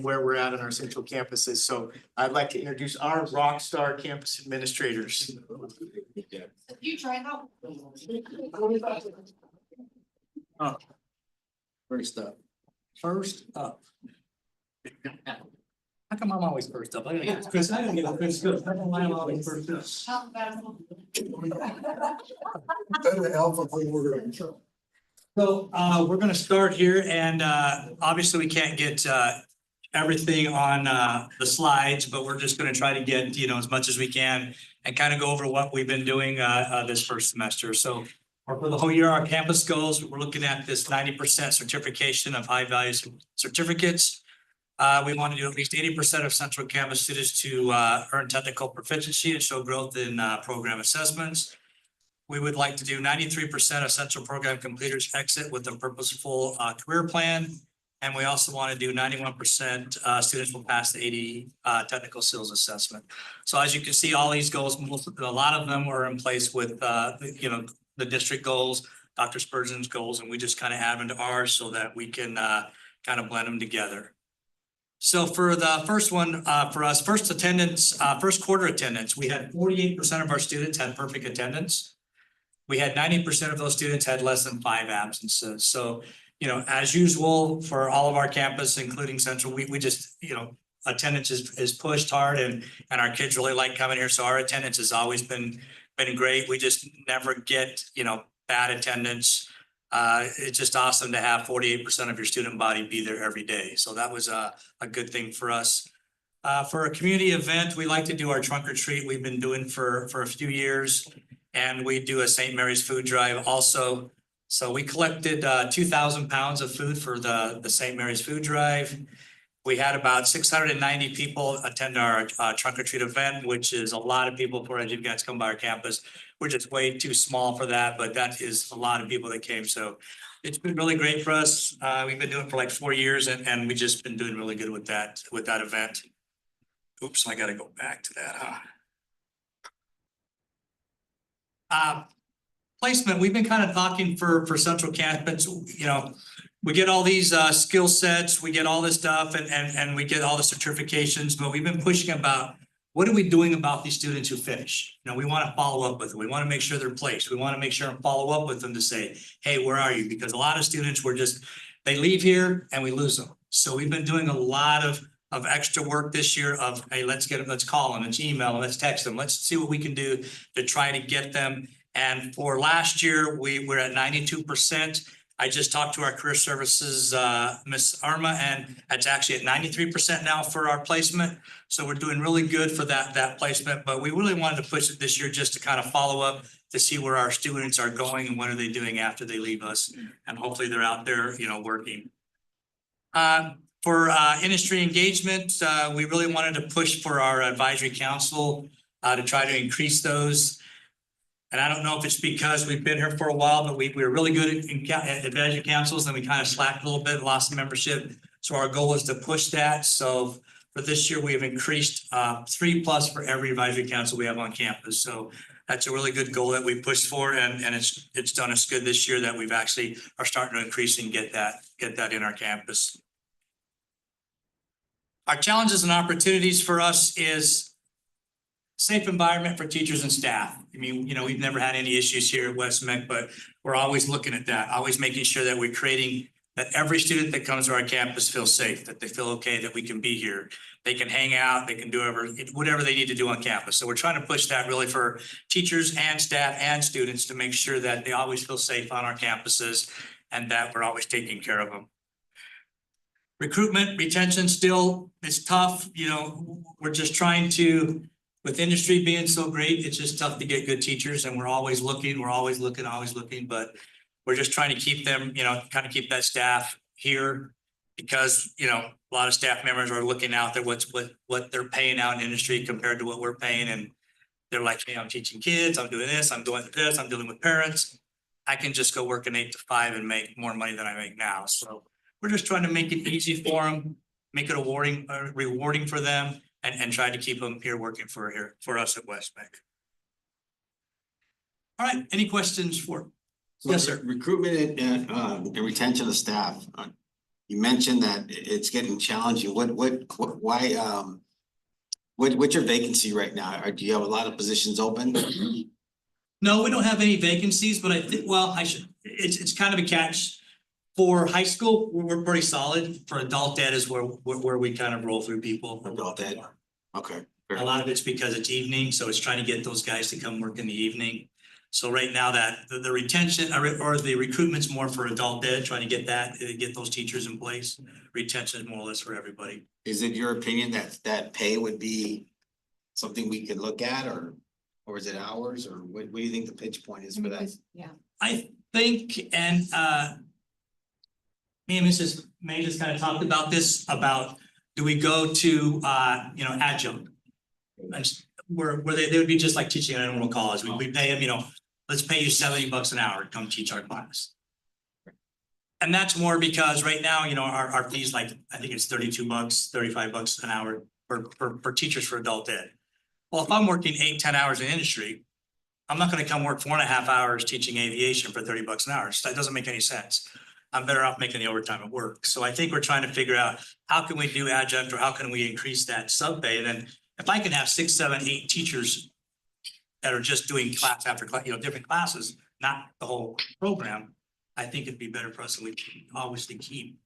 where we're at on our central campuses. So I'd like to introduce our rock star campus administrators. You try out. First up. How come I'm always first up? Chris, I didn't get a first go. How come I'm always first up? Better alphabet order. So we're gonna start here and obviously we can't get everything on the slides, but we're just gonna try to get, as much as we can and kind of go over what we've been doing this first semester. So for the whole year, our campus goals, we're looking at this 90% certification of high value certificates. We want to do at least 80% of central campus students to earn technical proficiency and show growth in program assessments. We would like to do 93% of central program completers exit with a purposeful career plan. And we also want to do 91% students will pass the AD technical skills assessment. So as you can see, all these goals, a lot of them were in place with, the district goals, Dr. Spurgeon's goals, and we just kind of add them to ours so that we can kind of blend them together. So for the first one, for us, first quarter attendance, we had 48% of our students had perfect attendance. We had 90% of those students had less than 5 absences. So, as usual for all of our campus, including Central, we just, attendance is pushed hard and our kids really like coming here. So our attendance has always been great. We just never get, bad attendance. It's just awesome to have 48% of your student body be there every day. So that was a good thing for us. For a community event, we like to do our trunk or treat. We've been doing for a few years, and we do a St. Mary's food drive also. So we collected 2,000 pounds of food for the St. Mary's food drive. We had about 690 people attend our trunk or treat event, which is a lot of people for as you guys come by our campus. We're just way too small for that, but that is a lot of people that came. So it's been really great for us. We've been doing it for like 4 years and we just been doing really good with that event. Oops, I gotta go back to that, placement, we've been kind of talking for Central Campus, we get all these skill sets, we get all this stuff and we get all the certifications, but we've been pushing about what are we doing about these students who finish? We want to follow up with them. We want to make sure they're placed. We want to make sure and follow up with them to say, hey, where are you? Because a lot of students they leave here and we lose them. So we've been doing a lot of extra work this year of, hey, let's call them, let's email them, let's text them, let's see what we can do to try to get them. And for last year, we were at 92%. I just talked to our career services, Miss Arma, and it's actually at 93% now for our placement. So we're doing really good for that placement, but we really wanted to push it this year just to kind of follow up to see where our students are going and what are they doing after they leave us. And hopefully they're out there, working. For industry engagement, we really wanted to push for our advisory council to try to increase those. And I don't know if it's because we've been here for a while, but we were really good at advisory councils, and we kind of slacked a little bit, lost some membership. So our goal is to push that. So for this year, we have increased 3+ for every advisory council we have on campus. So that's a really good goal that we pushed for, and it's done us good this year that we've actually are starting to increase and get that in our campus. Our challenges and opportunities for us is safe environment for teachers and staff. I mean, you know, we've never had any issues here at West-MEC, but we're always looking at that, always making sure that we're creating that every student that comes to our campus feels safe, that they feel okay, that we can be here. They can hang out, they can do whatever they need to do on campus. So we're trying to push that really for teachers and staff and students to make sure that they always feel safe on our campuses and that we're always taking care of them. Recruitment, retention still is tough. You know, we're just trying to, with industry being so great, it's just tough to get good teachers, and we're always looking, but we're just trying to keep them, you know, kind of keep that staff here because, you know, a lot of staff members are looking out there what they're paying out in industry compared to what we're paying. And they're like, hey, I'm teaching kids, I'm doing this, I'm doing this, I'm dealing with parents. I can just go work an 8 to 5 and make more money than I make now. So we're just trying to make it easy for them, make it rewarding for them, and try to keep them here working for us at West-MEC. All right, any questions for? Yes, sir. Recruitment and retention of staff. You mentioned that it's getting challenging. What's your vacancy right now? Or do you have a lot of positions open? No, we don't have any vacancies, but I think, well, it's kind of a catch. For high school, we're pretty solid. For adult ed is where we kind of roll through people. Adult ed, okay. A lot of it's because it's evening, so it's trying to get those guys to come work in the evening. So right now that the retention or the recruitment's more for adult ed, trying to get those teachers in place. Retention is more or less for everybody. Is it your opinion that pay would be something we could look at, or is it hours, or what do you think the pitch point is for that? Yeah. I think, and me and Mrs. May just kind of talked about this, about do we go to adjunct? Where they would be just like teaching at a normal college. We pay them, you know, let's pay you $70 an hour to come teach our class. And that's more because right now, you know, our fees, like, I think it's $32, $35 an hour for teachers for adult ed. Well, if I'm working 8-10 hours in industry, I'm not going to come work 4.5 hours teaching aviation for $30 an hour. So that doesn't make any sense. I'm better off making the overtime at work. So I think we're trying to figure out how can we do adjunct, or how can we increase that sub pay? And then if I can have 6, 7, 8 teachers that are just doing class after class, you know, different classes, not the whole program, I think it'd be better for us, and we can obviously keep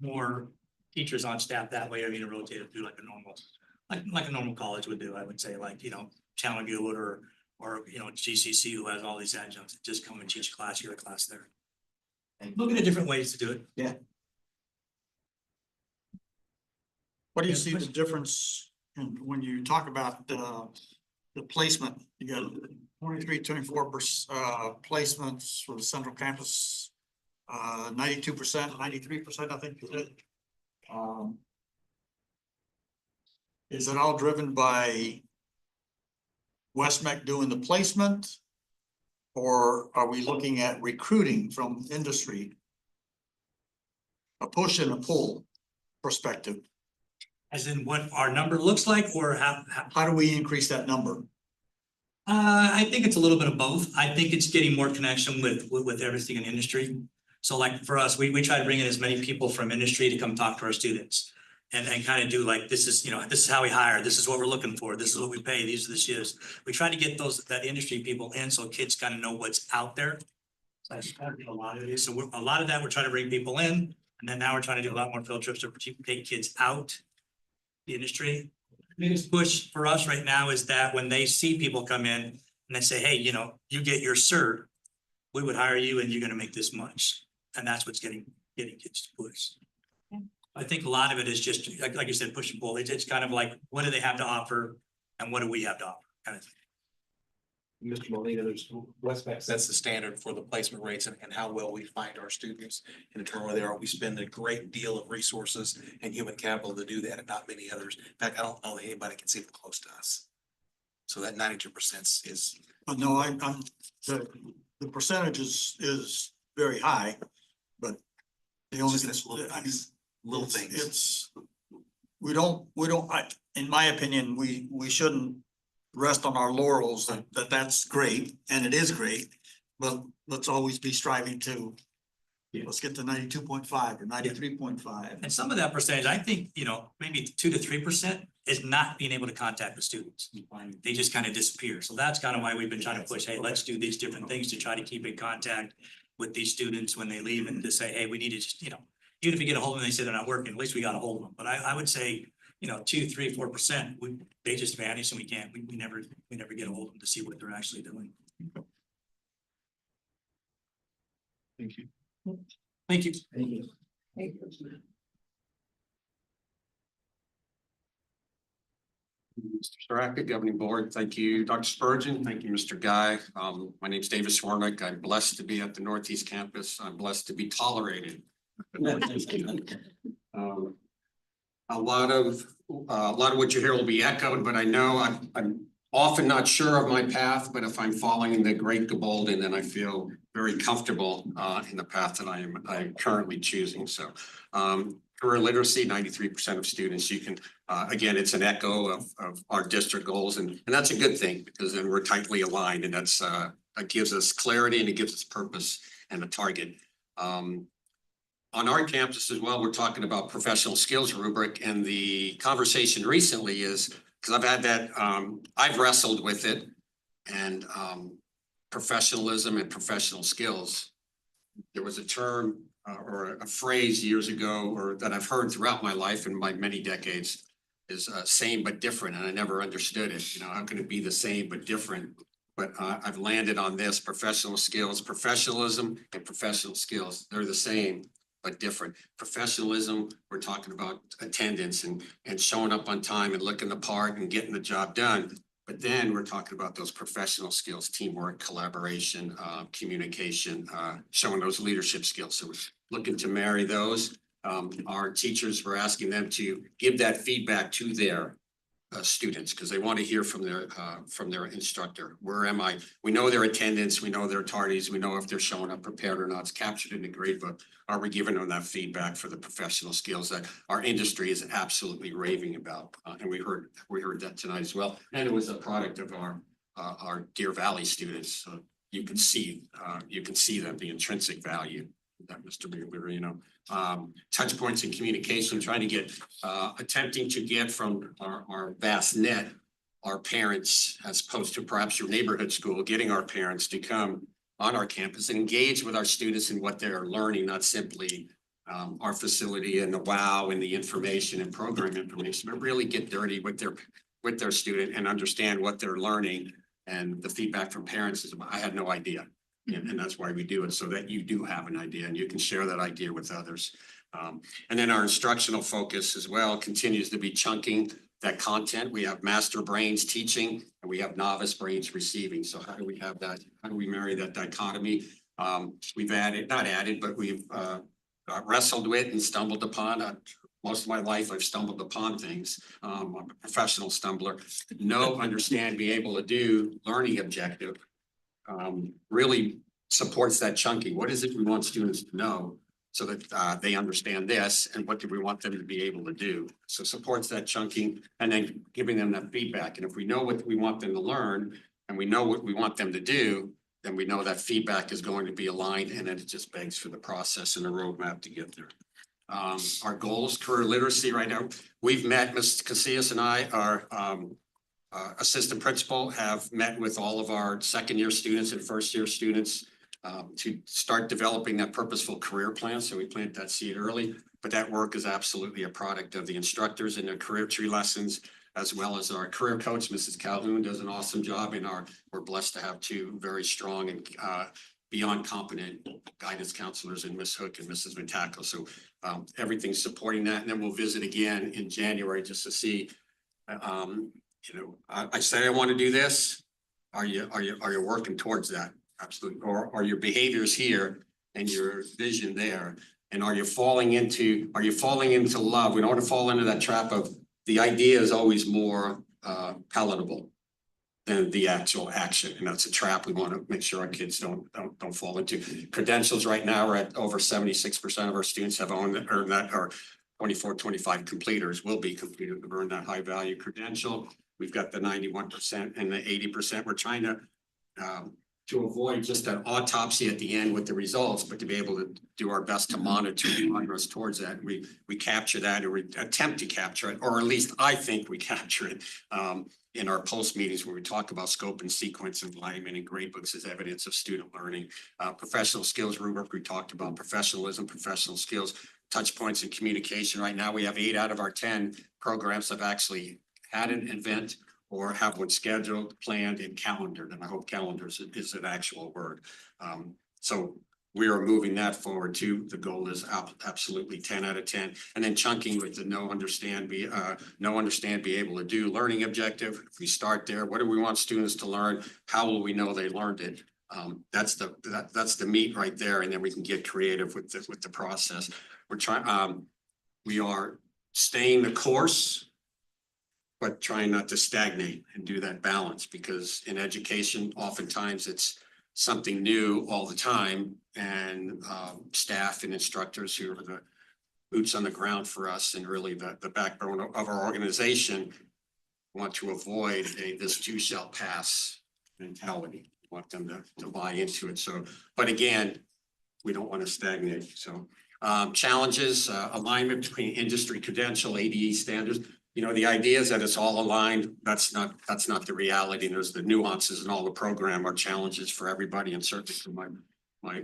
more teachers on staff that way. I mean, rotate it through like a normal college would do. I would say, like, you know, Challenger would, or you know, GCC, who has all these adjuncts that just come and teach a class here, a class there. And looking at different ways to do it. Yeah. What do you see the difference in when you talk about the placement? You got 24 placements for the central campus, 92%, 93%, I think you said. Is it all driven by West-MEC doing the placement? Or are we looking at recruiting from industry? A push and a pull perspective. As in what our number looks like, or how do we increase that number? I think it's a little bit of both. I think it's getting more connection with everything in industry. So like for us, we try to bring in as many people from industry to come talk to our students. And kind of do like, this is how we hire, this is what we're looking for, this is what we pay, these are the shifts. We try to get that industry people in so kids kind of know what's out there. So that's kind of a lot of it is. So a lot of that we're trying to bring people in, and then now we're trying to do a lot more field trips to take kids out the industry. The biggest push for us right now is that when they see people come in and they say, hey, you know, you get your cert, we would hire you and you're going to make this much. And that's what's getting kids to push. I think a lot of it is just like you said, push and pull. It's kind of like, what do they have to offer, and what do we have to offer, kind of thing. Mr. Molina, there's West-MEC sets the standard for the placement rates and how well we find our students and determine where they are. We spend a great deal of resources and human capital to do that, and not many others. In fact, I don't know that anybody can see them close to us. So that 92% is. No, the percentage is very high, but the only little things. It's, we don't, in my opinion, we shouldn't rest on our laurels that that's great, and it is great, but let's always be striving to, let's get to 92.5 or 93.5. And some of that percentage, I think, maybe 2 to 3% is not being able to contact the students. They just kind of disappear. So that's kind of why we've been trying to push, hey, let's do these different things to try to keep in contact with these students when they leave, and to say, hey, we need to just, even if you get a hold of them, they say they're not working, at least we got a hold of them. But I would say, 2, 3, 4%, they just vanish, and we never get a hold of them to see what they're actually doing. Thank you. Thank you. Thank you. Mr. Saraka, Governing Board, thank you, Dr. Spurgeon, thank you, Mr. Guy. My name's Davis Warnick. I'm blessed to be at the Northeast Campus. I'm blessed to be tolerated. A lot of what you hear will be echoed, but I know I'm often not sure of my path, but if I'm following the great Gabolden, then I feel very comfortable in the path that I'm currently choosing. So career literacy, 93% of students, you can, again, it's an echo of our district goals, and that's a good thing, because then we're tightly aligned, and that gives us clarity, and it gives us purpose and a target. On our campus as well, we're talking about professional skills rubric, and the conversation recently is, because I've had that, I've wrestled with it, and professionalism and professional skills. There was a term or a phrase years ago, or that I've heard throughout my life and my many decades, is same but different, and I never understood it. How can it be the same but different? But I've landed on this: professional skills, professionalism, and professional skills. They're the same but different. Professionalism, we're talking about attendance and showing up on time and looking the part and getting the job done. But then we're talking about those professional skills: teamwork, collaboration, communication, showing those leadership skills. So we're looking to marry those. Our teachers, we're asking them to give that feedback to their students, because they want to hear from their instructor. Where am I? We know their attendance, we know their tardies, we know if they're showing up prepared or not. It's captured in the grade book. Are we giving them that feedback for the professional skills that our industry is absolutely raving about? And we heard that tonight as well. And it was a product of our Deer Valley students. You can see them, the intrinsic value that Mr. Marino. Touch points in communication, trying to get, attempting to get from our vast net, our parents, as opposed to perhaps your neighborhood school, getting our parents to come on our campus and engage with our students in what they're learning, not simply our facility and the wow and the information and program information, but really get dirty with their student and understand what they're learning. And the feedback from parents is, I had no idea. And that's why we do it, so that you do have an idea and you can share that idea with others. And then our instructional focus as well continues to be chunking that content. We have master brains teaching, and we have novice brains receiving. So how do we have that? How do we marry that dichotomy? We've we've wrestled with and stumbled upon. Most of my life, I've stumbled upon things. I'm a professional stumbler. Be able to do learning objective. Really supports that chunking. What is it we want students to know, so that they understand this, and what do we want them to be able to do? So supports that chunking, and then giving them that feedback. And if we know what we want them to learn, and we know what we want them to do, then we know that feedback is going to be aligned, and then it just begs for the process and the roadmap to get there. Our goals, career literacy right now, we've met, Ms. Casillas and I, our assistant principal, have met with all of our second-year students and first-year students to start developing that purposeful career plan. So we plant that seed early, but that work is absolutely a product of the instructors in their career tree lessons, as well as our career coach, Mrs. Calhoun, does an awesome job. And we're blessed to have two very strong and beyond competent guidance counselors in Ms. Hook and Mrs. Ventaco. So everything's supporting that. And then we'll visit again in January just to see, I say I want to do this. Are you working towards that? Absolutely. Or are your behaviors here and your vision there? And are you falling into love? We don't want to fall into that trap of the idea is always more palatable than the actual action. And that's a trap we want to make sure our kids don't fall into. Credentials right now are at over 76% of our students have earned that, or 24-25 completers will be completed to earn that high value credential. We've got the 91% and the 80%. We're trying to avoid just an autopsy at the end with the results, but to be able to do our best to monitor the progress towards that. We capture that, or we attempt to capture it, or at least I think we capture it in our post meetings where we talk about scope and sequence and alignment and grade books as evidence of student learning. Professional skills rubric, we talked about professionalism, professional skills, touch points and communication. Right now, we have 8 out of our 10 programs have actually had an event or have one scheduled, planned, and calendared. And I hope calendars is an actual word. So we are moving that forward too. The goal is absolutely 10 out of 10. And then chunking with the know, understand, be able to do learning objective. If we start there, what do we want students to learn? How will we know they learned it? That's the meat right there. And then we can get creative with the process. We are staying the course, but trying not to stagnate and do that balance, because in education, oftentimes it's something new all the time, and staff and instructors who are the boots on the ground for us and really the backbone of our organization want to avoid this too shall pass mentality. We want them to buy into it. So, but again, we don't want to stagnate. So challenges, alignment between industry credential, ADE standards. You know, the idea is that it's all aligned. That's not the reality. There's the nuances in all the program are challenges for everybody, and certainly for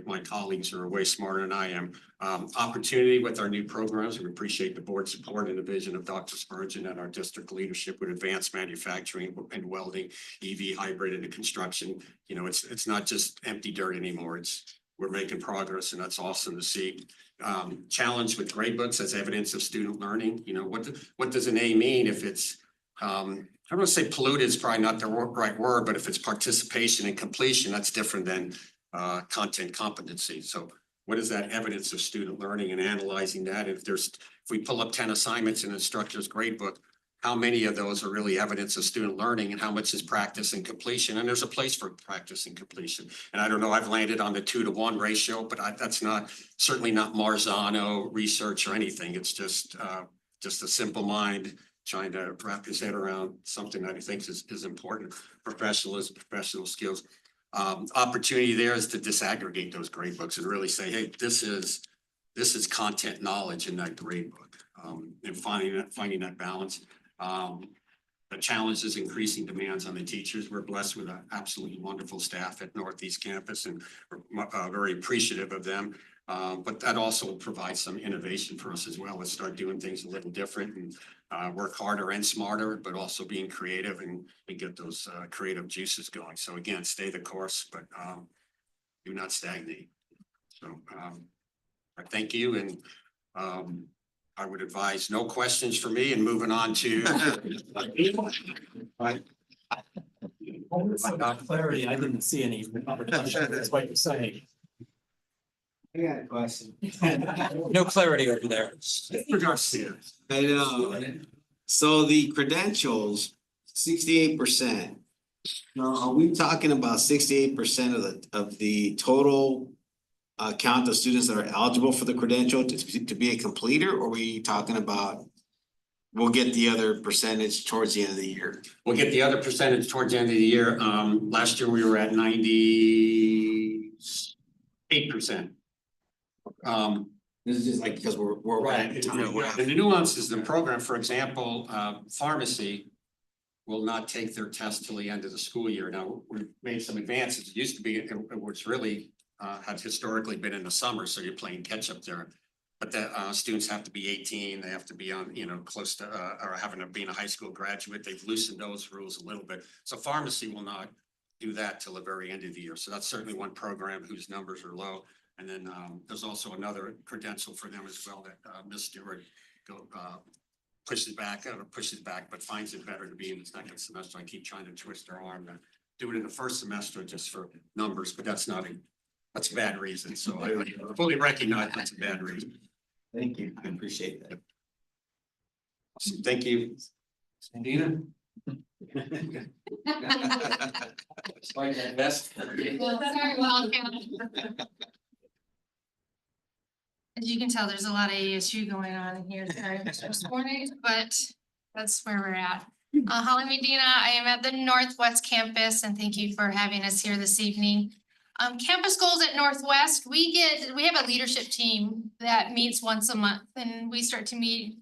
my colleagues who are way smarter than I am. Opportunity with our new programs. We appreciate the board support and the vision of Dr. Spurgeon and our district leadership with advanced manufacturing and welding, EV, hybrid, and construction. You know, it's not just empty dirt anymore. We're making progress, and that's awesome to see. Challenge with grade books as evidence of student learning. You know, what does an A mean if it's, I don't want to say polluted is probably not the right word, but if it's participation and completion, that's different than content competency. So what is that evidence of student learning, and analyzing that? If we pull up 10 assignments in an instructor's grade book, how many of those are really evidence of student learning, and how much is practice and completion? And there's a place for practice and completion. And I don't know, I've landed on the 2-to-1 ratio, but that's certainly not Marzano research or anything. It's just a simple mind trying to wrap his head around something that he thinks is important. Professionalism, professional skills. Opportunity there is to disaggregate those grade books and really say, hey, this is content knowledge in that grade book, and finding that balance. The challenge is increasing demands on the teachers. We're blessed with an absolutely wonderful staff at Northeast Campus, and we're very appreciative of them. But that also provides some innovation for us as well. Let's start doing things a little different and work harder and smarter, but also being creative and get those creative juices going. So again, stay the course, but do not stagnate. So I thank you, and I would advise no questions for me, and moving on to. Clarity, I didn't see any. That's what you're saying. I got a question. No clarity over there. I know. So the credentials, 68%. Now, are we talking about 68% of the total count of students that are eligible for the credential to be a completer, or are we talking about we'll get the other percentage towards the end of the year? We'll get the other percentage towards the end of the year. Last year we were at 98%. This is just like because we're right. And the nuances in the program, for example, pharmacy will not take their test till the end of the school year. Now, we've made some advances. It used to be, it was really had historically been in the summer, so you're playing catch up there. But the students have to be 18, they have to be on, close to or having to be a high school graduate. They've loosened those rules a little bit. So pharmacy will not do that till the very end of the year. So that's certainly one program whose numbers are low. And then there's also another credential for them as well that Ms. Stewart pushes back, but finds it better to be in the second semester. I keep trying to twist her arm to do it in the first semester just for numbers, but that's a bad reason. So I fully recognize that's a bad reason. Thank you. I appreciate that. Awesome. Thank you. Sandina? Like that best. Well, very well, As you can tell, there's a lot of ASU going on in here this morning, but that's where we're at. Holly Medina, I am at the Northwest campus, and thank you for having us here this evening. Campus goals at Northwest, we have a leadership team that meets once a month, and we start to meet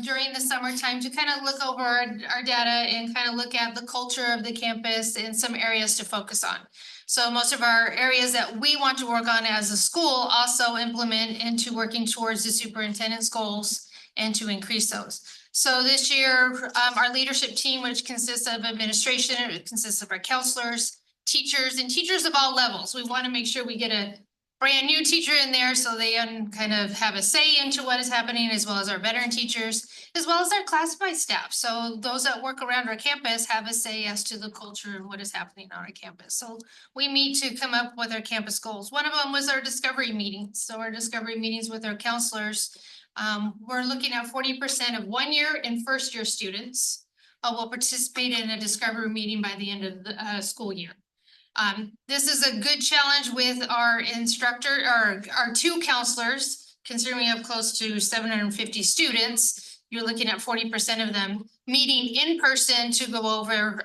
during the summertime to kind of look over our data and kind of look at the culture of the campus and some areas to focus on. So most of our areas that we want to work on as a school also implement into working towards the superintendent's goals and to increase those. So this year, our leadership team, which consists of administration, it consists of our counselors, teachers, and teachers of all levels. We want to make sure we get a brand new teacher in there so they kind of have a say into what is happening, as well as our veteran teachers, as well as our classified staff. So those that work around our campus have a say as to the culture and what is happening on our campus. So we meet to come up with our campus goals. One of them was our discovery meetings. So our discovery meetings with our counselors, we're looking at 40% of 1-year and first-year students will participate in a discovery meeting by the end of the school year. This is a good challenge with our instructor, or our 2 counselors, considering we have close to 750 students. You're looking at 40% of them meeting in person to go over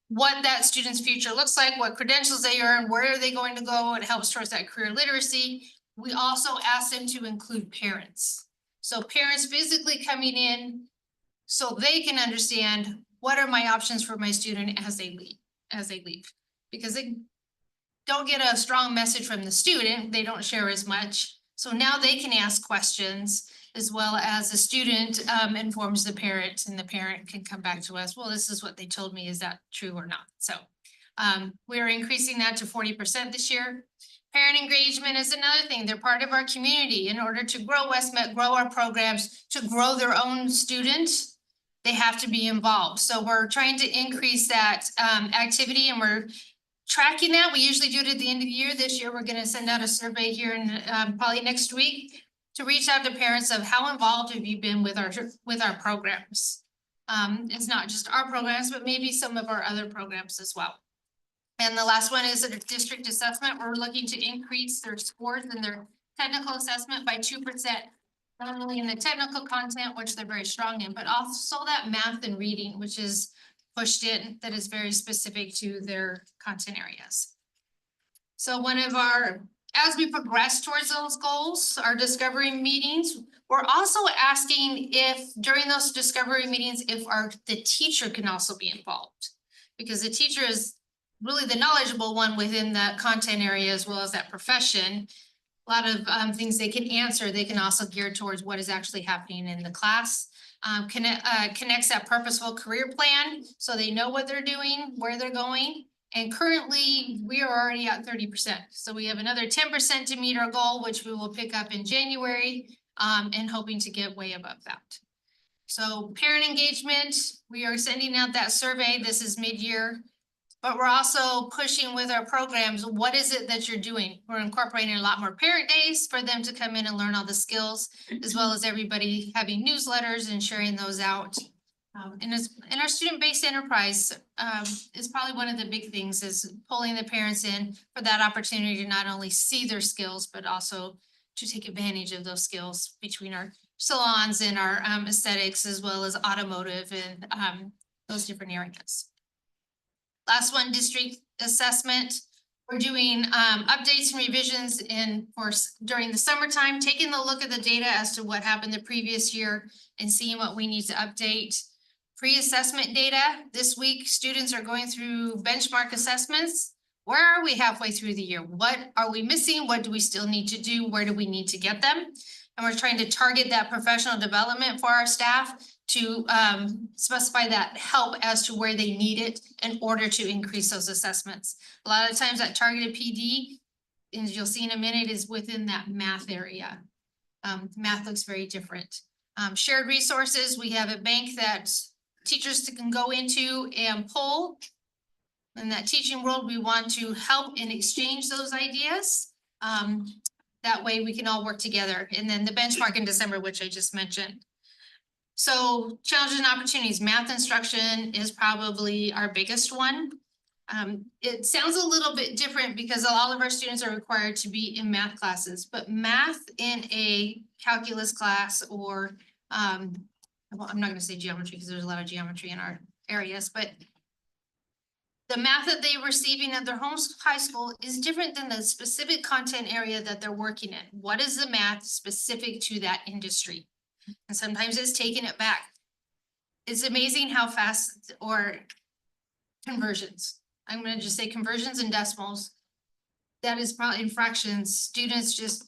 what that student's future looks like, what credentials they earn, where are they going to go. It helps towards that career literacy. We also ask them to include parents. So parents physically coming in so they can understand what are my options for my student as they leave. Because they don't get a strong message from the student, they don't share as much. So now they can ask questions, as well as the student informs the parent, and the parent can come back to us, well, this is what they told me, is that true or not? So we're increasing that to 40% this year. Parent engagement is another thing. They're part of our community. In order to grow West-MEC, grow our programs, to grow their own students, they have to be involved. So we're trying to increase that activity, and we're tracking that. We usually do it at the end of the year. This year, we're going to send out a survey here in probably next week to reach out to parents of how involved have you been with our programs. It's not just our programs, but maybe some of our other programs as well. And the last one is a district assessment. We're looking to increase their scores and their technical assessment by 2%, not only in the technical content, which they're very strong in, but also that math and reading, which is pushed in, that is very specific to their content areas. So as we progress towards those goals, our discovery meetings, we're also asking if during those discovery meetings, if the teacher can also be involved. Because the teacher is really the knowledgeable one within that content area, as well as that profession. A lot of things they can answer, they can also gear towards what is actually happening in the class. Connects that purposeful career plan, so they know what they're doing, where they're going. And currently, we are already at 30%. So we have another 10% to meet our goal, which we will pick up in January, and hoping to get way above that. So parent engagement, we are sending out that survey. This is mid-year. But we're also pushing with our programs, what is it that you're doing? We're incorporating a lot more parent days for them to come in and learn all the skills, as well as everybody having newsletters and sharing those out. And our student-based enterprise is probably one of the big things, is pulling the parents in for that opportunity to not only see their skills, but also to take advantage of those skills between our salons and our aesthetics, as well as automotive and those different areas. Last one, district assessment. We're doing updates and revisions during the summertime, taking a look at the data as to what happened the previous year and seeing what we need to update. Pre-assessment data. This week, students are going through benchmark assessments. Where are we halfway through the year? What are we missing? What do we still need to do? Where do we need to get them? And we're trying to target that professional development for our staff to specify that help as to where they need it in order to increase those assessments. A lot of times that targeted PD, as you'll see in a minute, is within that math area. Math looks very different. Shared resources, we have a bank that teachers can go into and pull. In that teaching world, we want to help and exchange those ideas. That way we can all work together. And then the benchmark in December, which I just mentioned. So challenges and opportunities, math instruction is probably our biggest one. It sounds a little bit different because all of our students are required to be in math classes, but math in a calculus class or, well, I'm not gonna say geometry because there's a lot of geometry in our areas, but the math that they're receiving at their home high school is different than the specific content area that they're working in. What is the math specific to that industry? And sometimes it's taking it back. It's amazing how fast, or conversions. I'm gonna just say conversions and decimals. That is probably in fractions, students just,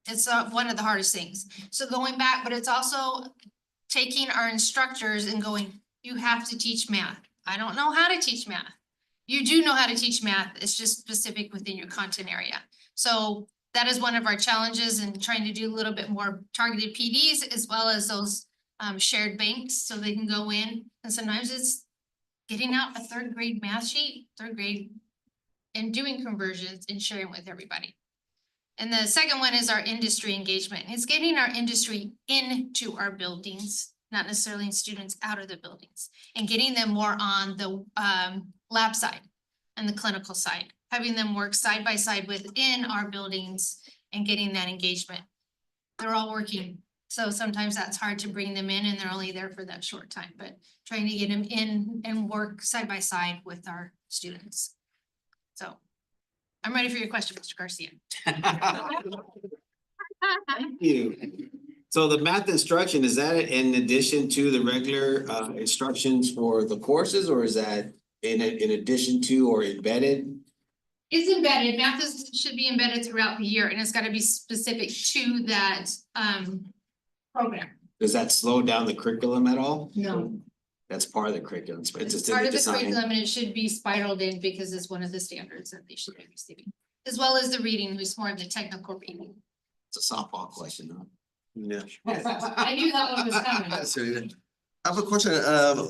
it's one of the hardest things. So going back, but it's also taking our instructors and going, you have to teach math. I don't know how to teach math. You do know how to teach math, it's just specific within your content area. So that is one of our challenges in trying to do a little bit more targeted PDs as well as those shared banks so they can go in. And sometimes it's getting out a third grade math sheet, and doing conversions and sharing with everybody. And the second one is our industry engagement. It's getting our industry into our buildings, not necessarily students out of the buildings, and getting them more on the lab side and the clinical side, having them work side by side within our buildings and getting that engagement. They're all working. So sometimes that's hard to bring them in and they're only there for that short time, but trying to get them in and work side by side with our students. So I'm ready for your question, Mr. Garcia. Thank you. So the math instruction, is that in addition to the regular instructions for the courses, or is that in addition to or embedded? It's embedded. Math should be embedded throughout the year and it's gotta be specific to that program. Does that slow down the curriculum at all? No. That's part of the curriculum. It's It's just in part the of the design. curriculum and it should be spiraled in because it's one of the standards that they should be receiving. As well as the reading, who's more of the technical reading. It's a softball question, huh? Yeah. I knew that one was coming. I have a question, a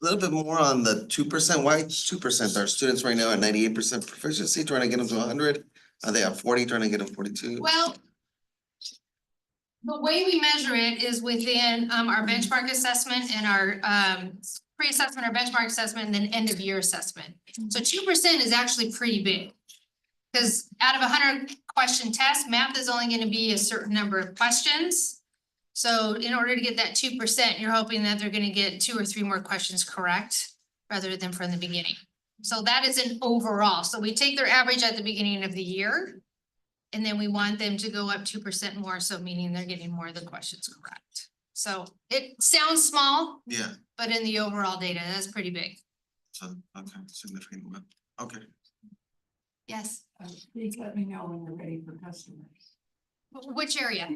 little bit more on the 2%. Why 2%? Our students right now at 98% proficiency, trying to get them to 100. Are they at 40, trying to get them 42? Well, the way we measure it is within our benchmark assessment and our pre-assessment or benchmark assessment and then end of year assessment. So 2% is actually pretty big. Because out of 100 question test, math is only gonna be a certain number of questions. So in order to get that 2%, you're hoping that they're gonna get 2 or 3 more questions correct rather than from the beginning. So that is an overall. So we take their average at the beginning of the year. And then we want them to go up 2% more, so meaning they're getting more of the questions correct. So it sounds small, Yeah, but in the overall data, that's pretty big. so, okay, significant, amount. Okay. Yes. Please let me know when you're ready for customers. Which area?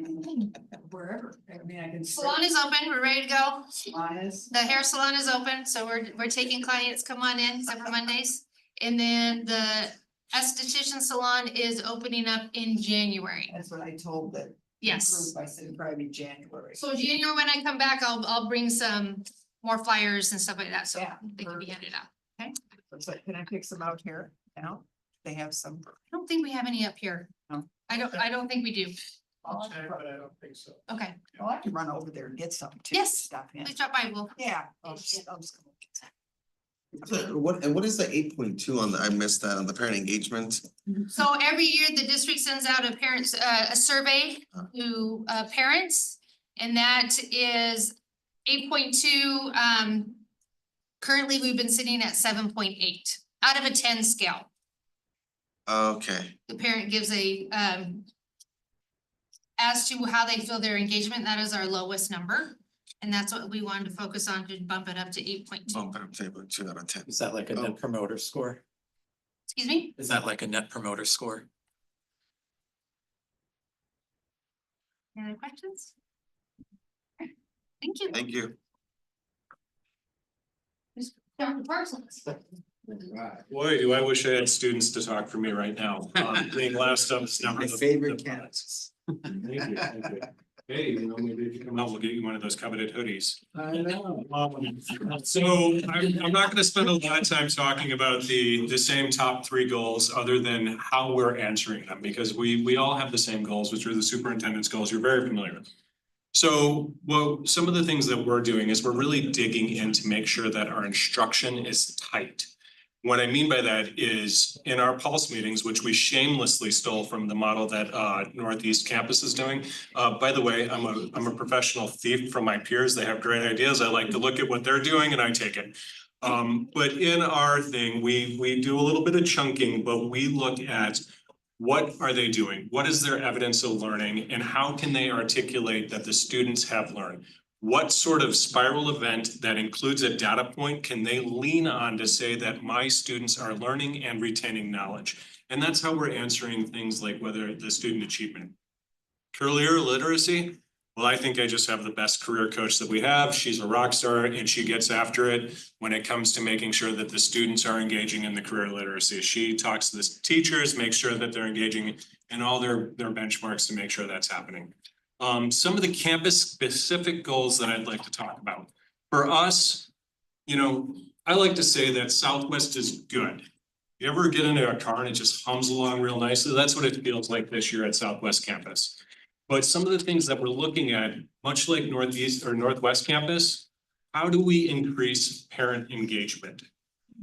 Wherever, I mean, I can. Salon is open, we're ready to go. Salon is. The hair salon is open, so we're taking clients, come on in, except for Mondays. And then the esthetician salon is opening up in January. That's what I told the. Yes. group. I said probably January. So January, when I come back, I'll bring some more flyers and stuff like that, so Yeah. they can be handed out. Okay? So can I pick some out here now? They have some. I don't think we have any up here. No. I don't think we do. I'll check, but I don't think so. Okay, Well, I can run over there and get some too. Yes. Stop in. please drop by, Will. Yeah. I'll just gonna get some. So what is the 8.2 on the, I missed that on the parent engagement? So every year, the district sends out a parents, a survey to parents, and that is 8.2. Currently, we've been sitting at 7.8 out of a 10 scale. Okay, The parent gives a as to how they feel their engagement, that is our lowest number. And that's what we wanted to focus on to bump it up to 8.2. bump it up to 8.2 out of 10. Is that like a net promoter score? Excuse me? Is that like a net promoter score? Any other questions? Okay, thank you. Thank you. Dr. Parsons. Boy, do I wish I had students to talk for me right now. Being last up is number. My favorite candidates. Thank you, thank you. Hey, you know, maybe if you come out, we'll get you one of those coveted hoodies. I know. So I'm not gonna spend a lot of time talking about the same top 3 goals other than how we're answering them, because we all have the same goals, which are the superintendent's goals you're very familiar with. So, well, some of the things that we're doing is we're really digging in to make sure that our instruction is tight. What I mean by that is in our pulse meetings, which we shamelessly stole from the model that Northeast Campus is doing. By the way, I'm a professional thief from my peers. They have great ideas. I like to look at what they're doing and I take it. But in our thing, we do a little bit of chunking, but we look at what are they doing? What is their evidence of learning and how can they articulate that the students have learned? What sort of spiral event that includes a data point can they lean on to say that my students are learning and retaining knowledge? And that's how we're answering things like whether the student achievement. Career literacy, well, I think I just have the best career coach that we have. She's a rock star and she gets after it when it comes to making sure that the students are engaging in the career literacy. She talks to the teachers, makes sure that they're engaging in all their benchmarks to make sure that's happening. Some of the campus specific goals that I'd like to talk about. For us, you know, I like to say that Southwest is good. You ever get into a car and it just hums along real nicely? That's what it feels like this year at Southwest Campus. But some of the things that we're looking at, much like Northeast or Northwest Campus, how do we increase parent engagement?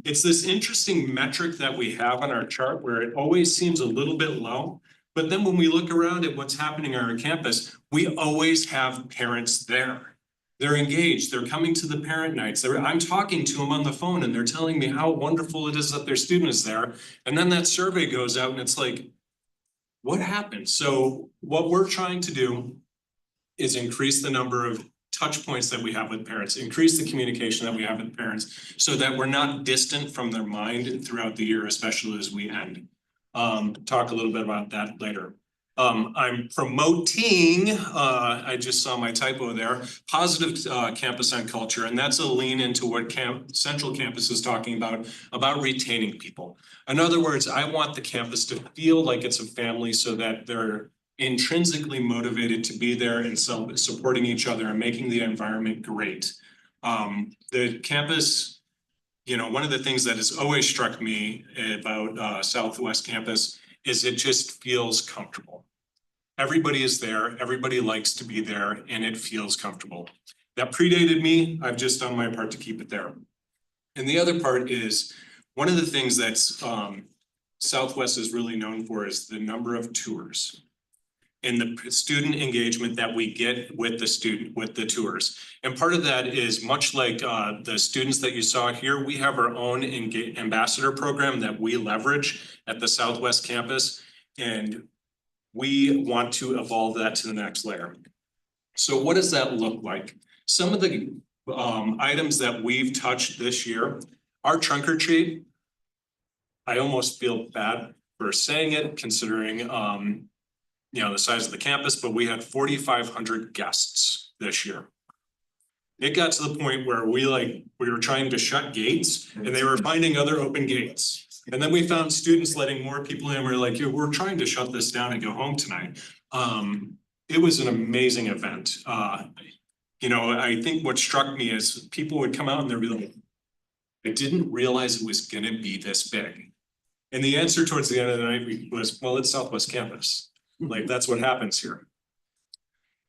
It's this interesting metric that we have on our chart where it always seems a little bit low. But then when we look around at what's happening on our campus, we always have parents there. They're engaged, they're coming to the parent nights. I'm talking to them on the phone and they're telling me how wonderful it is that their student is there. And then that survey goes out and it's like, what happened? So what we're trying to do is increase the number of touch points that we have with parents, increase the communication that we have with parents so that we're not distant from their mind throughout the year, especially as we end. Talk a little bit about that later. I'm promoting, I just saw my typo there, positive campus and culture, and that's a lean into what Central Campus is talking about retaining people. In other words, I want the campus to feel like it's a family so that they're intrinsically motivated to be there and supporting each other and making the environment great. The campus, you know, one of the things that has always struck me about Southwest Campus is it just feels comfortable. Everybody is there, everybody likes to be there, and it feels comfortable. That predated me, I've just done my part to keep it there. And the other part is, one of the things that's Southwest is really known for is the number of tours and the student engagement that we get with the tours. And part of that is much like the students that you saw here, we have our own ambassador program that we leverage at the Southwest Campus. And we want to evolve that to the next layer. So what does that look like? Some of the items that we've touched this year, our trunk or treat, I almost feel bad for saying it considering you know, the size of the campus, but we had 4,500 guests this year. It got to the point where we were trying to shut gates and they were finding other open gates. And then we found students letting more people in. We're like, we're trying to shut this down and go home tonight. It was an amazing event. You know, I think what struck me is people would come out and they'd be like, I didn't realize it was gonna be this big. And the answer towards the end of the night was, well, it's Southwest Campus. Like, that's what happens here.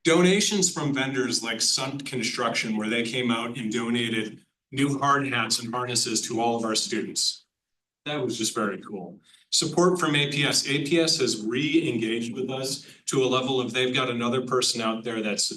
Donations from vendors like Sun Construction, where they came out and donated new hard hats and harnesses to all of our students. That was just very cool. Support from APS. APS has re-engaged with us to a level of they've got another person out there that's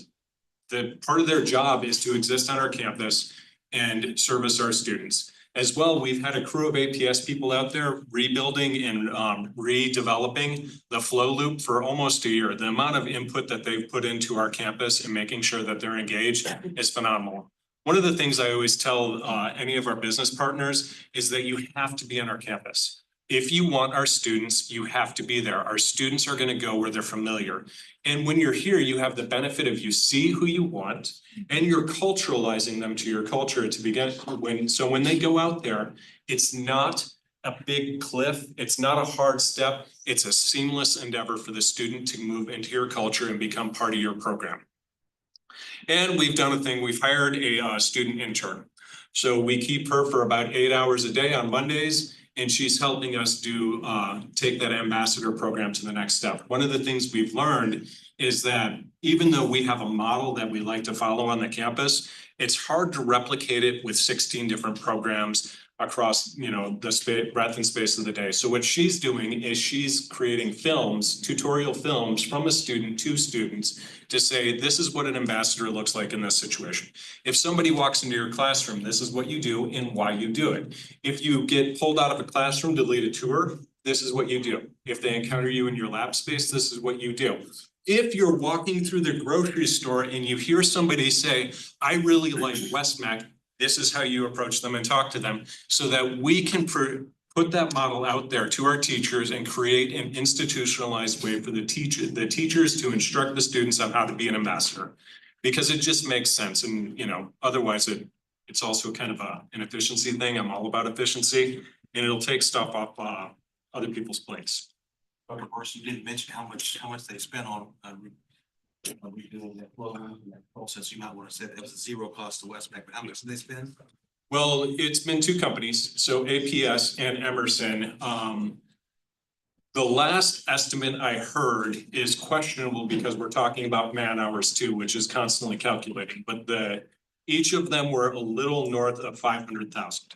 part of their job is to exist on our campus and service our students. As well, we've had a crew of APS people out there rebuilding and redeveloping the flow loop for almost a year. The amount of input that they've put into our campus and making sure that they're engaged is phenomenal. One of the things I always tell any of our business partners is that you have to be on our campus. If you want our students, you have to be there. Our students are going to go where they're familiar. And when you're here, you have the benefit of you see who you want and you're culturalizing them to your culture to begin so when they go out there, it's not a big cliff. It's not a hard step. It's a seamless endeavor for the student to move into your culture and become part of your program. And we've done a thing, we've hired a student intern. So we keep her for about 8 hours a day on Mondays. And she's helping us take that ambassador program to the next step. One of the things we've learned is that even though we have a model that we like to follow on the campus, it's hard to replicate it with 16 different programs across, the breadth and space of the day. So what she's doing is she's creating films, tutorial films from a student to students to say, this is what an ambassador looks like in this situation. If somebody walks into your classroom, this is what you do and why you do it. If you get pulled out of a classroom to lead a tour, this is what you do. If they encounter you in your lab space, this is what you do. If you're walking through the grocery store and you hear somebody say, I really like West-MEC, this is how you approach them and talk to them so that we can put that model out there to our teachers and create an institutionalized way for the teachers to instruct the students on how to be an ambassador. Because it just makes sense and, otherwise it's also kind of an efficiency thing. I'm all about efficiency and it'll take stuff off other people's plates. But of course, you didn't mention how much they spent on redoing that flow and that process. You might want to say that it was a zero cost to West-MEC, but how much did they spend? Well, it's been two companies, so APS and Emerson. The last estimate I heard is questionable because we're talking about man hours too, which is constantly calculating, but each of them were a little north of 500,000.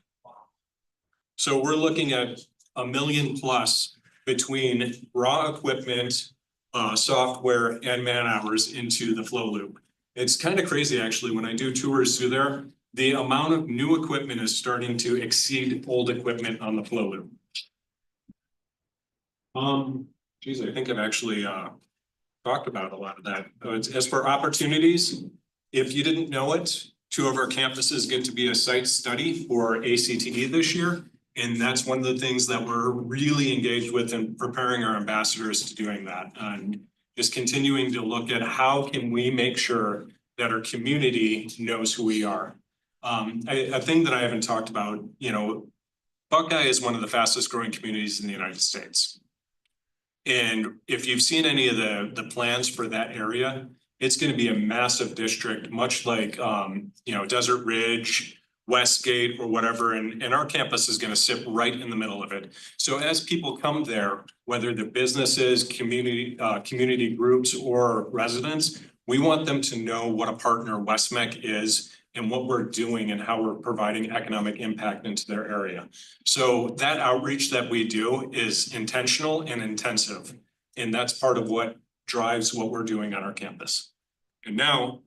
So we're looking at $1 million plus between raw equipment, software and man hours into the flow loop. It's kind of crazy actually, when I do tours through there, the amount of new equipment is starting to exceed old equipment on the flow loop. Geez, I think I've actually talked about a lot of that. As for opportunities, if you didn't know it, 2 of our campuses get to be a site study for ACTE this year. And that's one of the things that we're really engaged with in preparing our ambassadors to doing that. And just continuing to look at how can we make sure that our community knows who we are. A thing that I haven't talked about, Buckeye is one of the fastest growing communities in the United States. And if you've seen any of the plans for that area, it's going to be a massive district, much like, Desert Ridge, Westgate or whatever, and our campus is going to sit right in the middle of it. So as people come there, whether they're businesses, community groups or residents, we want them to know what a partner West-MEC is and what we're doing and how we're providing economic impact into their area. So that outreach that we do is intentional and intensive. And that's part of what drives what we're doing on our campus. And now,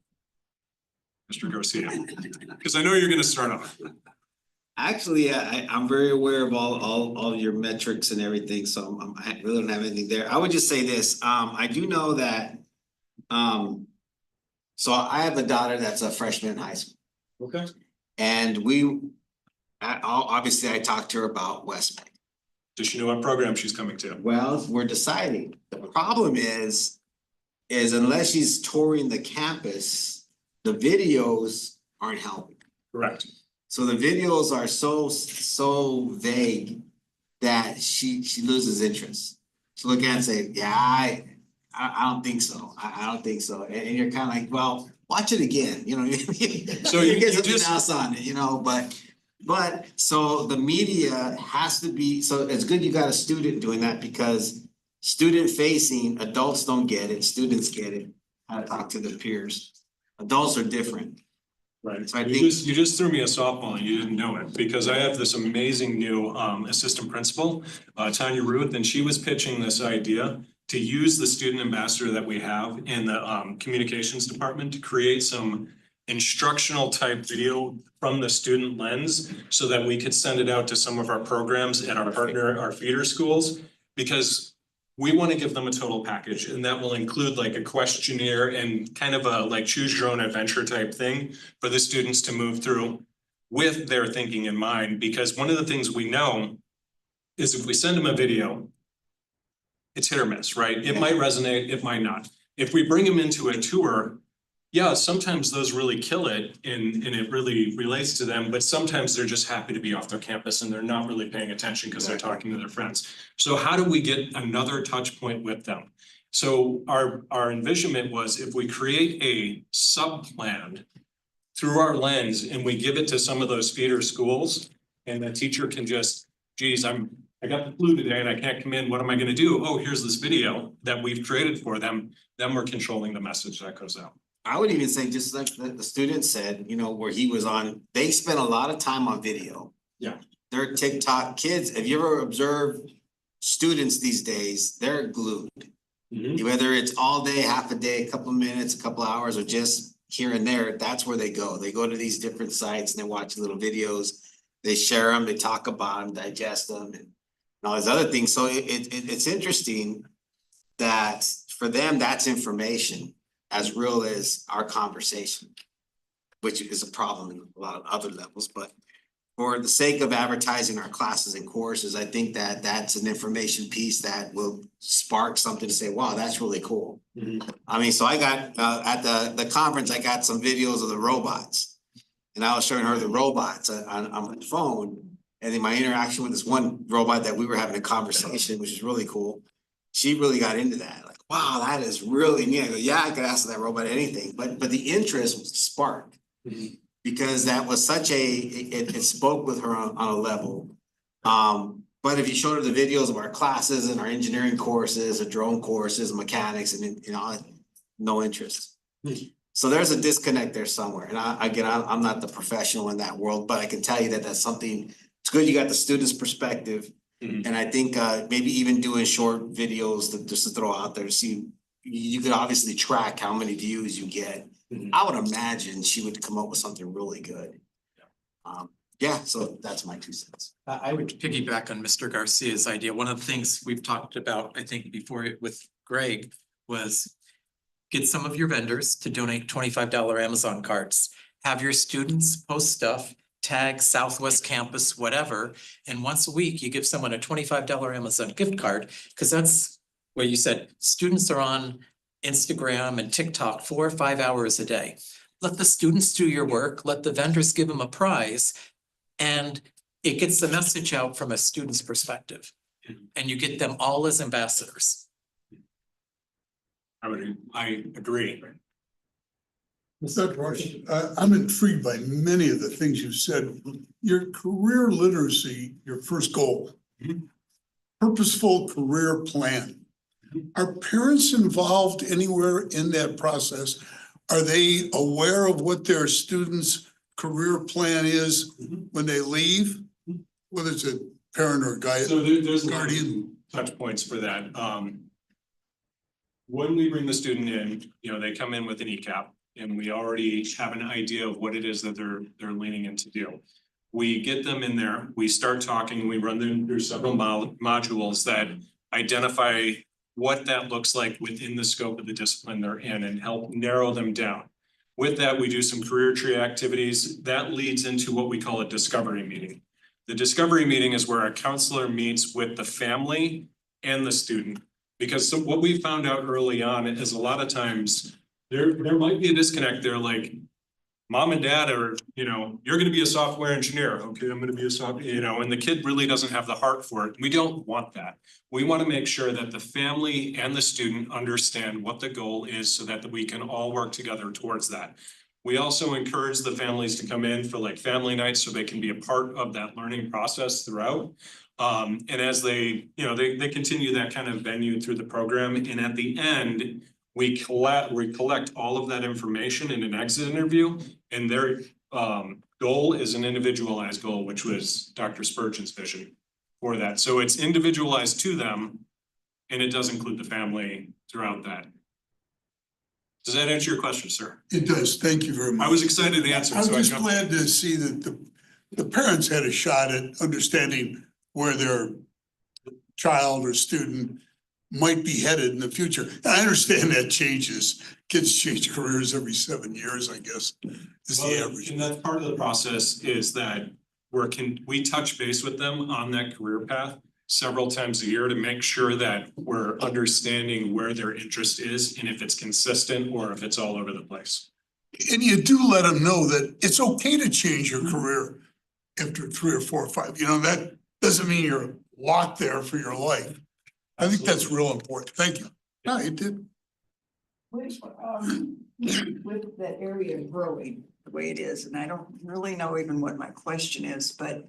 Mr. Garcia, because I know you're going to start off. Actually, I'm very aware of all your metrics and everything, so I really don't have anything there. I would just say this, I do know that, so I have a daughter that's a freshman in high school. Okay. And obviously I talked to her about West-MEC. Does she know what program she's coming to? Well, we're deciding. The problem is unless she's touring the campus, the videos aren't helping. Correct. So the videos are so vague that she loses interest. She look at it and say, yeah, I don't think so. I don't think so. And you're kind of like, well, watch it again, So you you get something just else on it, but so the media has to be, so it's good you got a student doing that because student facing, adults don't get it, students get it, how to talk to their peers. Adults are different. Right. So I You think just threw me a softball and you didn't know it because I have this amazing new assistant principal, Tanya Ruth, and she was pitching this idea to use the student ambassador that we have in the communications department to create some instructional type video from the student lens so that we could send it out to some of our programs at our feeder schools, because we want to give them a total package, and that will include like a questionnaire and kind of a like choose your own adventure type thing for the students to move through with their thinking in mind. Because one of the things we know is if we send them a video, it's hit or miss, right? It might resonate, it might not. If we bring them into a tour, yeah, sometimes those really kill it and it really relates to them, but sometimes they're just happy to be off their campus and they're not really paying attention because they're talking to their friends. So how do we get another touch point with them? So our envisionment was if we create a sub-plan through our lens and we give it to some of those feeder schools and the teacher can just, geez, I got the flu today and I can't come in, what am I gonna do? Oh, here's this video that we've created for them. Then we're controlling the message that goes out. I would even say, just like the student said, where he was on, they spent a lot of time on video. Yeah. they're TikTok kids. Have you ever observed students these days? They're glued. Whether it's all day, half a day, a couple of minutes, a couple of hours, or just here and there, that's where they go. They go to these different sites and they watch little videos. They share them, they talk about them, digest them, and all these other things. So it's interesting that for them, that's information as real as our conversation, which is a problem in a lot of other levels, but for the sake of advertising our classes and courses, I think that that's an information piece that will spark something to say, wow, that's really cool. I mean, so I got, at the conference, I got some videos of the robots. And I was showing her the robots on my phone. And then my interaction with this one robot that we were having a conversation, which is really cool. She really got into that. Like, wow, that is really neat. I go, yeah, I could ask that robot anything, but the interest was sparked. Because that was such it spoke with her on a level. But if you showed her the videos of our classes and our engineering courses, or drone courses, mechanics, and no interest. So there's a disconnect there somewhere. And I'm not the professional in that world, but I can tell you that that's something, it's good you got the student's perspective. And I think maybe even doing short videos just to throw out there to see, you could obviously track how many views you get. I would imagine she would come up with something really good. Yeah, so that's my 2 cents. I would piggyback on Mr. Garcia's idea. One of the things we've talked about, I think, before with Greg was get some of your vendors to donate $25 Amazon cards. Have your students post stuff, tag Southwest Campus, whatever, and once a week you give someone a $25 Amazon gift card, because that's what you said. Students are on Instagram and TikTok 4 or 5 hours a day. Let the students do your work, let the vendors give them a prize, and it gets the message out from a student's perspective. And you get them all as ambassadors. I agree. Dr. Marshall, I'm intrigued by many of the things you said. Your career literacy, your first goal, purposeful career plan. Are parents involved anywhere in that process? Are they aware of what their students' career plan is when they leave? Whether it's a parent or guardian. So there's a lot of touch points for that. When we bring the student in, they come in with an ECAP and we already have an idea of what it is that they're leaning in to do. We get them in there, we start talking, we run them through several modules that identify what that looks like within the scope of the discipline they're in and help narrow them down. With that, we do some career tree activities. That leads into what we call a discovery meeting. The discovery meeting is where a counselor meets with the family and the student. Because what we found out early on is a lot of times there might be a disconnect there, like mom and dad are, you're gonna be a software engineer. Okay, I'm gonna be a software, and the kid really doesn't have the heart for it. We don't want that. We want to make sure that the family and the student understand what the goal is so that we can all work together towards that. We also encourage the families to come in for like family nights so they can be a part of that learning process throughout. And as they continue that kind of venue through the program, and at the end, we collect all of that information in an exit interview, and their goal is an individualized goal, which was Dr. Spurgeon's vision for that. So it's individualized to them, and it does include the family throughout that. Does that answer your question, sir? It does. Thank you very much. I was excited to answer. I'm so just glad to see that the parents had a shot at understanding where their child or student might be headed in the future. And I understand that changes. Kids change careers every 7 years, I guess, is the average. And that's part of the process is that we touch base with them on that career path several times a year to make sure that we're understanding where their interest is and if it's consistent or if it's all over the place. And you do let them know that it's okay to change your career after 3 or 4 or 5. That doesn't mean you're locked there for your life. I think that's real important. Thank you. No, you did. With the area growing the way it is, and I don't really know even what my question is, but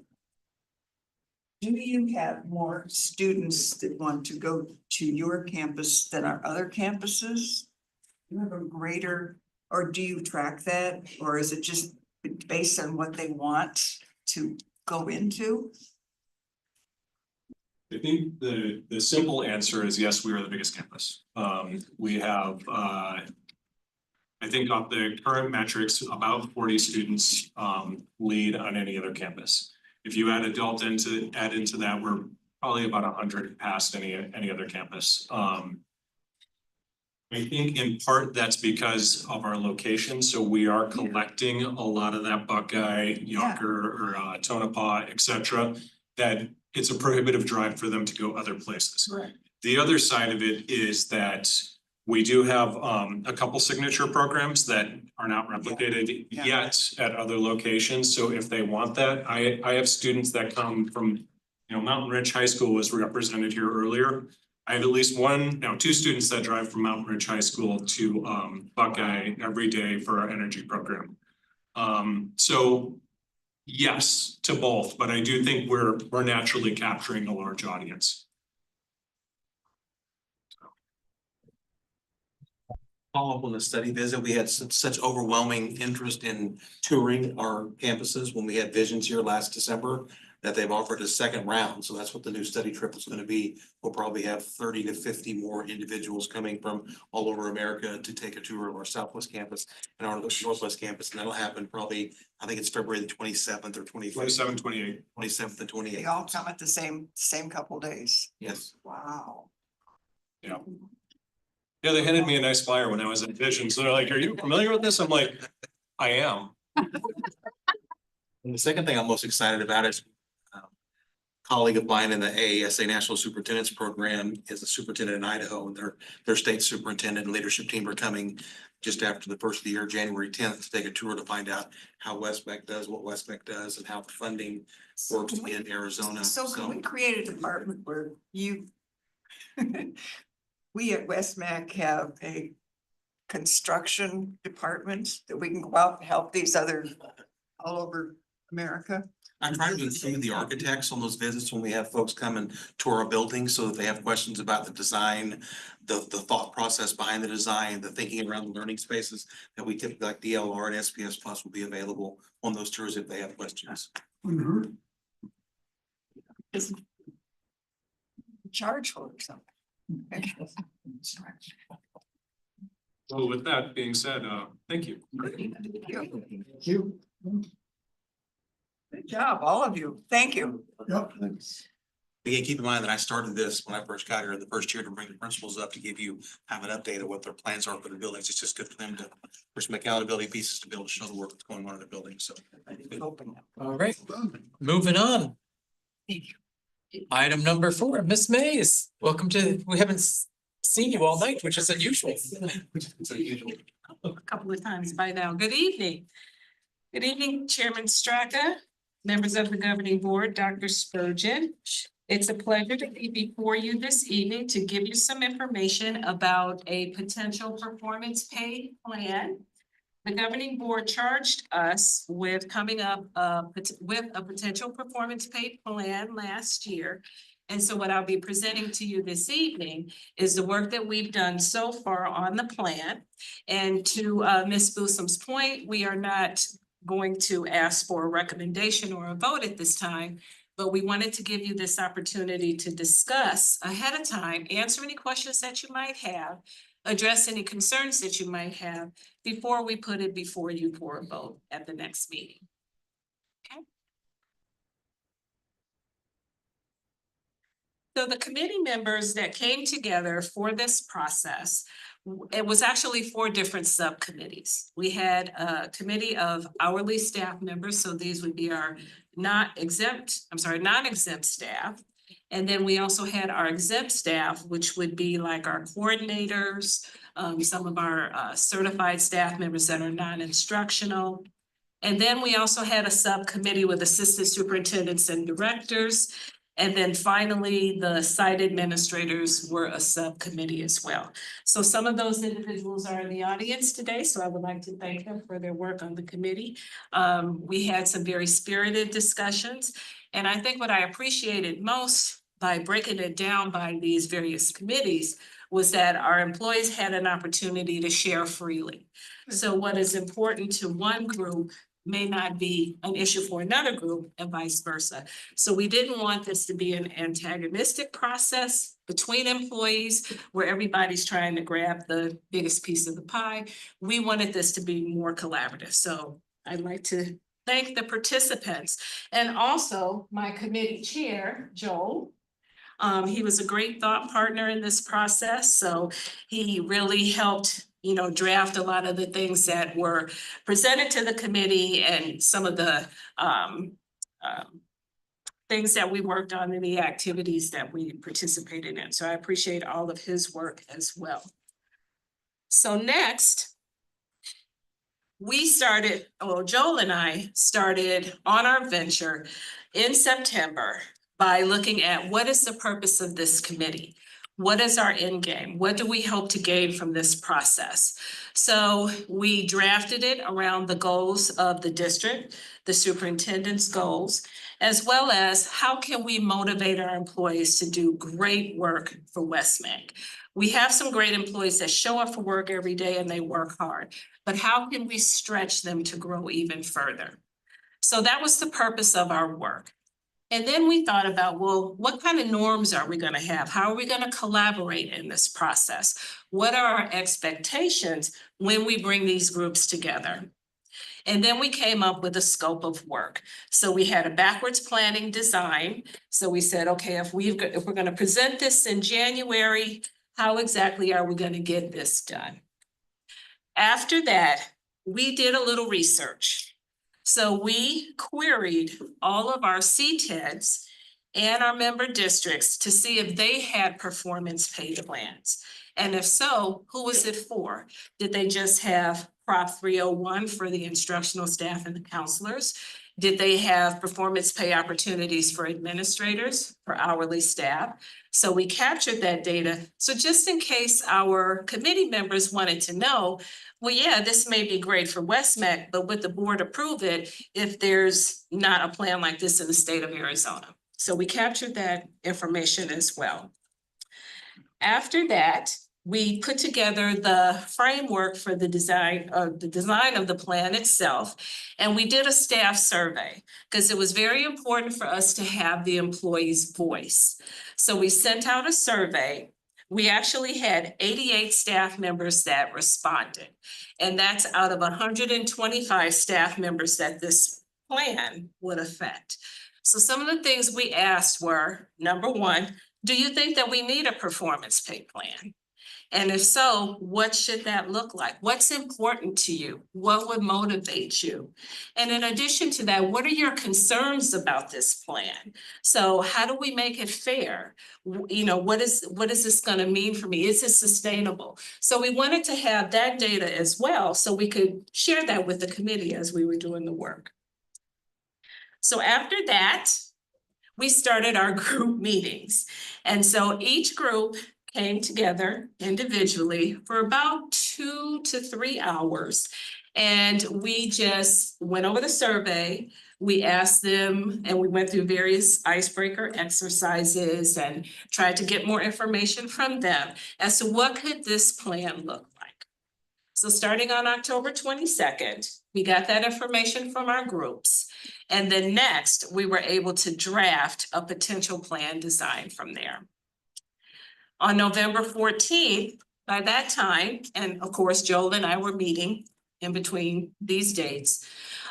do you have more students that want to go to your campus than our other campuses? Do you have a greater, or do you track that, or is it just based on what they want to go into? I think the simple answer is yes, we are the biggest campus. We have, I think on the current metrics, about 40 students, lead on any other campus. If you add adult add into that, we're probably about 100 past any other campus. I think in part that's because of our location, so we are collecting a lot of that Buckeye, Yonkers, or Tonopah, et cetera, that it's a prohibitive drive for them to go other places. Right. The other side of it is that we do have a couple signature programs that are not replicated yet at other locations, so if they want that, I have students that come from, Mountain Ridge High School was represented here earlier. I have at least two students that drive from Mountain Ridge High School to Buckeye every day for our energy program. So yes to both, but I do think we're naturally capturing a large audience. Follow up on the study visit, we had such overwhelming interest in touring our campuses when we had visions here last December, that they've offered a second round, so that's what the new study trip is gonna be. We'll probably have 30 to 50 more individuals coming from all over America to take a tour of our Southwest campus and our Northwest campus, and that'll happen probably, I think it's February the 27th or 25th. 27, 28. 27th and 28th. They all come at the same couple days. Yes. Wow. Yeah. Yeah, they handed me a nice flyer when I was in Vision, so they're like, "Are you familiar with this?" I'm like, "I am." And the second thing I'm most excited about is colleague of mine in the AASA National Superintendent's Program is a superintendent in Idaho, and their state superintendent and leadership team are coming just after the first of the year, January 10th, to take a tour to find out how West-MEC does, what West-MEC does, and how funding works in Arizona. So can we create a department where we at West-MEC have a construction department that we can go out and help these other all over America? I'm trying to include the architects on those visits when we have folks come and tour our building, so that they have questions about the design, the thought process behind the design, the thinking around the learning spaces, that we typically, like DLR and SPS Plus, will be available on those tours if they have questions. Charge for it or something. Well, with that being said, thank you. Thank you. Good job, all of you. Thank you. Yep. Again, keep in mind that I started this when I first got here the first year to bring the principals up to have an update of what their plans are for the buildings. It's just good for them to, for some accountability pieces to be able to show the work that's going on in the building, so. All right, moving on. Item number 4, Miss Mays, welcome we haven't seen you all night, which is unusual. A couple of times by now. Good evening. Good evening, Chairman Straka, members of the governing board, Dr. Spurgeon. It's a pleasure to be before you this evening to give you some information about a potential performance pay plan. The governing board charged us with coming up with a potential performance pay plan last year. And so what I'll be presenting to you this evening is the work that we've done so far on the plan. And to Ms. Boosom's point, we are not going to ask for a recommendation or a vote at this time, but we wanted to give you this opportunity to discuss ahead of time, answer any questions that you might have, address any concerns that you might have before we put it before you for a vote at the next meeting. Okay. So the committee members that came together for this process, it was actually 4 different subcommittees. We had a committee of hourly staff members, so these would be our non-exempt staff. And then we also had our exempt staff, which would be like our coordinators, some of our certified staff members that are non-instructional. And then we also had a subcommittee with assistant superintendents and directors. And then finally, the site administrators were a subcommittee as well. So some of those individuals are in the audience today, so I would like to thank them for their work on the committee. We had some very spirited discussions, and I think what I appreciated most by breaking it down by these various committees was that our employees had an opportunity to share freely. So what is important to one group may not be an issue for another group and vice versa. So we didn't want this to be an antagonistic process between employees where everybody's trying to grab the biggest piece of the pie. We wanted this to be more collaborative. So I'd like to thank the participants and also my committee chair, Joel. He was a great thought partner in this process, so he really helped, draft a lot of the things that were presented to the committee and some of the things that we worked on in the activities that we participated in. So I appreciate all of his work as well. So next, Joel and I started on our venture in September by looking at what is the purpose of this committee? What is our end game? What do we hope to gain from this process? So we drafted it around the goals of the district, the superintendent's goals, as well as how can we motivate our employees to do great work for West-MEC. We have some great employees that show up for work every day and they work hard, but how can we stretch them to grow even further? So that was the purpose of our work. And then we thought about, well, what kind of norms are we gonna have? How are we gonna collaborate in this process? What are our expectations when we bring these groups together? And then we came up with a scope of work. So we had a backwards planning design. So we said, okay, if we're gonna present this in January, how exactly are we gonna get this done? After that, we did a little research. So we queried all of our CTEDs and our member districts to see if they had performance pay plans. And if so, who was it for? Did they just have Prop 301 for the instructional staff and the counselors? Did they have performance pay opportunities for administrators, for hourly staff? So we captured that data. So just in case our committee members wanted to know, well, yeah, this may be great for West-MEC, but would the board approve it if there's not a plan like this in the state of Arizona? So we captured that information as well. After that, we put together the framework for the design of the plan itself. And we did a staff survey because it was very important for us to have the employee's voice. So we sent out a survey. We actually had 88 staff members that responded. And that's out of 125 staff members that this plan would affect. So some of the things we asked were, number one, do you think that we need a performance pay plan? And if so, what should that look like? What's important to you? What would motivate you? And in addition to that, what are your concerns about this plan? So how do we make it fair? What is this gonna mean for me? Is this sustainable? So we wanted to have that data as well, so we could share that with the committee as we were doing the work. So after that, we started our group meetings. And so each group came together individually for about 2 to 3 hours. And we just went over the survey. We asked them and we went through various icebreaker exercises and tried to get more information from them as to what could this plan look like. So starting on October 22nd, we got that information from our groups. And then next, we were able to draft a potential plan design from there. On November 14th, by that time, and of course, Joel and I were meeting in between these dates.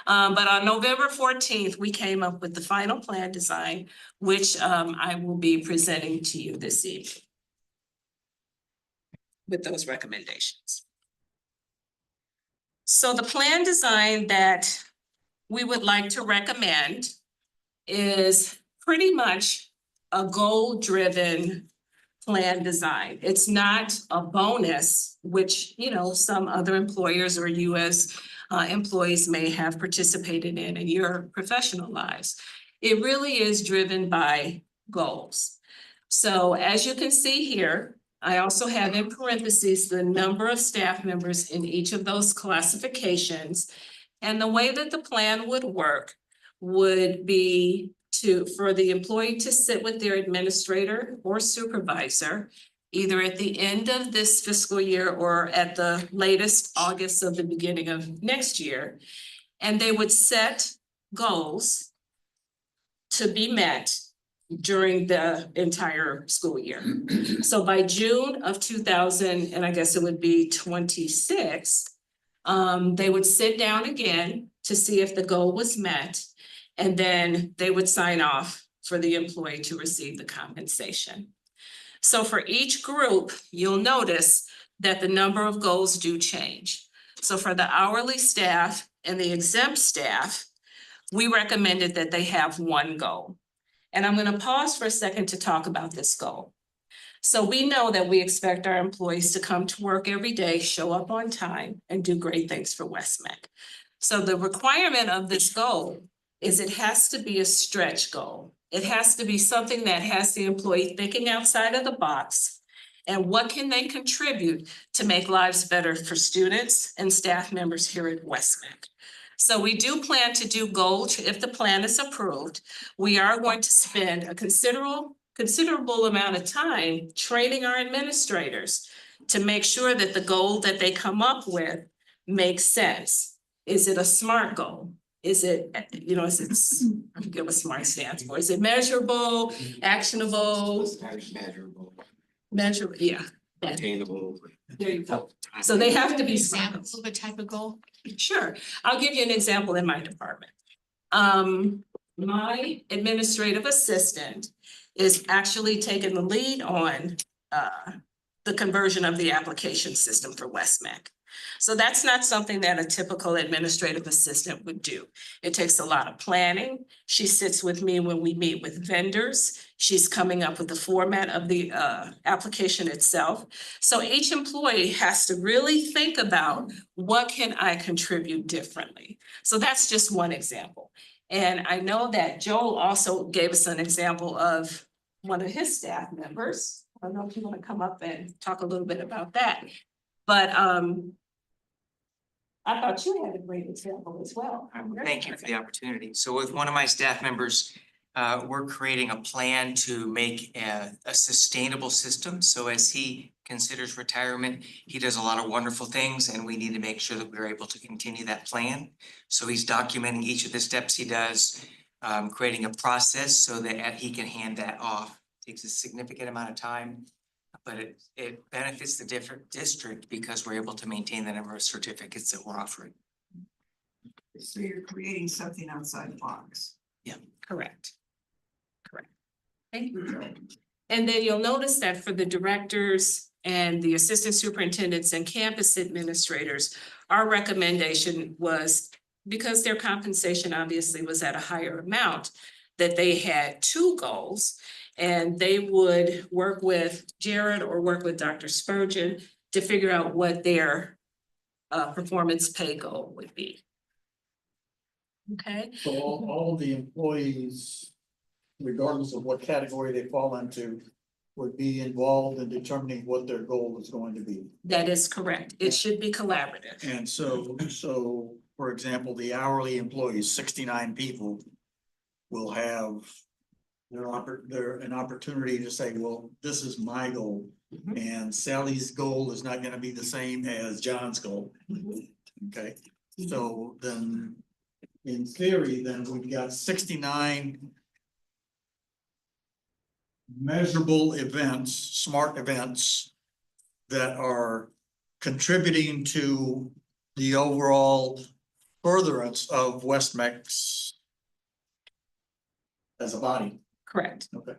But on November 14th, we came up with the final plan design, which I will be presenting to you this evening with those recommendations. So the plan design that we would like to recommend is pretty much a goal-driven plan design. It's not a bonus, which, some other employers or you as employees may have participated in your professional lives. It really is driven by goals. So as you can see here, I also have in parentheses the number of staff members in each of those classifications. And the way that the plan would work would be for the employee to sit with their administrator or supervisor, either at the end of this fiscal year or at the latest August of the beginning of next year. and they would set goals to be met during the entire school year. So by June of 2000, and I guess it would be 26, they would sit down again to see if the goal was met, and then they would sign off for the employee to receive the compensation. So for each group, you'll notice that the number of goals do change. So for the hourly staff and the exempt staff, we recommended that they have one goal. And I'm gonna pause for a second to talk about this goal. So we know that we expect our employees to come to work every day, show up on time, and do great things for West-MEC. So the requirement of this goal is it has to be a stretch goal. It has to be something that has the employee thinking outside of the box. And what can they contribute to make lives better for students and staff members here at West-MEC? So we do plan to do goals if the plan is approved. We are going to spend a considerable amount of time training our administrators to make sure that the goal that they come up with makes sense. Is it a SMART goal? Is it, I forget what SMART stands for. Is it measurable, actionable? Measurable, yeah. Attainable. There you go. So they have to be SMART. Examples of a type of goal? Sure, I'll give you an example in my department. My administrative assistant is actually taking the lead on the conversion of the application system for West-MEC. So that's not something that a typical administrative assistant would do. It takes a lot of planning. She sits with me when we meet with vendors. She's coming up with the format of the application itself. So each employee has to really think about what can I contribute differently. So that's just one example. And I know that Joel also gave us an example of one of his staff members. I don't know if you want to come up and talk a little bit about that. But I thought you had a great example as well. Thank you for the opportunity. So with one of my staff members, we're creating a plan to make a sustainable system. So as he considers retirement, he does a lot of wonderful things, and we need to make sure that we're able to continue that plan. So he's documenting each of the steps he does, creating a process so that he can hand that off. Takes a significant amount of time, but it benefits the different district because we're able to maintain the number of certificates that we're offering. So you're creating something outside the box. Yeah. Correct. Thank you, Joel. And then you'll notice that for the directors and the assistant superintendents and campus administrators, our recommendation was, because their compensation obviously was at a higher amount, that they had two goals. And they would work with Jared or work with Dr. Spurgeon to figure out what their performance pay goal would be. Okay. So all the employees, regardless of what category they fall into, would be involved in determining what their goal is going to be. That is correct. It should be collaborative. And so, for example, the hourly employees, 69 people, will have an opportunity to say, well, this is my goal. And Sally's goal is not gonna be the same as John's goal. Okay, so then, in theory, then we've got 69 measurable events, SMART events, that are contributing to the overall furtherance of West-MEC's as a body. Correct. Okay.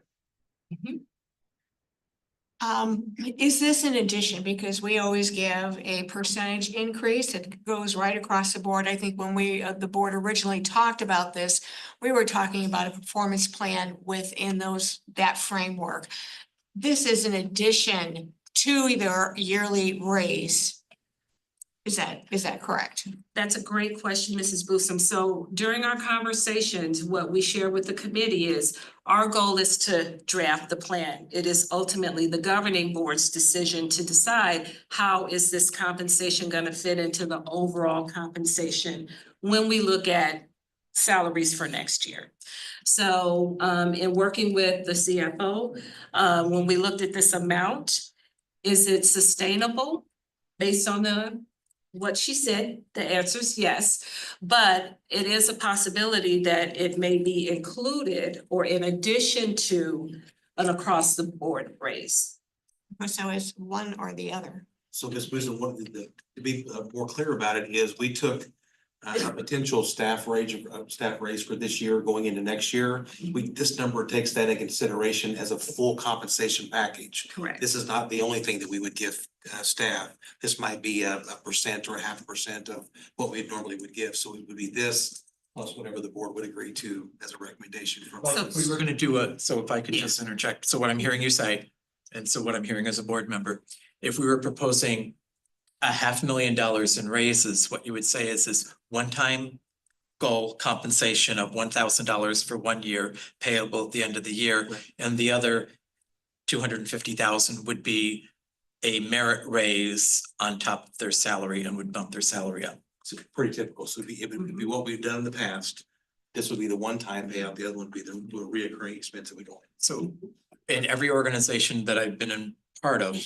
Is this in addition, because we always give a percentage increase, it goes right across the board. I think when the board originally talked about this, we were talking about a performance plan within that framework. This is in addition to their yearly raise. Is that correct? That's a great question, Mrs. Boosum. So during our conversations, what we share with the committee is our goal is to draft the plan. It is ultimately the governing board's decision to decide how is this compensation going to fit into the overall compensation when we look at salaries for next year. So in working with the CFO, when we looked at this amount, is it sustainable based on the what she said, the answer is yes. But it is a possibility that it may be included or in addition to an across the board raise. So it's one or the other. So Ms. Wisdom, to be more clear about it is we took a potential staff raise for this year going into next year. This number takes that into consideration as a full compensation package. Correct. This is not the only thing that we would give staff. This might be a percent or a 0.5% of what we normally would give. So it would be this plus whatever the board would agree to as a recommendation from. So we were gonna do so if I could just interject, so what I'm hearing you say, and so what I'm hearing as a board member, if we were proposing $500,000 in raises, what you would say is this one-time goal compensation of $1,000 for 1 year payable at the end of the year, and the other 250,000 would be a merit raise on top of their salary and would bump their salary up. So pretty typical. So it would be what we've done in the past. This would be the one-time payout. The other one would be the reoccurring expense that we don't. So in every organization that I've been in part of,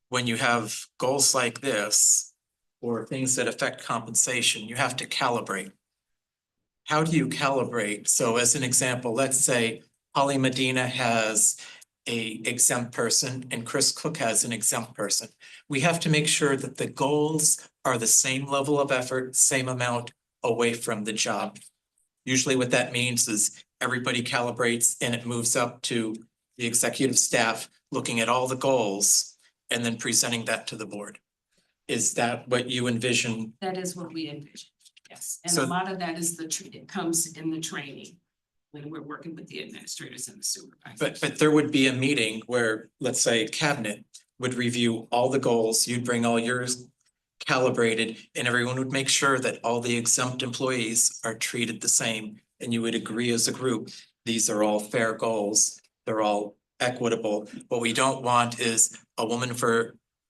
when you have goals like this or things that affect compensation, you have to calibrate. How do you calibrate? So as an example, let's say Holly Medina has a exempt person and Chris Cook has an exempt person. We have to make sure that the goals are the same level of effort, same amount away from the job. Usually what that means is everybody calibrates and it moves up to the executive staff looking at all the goals and then presenting that to the board. Is that what you envision? That is what we envision, yes. And So- a lot of that is it comes in the training when we're working with the administrators and the supervisors. But there would be a meeting where, let's say, cabinet would review all the goals, you'd bring all yours calibrated, and everyone would make sure that all the exempt employees are treated the same. And you would agree as a group, these are all fair goals, they're all equitable. What we don't want is a woman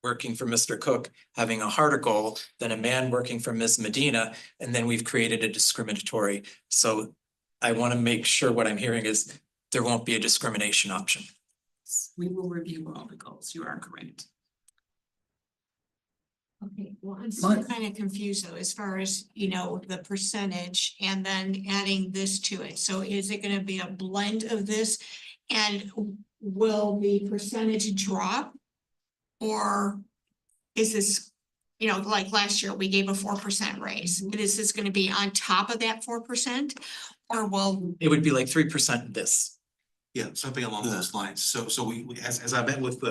working for Mr. Cook having a harder goal than a man working for Ms. Medina, and then we've created a discriminatory. So I want to make sure what I'm hearing is there won't be a discrimination option. We will review all the goals. You are correct. Okay, well, I'm still kind of confused though, as far as, the percentage and then adding this to it. So is it gonna be a blend of this? And will the percentage drop? Or is this, like last year, we gave a 4% raise. Is this gonna be on top of that 4%? Or will, It would be like 3% this. Yeah, something along those lines. So we as I met with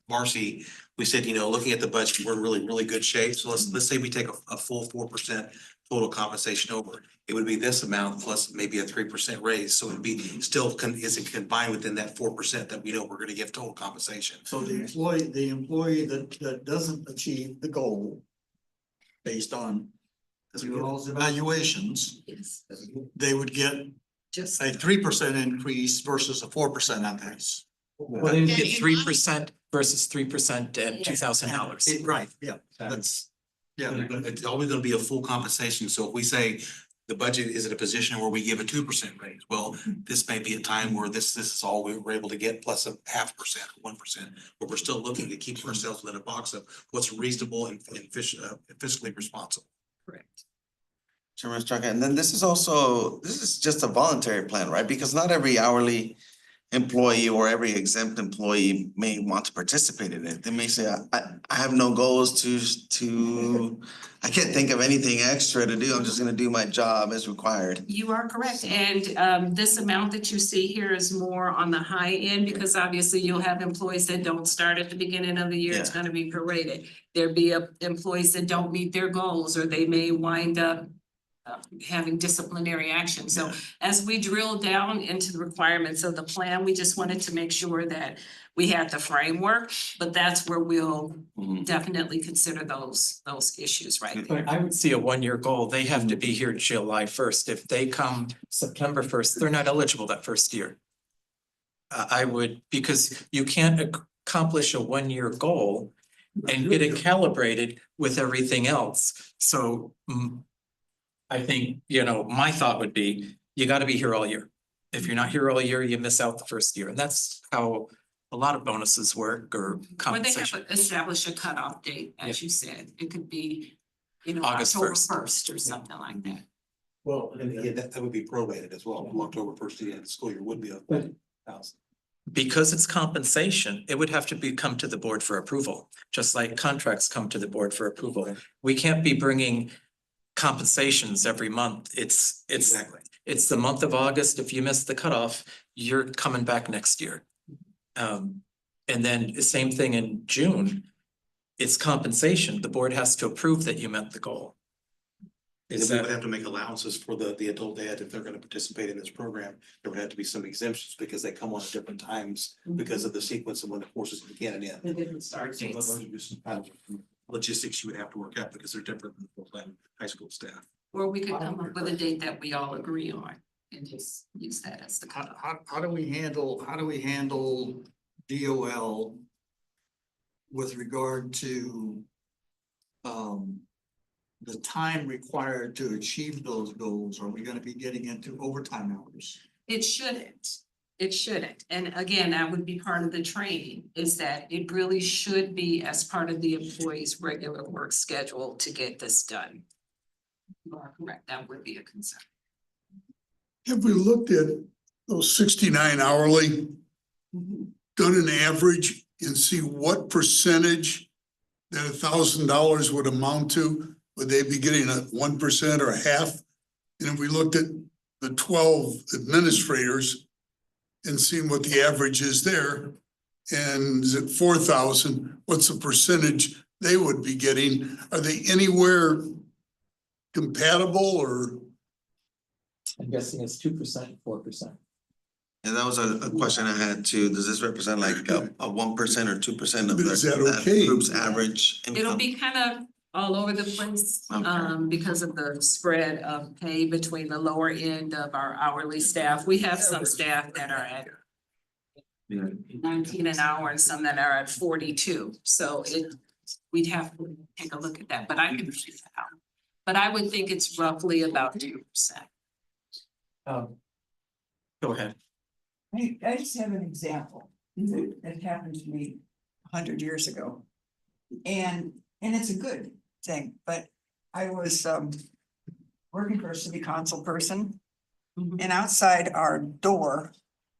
Marcy, we said, looking at the budget, we're in really good shape. So let's say we take a full 4% total compensation over. It would be this amount plus maybe a 3% raise. So it'd be still is it combined within that 4% that we know we're gonna give total compensation. So the employee that doesn't achieve the goal based on y'all's evaluations, Yes. they would get Just a 3% increase versus a 4% increase. Well, they would get 3% versus 3% at $2,000. Right, yeah, that's, It's always gonna be a full compensation. So if we say the budget is in a position where we give a 2% raise, well, this may be a time where this is all we were able to get plus a 0.5%, 1%, but we're still looking to keep ourselves within a box of what's reasonable and fiscally responsible. correct. Chairman Straka, and then this is just a voluntary plan, right? Because not every hourly employee or every exempt employee may want to participate in it. They may say, I have no goals I can't think of anything extra to do. I'm just gonna do my job as required. You are correct. And this amount that you see here is more on the high end because obviously you'll have employees that don't start at the beginning of the year. It's gonna be prorated. There'll be employees that don't meet their goals or they may wind up having disciplinary action. So as we drill down into the requirements of the plan, we just wanted to make sure that we had the framework, but that's where we'll definitely consider those issues right there. But I would see a 1-year goal. They have to be here July 1st. If they come September 1st, they're not eligible that first year. I would, because you can't accomplish a 1-year goal and get it calibrated with everything else. So I think, my thought would be, you gotta be here all year. If you're not here all year, you miss out the first year. And that's how a lot of bonuses work or Or they have compensation. to establish a cutoff date, as you said. It could be, you know, August October 1st. first or something like that. Well, and again, that would be prorated as well. From October first to the end of the school year would be 1,000. Because it's compensation, it would have to come to the board for approval, just like contracts come to the board for approval. We can't be bringing compensations every month. Exactly. It's the month of August. If you miss the cutoff, you're coming back next year. And then the same thing in June. It's compensation. The board has to approve that you met the goal. And Is then we that, would have to make allowances for the adult ed if they're gonna participate in this program. There would have to be some exemptions because they come on at different times because of the sequence of when the courses begin and end. The different start So dates. those are just some kind of logistics you would have to work out because they're different than full-time high school staff. Or we could come up with a date that we all agree on and just use that as the cutoff. How do we handle DOL with regard to the time required to achieve those goals? Are we gonna be getting into overtime hours? It shouldn't. It shouldn't. And again, that would be part of the training, is that it really should be as part of the employee's regular work schedule to get this done. You are correct. That would be a concern. Have we looked at those 69 hourly, done an average and see what percentage that $1,000 would amount to? Would they be getting a 1% or a half? And if we looked at the 12 administrators and seen what the average is there, and is it 4,000, what's the percentage they would be getting? Are they anywhere compatible or? I'm guessing it's 2%, 4%. And that was a question I had too. Does this represent like a 1% or 2% of But is that that okay? group's average It'll income? be kind of all over the place, Okay. because of the spread of pay between the lower end of our hourly staff. We have some staff that are at 19 an hour and some that are at 42. So we'd have to take a look at that, but I can figure that out. But I would think it's roughly about 2%. Go ahead. I just have an example that happened to me 100 years ago. And it's a good thing, but I was working for a city council person. And outside our door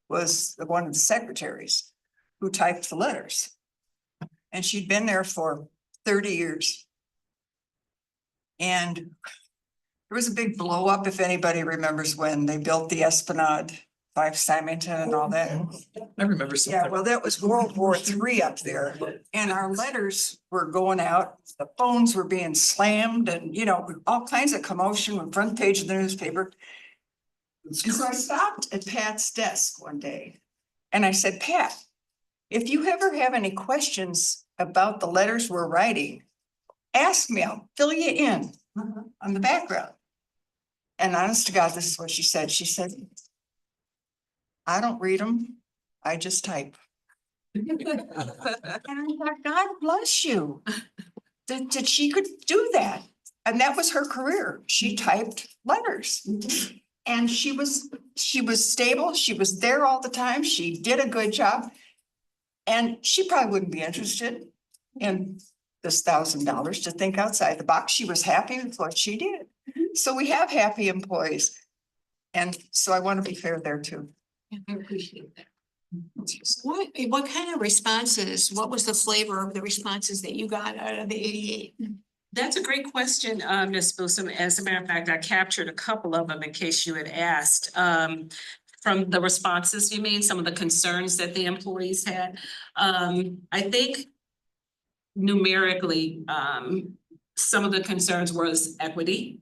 was one of the secretaries who typed the letters. And she'd been there for 30 years. And there was a big blow up, if anybody remembers, when they built the Esplanade, 5 Simonton and all that. I remember something. Yeah, well, that was World War III up there, and our letters were going out, the phones were being slammed and, you know, all kinds of commotion on front page of the newspaper. And so I stopped at Pat's desk one day and I said, Pat, if you ever have any questions about the letters we're writing, ask me, I'll fill you in on the background. And honest to God, this is what she said. She said, I don't read them, I just type. And I thought, God bless you, that she could do that. And that was her career. She typed letters. And she was stable. She was there all the time. She did a good job. And she probably wouldn't be interested in this $1,000 to think outside the box. She was happy with what she did. So we have happy employees. And so I want to be fair there too. I appreciate that. What kind of responses, what was the flavor of the responses that you got out of the 88? That's a great question, Ms. Bosom. As a matter of fact, I captured a couple of them in case you had asked. From the responses you made, some of the concerns that the employees had. I think numerically, some of the concerns was equity.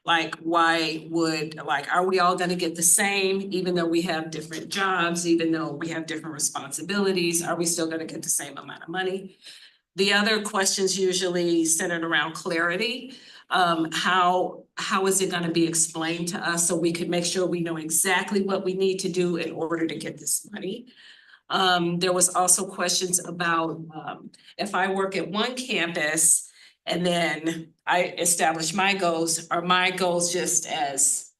Like, are we all gonna get the same, even though we have different jobs, even though we have different responsibilities, are we still gonna get the same amount of money? The other questions usually centered around clarity. How is it gonna be explained to us so we could make sure we know exactly what we need to do in order to get this money? There was also questions about, if I work at one campus and then I establish my goals, are my goals just as,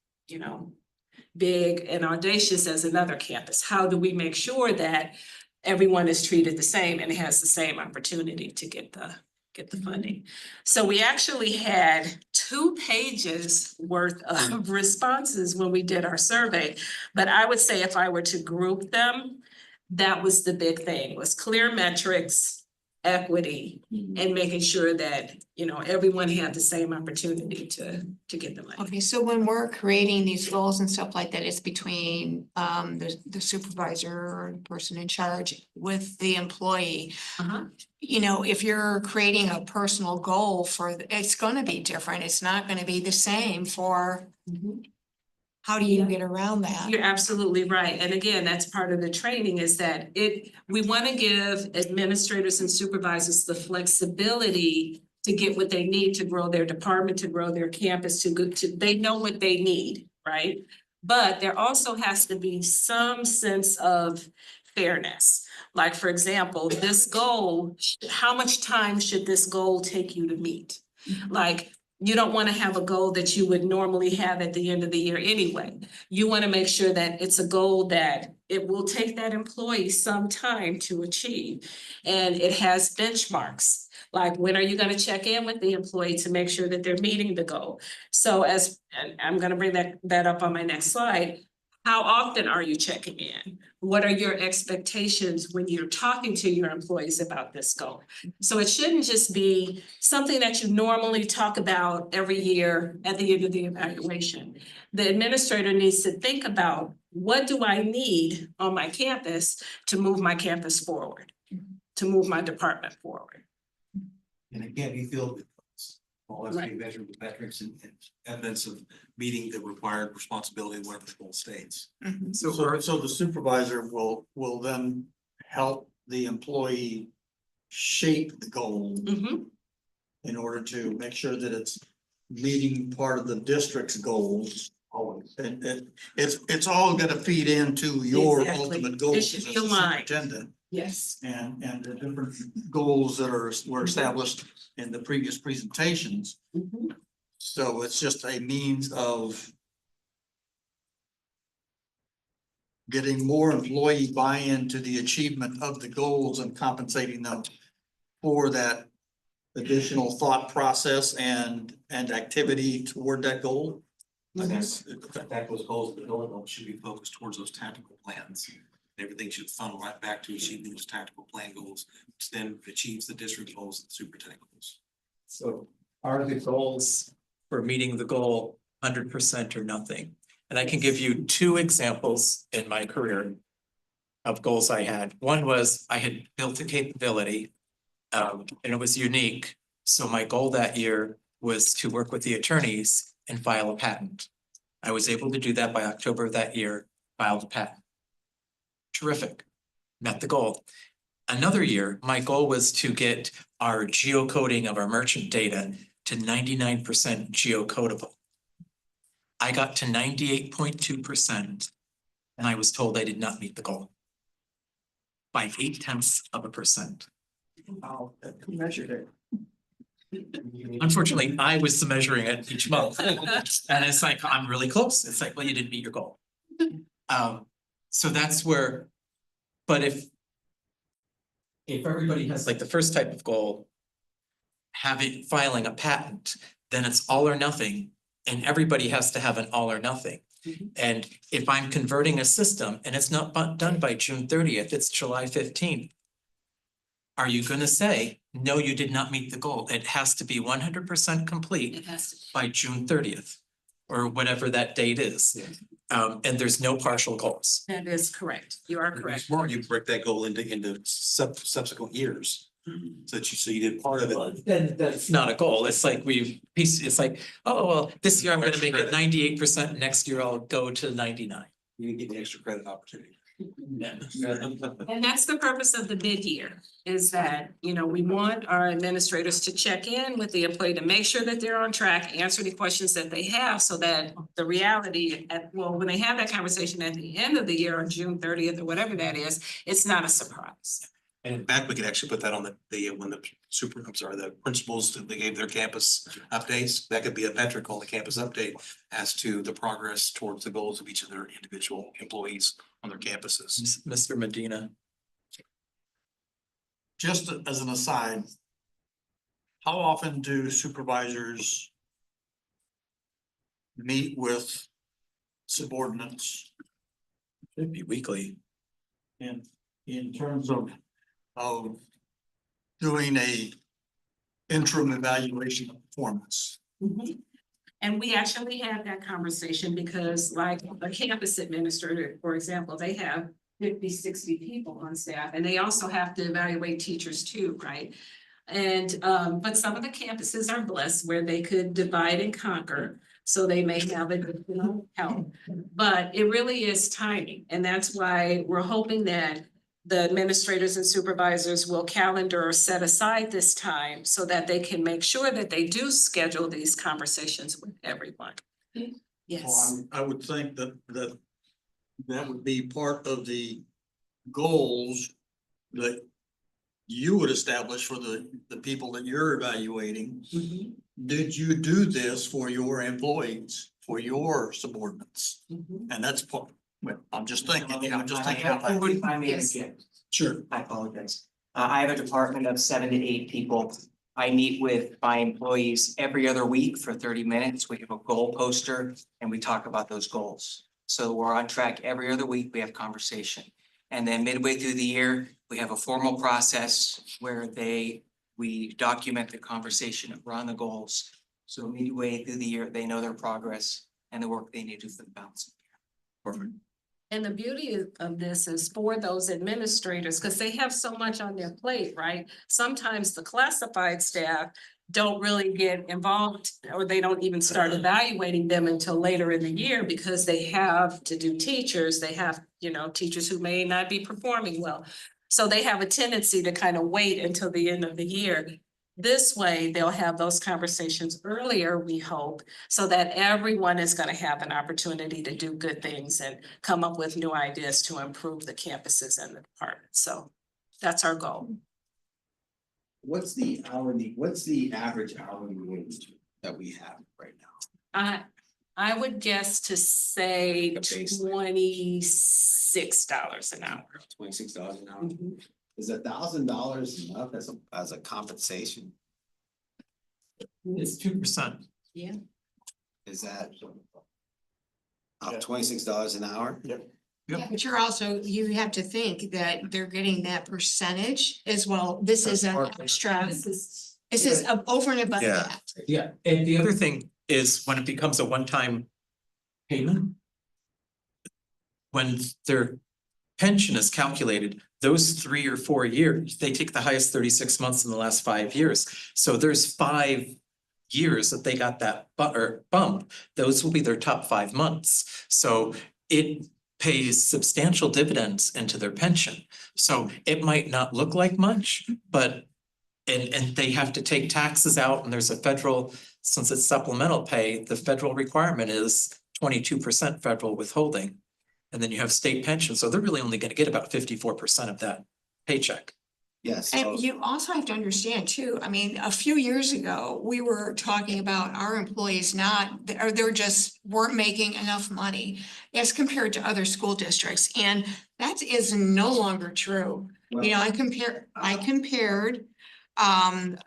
big and audacious as another campus? How do we make sure that everyone is treated the same and has the same opportunity to get the funding. So we actually had 2 pages worth of responses when we did our survey. But I would say if I were to group them, that was the big thing, was clear metrics, equity, and making sure that, you know, everyone had the same opportunity to get the money. Okay, so when we're creating these goals and stuff like that, it's between the supervisor or person in charge with the employee. You know, if you're creating a personal goal it's gonna be different. It's not gonna be the same for. How do you get around that? You're absolutely right. And again, that's part of the training is that we want to give administrators and supervisors the flexibility to get what they need to grow their department, to grow their campus, they know what they need, right? But there also has to be some sense of fairness. Like, for example, this goal, how much time should this goal take you to meet? Like, you don't want to have a goal that you would normally have at the end of the year anyway. You want to make sure that it's a goal that it will take that employee some time to achieve. And it has benchmarks, like when are you going to check in with the employee to make sure that they're meeting the goal? So and I'm going to bring that up on my next slide. How often are you checking in? What are your expectations when you're talking to your employees about this goal? So it shouldn't just be something that you normally talk about every year at the end of the evaluation. The administrator needs to think about, what do I need on my campus to move my campus forward, to move my department forward? And it can't be filled with those. All has to be measured with metrics and evidence of meeting the required responsibility, whatever the goal states. So the supervisor will then help the employee shape the goal in order to make sure that it's meeting part of the district's goals. Always. And it's all gonna feed into your Exactly. ultimate goals It as should a be aligned. superintendent. Yes. And the different goals that were established in the previous presentations. So it's just a means of getting more employee buy-in to the achievement of the goals and compensating them for that additional thought process and activity toward that goal. I guess that those goals, the goal should be focused towards those tactical plans. Everything should funnel right back to achieving those tactical plan goals, which then achieves the district goals and superintendent goals. So are the goals for meeting the goal 100% or nothing? And I can give you 2 examples in my career of goals I had. One was I had built a capability and it was unique. So my goal that year was to work with the attorneys and file a patent. I was able to do that by October of that year, filed a patent. Terrific, met the goal. Another year, my goal was to get our geocoding of our merchant data to 99% geocodable. I got to 98.2% and I was told I did not meet the goal by 0.8%. Who measured it? Unfortunately, I was measuring it each month. And it's like, I'm really close. It's like, well, you didn't meet your goal. So that's where, but if everybody has like the first type of goal, filing a patent, then it's all or nothing. And everybody has to have an all or nothing. And if I'm converting a system and it's not done by June 30th, it's July 15th. Are you gonna say, no, you did not meet the goal? It has to be 100% complete by June 30th or whatever that date is. And there's no partial goals. That is correct. You are correct. Smart, you break that goal into subsequent years. So you did part of it. Then that's not a goal. It's like it's like, oh, well, this year I'm gonna make it 98%, next year I'll go to 99. You get the extra credit opportunity. And that's the purpose of the mid-year, is that, you know, we want our administrators to check in with the employee to make sure that they're on track, answer the questions that they have, so that the reality when they have that conversation at the end of the year on June 30th or whatever that is, it's not a surprise. And in fact, we could actually put that on when the principals, they gave their campus updates, that could be a metric on the campus update as to the progress towards the goals of each of their individual employees on their campuses. Mr. Medina, just as an aside, how often do supervisors meet with subordinates It'd be weekly. in terms of doing a interim evaluation of performance? And we actually had that conversation because like a campus administrator, for example, they have 50, 60 people on staff, and they also have to evaluate teachers too, right? And but some of the campuses are blessed where they could divide and conquer. So they may have additional help, but it really is timing. And that's why we're hoping that the administrators and supervisors will calendar or set aside this time so that they can make sure that they do schedule these conversations with everyone. Yes. Well, I would think that would be part of the goals that you would establish for the people that you're evaluating. Did you do this for your employees, for your subordinates? And that's part, well, I'm just thinking, I'm just thinking out loud. If I may Yes. interject, Sure. I apologize. I have a department of 7 to 8 people. I meet with my employees every other week for 30 minutes. We have a goal poster and we talk about those goals. So we're on track every other week. We have conversation. And then midway through the year, we have a formal process where we document the conversation around the goals. So midway through the year, they know their progress and the work they need to do for the balance. Perfect. And the beauty of this is for those administrators, because they have so much on their plate, right? Sometimes the classified staff don't really get involved, or they don't even start evaluating them until later in the year because they have to do teachers. They have, teachers who may not be performing well. So they have a tendency to kind of wait until the end of the year. This way, they'll have those conversations earlier, we hope, so that everyone is going to have an opportunity to do good things and come up with new ideas to improve the campuses and the department. So that's our goal. What's the average hourly wage that we have right now? I would guess to say The base. $26 an hour. $26 an hour. Is $1,000 enough as a compensation? It's 2%. Yeah. Is that $26 an hour? Yep. Yeah, but you have to think that they're getting that percentage as well. This is an extra, this is over and above Yeah. that. Yeah, and the other thing is when it becomes a one-time payment, when their pension is calculated, those 3 or 4 years, they take the highest 36 months in the last 5 years. So there's 5 years that they got that bump. Those will be their top 5 months. So it pays substantial dividends into their pension. So it might not look like much, but and they have to take taxes out, and there's a federal, since it's supplemental pay, the federal requirement is 22% federal withholding. And then you have state pension, so they're really only gonna get about 54% of that paycheck. Yes. And you also have to understand too, I mean, a few years ago, we were talking about our employees they're just weren't making enough money as compared to other school districts, and that is no longer true. I compared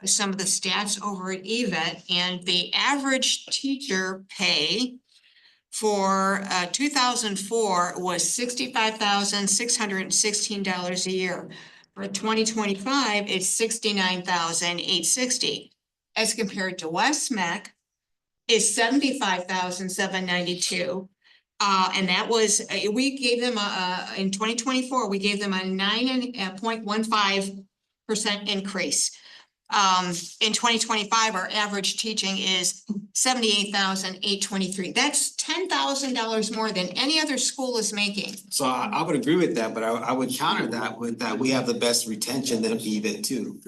some of the stats over at EVET, and the average teacher pay for 2004 was $65,616 a year. For 2025, it's $69,860. As compared to West-MEC, is $75,792. And that was, we gave them in 2024, we gave them a 9.15% increase. In 2025, our average teaching is $78,823. That's $10,000 more than any other school is making. So I would agree with that, but I would counter that with that we have the best retention than EVIT too.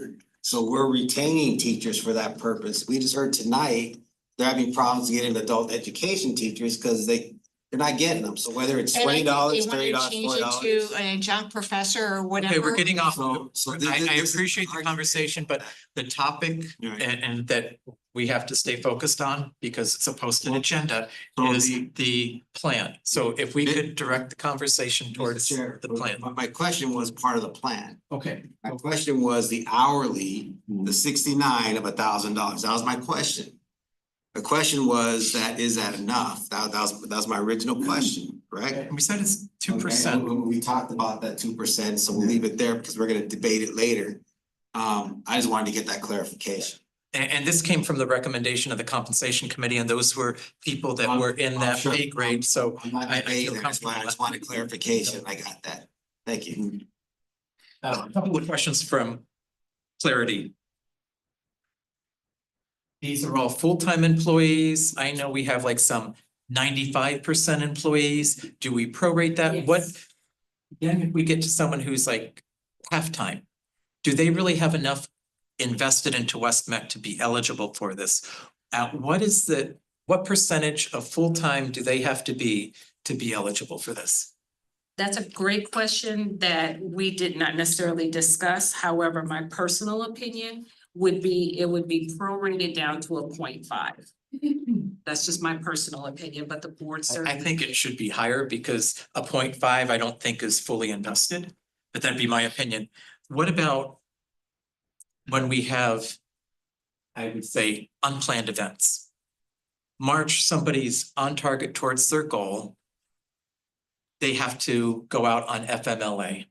So we're retaining teachers for that purpose. We just heard tonight, they're having problems getting adult education teachers because they're not getting them. So whether it's $20, $30, $40. To an adjunct professor or whatever. Okay, we're getting off. So I appreciate the conversation, but the topic and that we have to stay focused on because it's a posted agenda So is the plan. So if we could direct the conversation towards Chair, the plan. my question was part of the plan. Okay. My question was the hourly, the 69 of $1,000. That was my question. The question was that, is that enough? That was my original question, correct? And we said it's 2%. Okay, we talked about that 2%, so we'll leave it there because we're gonna debate it later. I just wanted to get that clarification. And this came from the recommendation of the compensation committee, and those were people that were in that sure. pay grade, so I'm not I debating, feel that's why I comfortable. just wanted clarification. I got that. Thank you. A couple of questions from clarity. These are all full-time employees. I know we have like some 95% employees. Do we prorate that? Yes. What? Then if we get to someone who's like half-time, do they really have enough invested into West-MEC to be eligible for this? What percentage of full-time do they have to be eligible for this? That's a great question that we did not necessarily discuss. However, my personal opinion would be, it would be prorated down to a 0.5. That's just my personal opinion, but the board I certainly. think it should be higher because a 0.5 I don't think is fully invested, but that'd be my opinion. What about when we have, I would say, unplanned events? March, somebody's on target towards their goal. They have to go out on FMLA.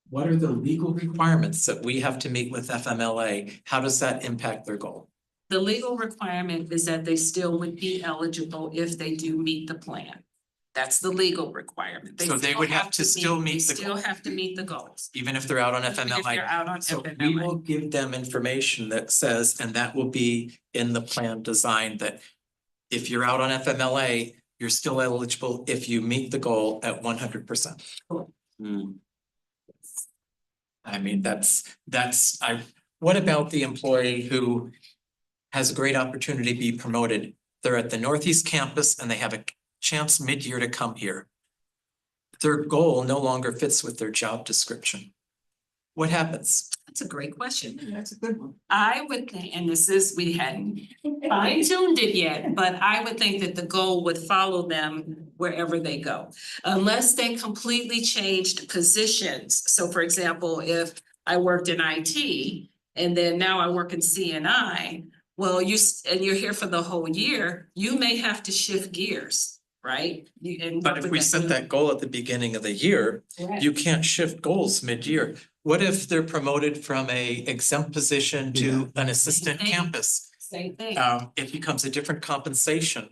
What are the legal requirements that we have to meet with FMLA? How does that impact their goal? The legal requirement is that they still would be eligible if they do meet the plan. That's the legal requirement. So they still would have to still meet they the still goal. have to meet the goals. Even if they're out on Even if FMLA. they're out on So we FMLA. will give them information that says, and that will be in the plan design, that if you're out on FMLA, you're still eligible if you meet the goal at 100%. I mean, what about the employee who has a great opportunity to be promoted? They're at the Northeast campus and they have a chance mid-year to come here. Their goal no longer fits with their job description. What happens? That's a great question. That's a good one. I would think, and this is, we hadn't fine tuned it yet, but I would think that the goal would follow them wherever they go. Unless they completely changed positions. So for example, if I worked in IT and then now I work in CNI, well, and you're here for the whole year, you may have to shift gears, right? But if we set that goal at the beginning of the year, you can't shift goals mid-year. What if they're promoted from a exempt position to an assistant campus? Same thing. It becomes a different compensation.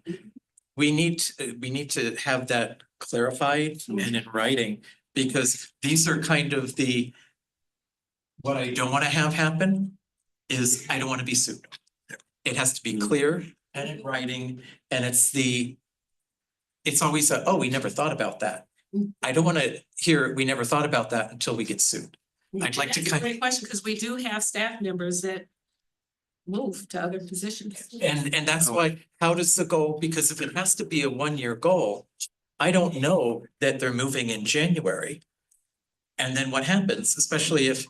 We need to have that clarified and in writing, because these are kind of what I don't want to have happen is I don't want to be sued. It has to be clear and in writing, and it's always we never thought about that. I don't want to hear, we never thought about that until we get sued. I'd like to That's a great question, because we do have staff members that move to other positions. And that's why, how does the goal, because if it has to be a 1-year goal, I don't know that they're moving in January. And then what happens, especially if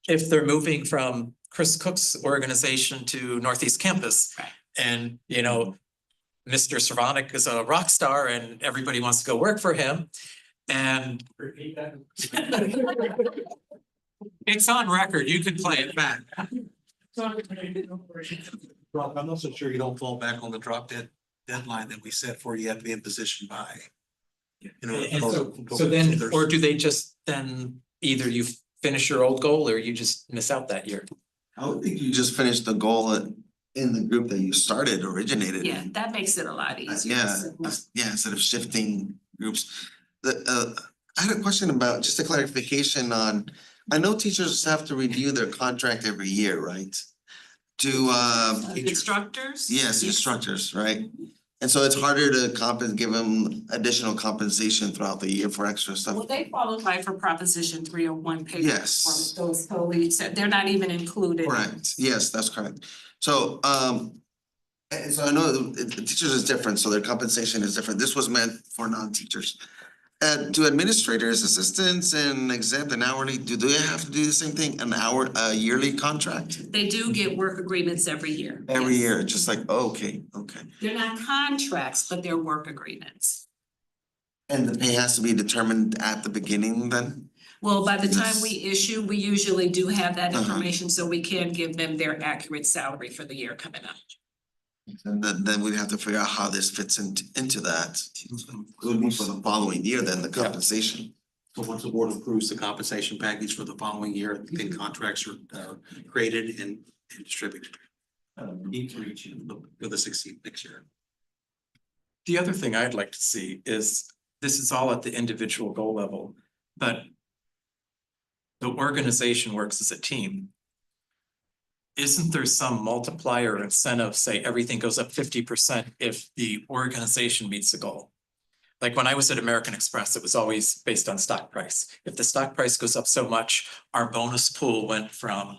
they're moving from Chris Cook's organization to Northeast Campus. Right. And, Mr. Cervonic is a rock star and everybody wants to go work for him. And it's on record, you can play it back. Rob, I'm not so sure you don't fall back on the drop dead deadline that we set for you have to be in position by. And so then, or do they just then either you finish your old goal or you just miss out that year? I would think you just finished the goal in the group that you originated. Yeah, that makes it a lot easier. Yeah, instead of shifting groups. I had a question about, just a clarification on, I know teachers have to review their contract every year, right? Instructors? Yes, instructors, right? And so it's harder to give them additional compensation throughout the year for extra stuff. Well, they qualify for Proposition 301 pay. Yes. Those totally, they're not even included. Correct, yes, that's correct. So, and so I know the teachers is different, so their compensation is different. This was meant for non-teachers. Do administrators, assistants and exempt and hourly, do they have to do the same thing, an hour, a yearly contract? They do get work agreements every year. Every yes. year, just like, okay, okay. They're not contracts, but they're work agreements. And the pay has to be determined at the beginning then? Well, by the time Yes. we issue, we usually do have that Uh-huh. information, so we can give them their accurate salary for the year coming up. And then we'd have to figure out how this fits into that. It would be for the following year, then the compensation. So once the board approves the compensation package for the following year, then contracts are created and distributed. Each for each, for the succeed next year. The other thing I'd like to see is, this is all at the individual goal level, but the organization works as a team. Isn't there some multiplier incentive, say everything goes up 50% if the organization meets the goal? Like when I was at American Express, it was always based on stock price. If the stock price goes up so much, our bonus pool went from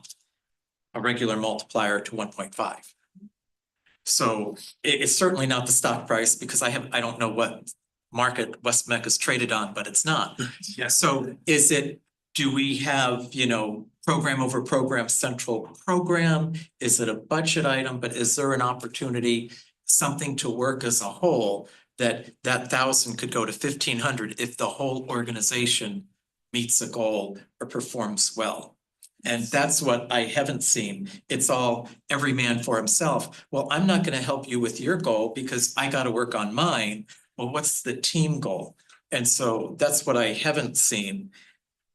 a regular multiplier to 1.5. So it's certainly not the stock price, because I don't know what market West-MEC is traded on, but it's not. Yeah. So do we have, program over program, central program? Is it a budget item? But is there an opportunity, something to work as a whole, that 1,000 could go to 1,500 if the whole organization meets a goal or performs well? And that's what I haven't seen. It's all every man for himself. Well, I'm not gonna help you with your goal because I gotta work on mine. Well, what's the team goal? And so that's what I haven't seen.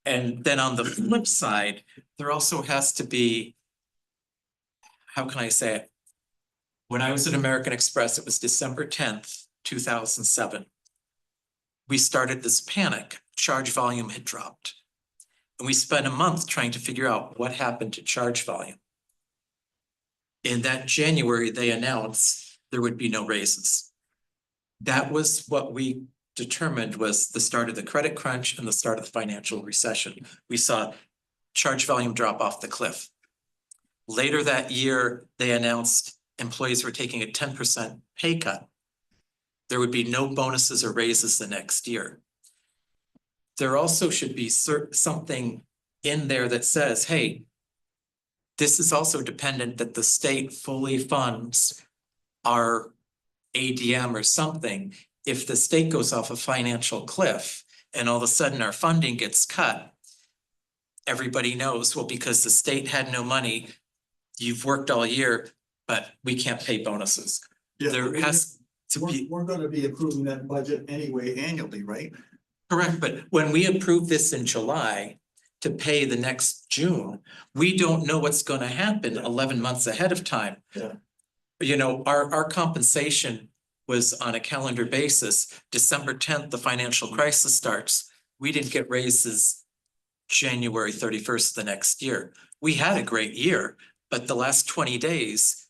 And then on the flip side, there also has to be, how can I say it? When I was at American Express, it was December 10th, 2007. We started this panic, charge volume had dropped. And we spent a month trying to figure out what happened to charge volume. In that January, they announced there would be no raises. That was what we determined was the start of the credit crunch and the start of the financial recession. We saw charge volume drop off the cliff. Later that year, they announced employees were taking a 10% pay cut. There would be no bonuses or raises the next year. There also should be something in there that says, hey, this is also dependent that the state fully funds our ADM or something. If the state goes off a financial cliff and all of a sudden our funding gets cut, everybody knows, well, because the state had no money, you've worked all year, but we can't pay bonuses. There has to be. We're gonna be approving that budget anyway annually, right? Correct, but when we approve this in July to pay the next June, we don't know what's gonna happen 11 months ahead of time. Yeah. Our compensation was on a calendar basis. December 10th, the financial crisis starts. We didn't get raises January 31st the next year. We had a great year, but the last 20 days,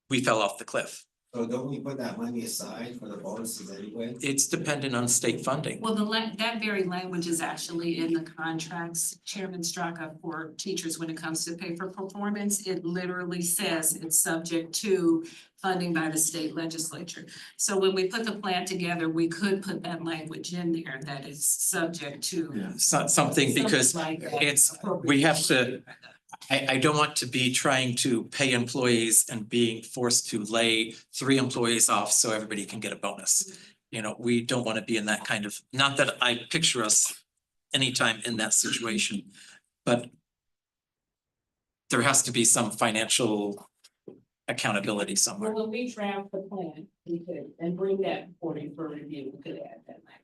we fell off the cliff. So don't we put that money aside for the bonuses anyway? It's dependent on state funding. Well, that very language is actually in the contracts, Chairman Straka, for teachers when it comes to pay for performance. It literally says it's subject to funding by the state legislature. So when we put the plan together, we could put that language in there that is subject to. Something because like that. it's, we have to, I don't want to be trying to pay employees and being forced to lay 3 employees off so everybody can get a bonus. We don't want to be in that kind of, not that I picture us anytime in that situation, but there has to be some financial accountability somewhere. Well, when we draft the plan, we could, and bring that forward for review, we could add that language.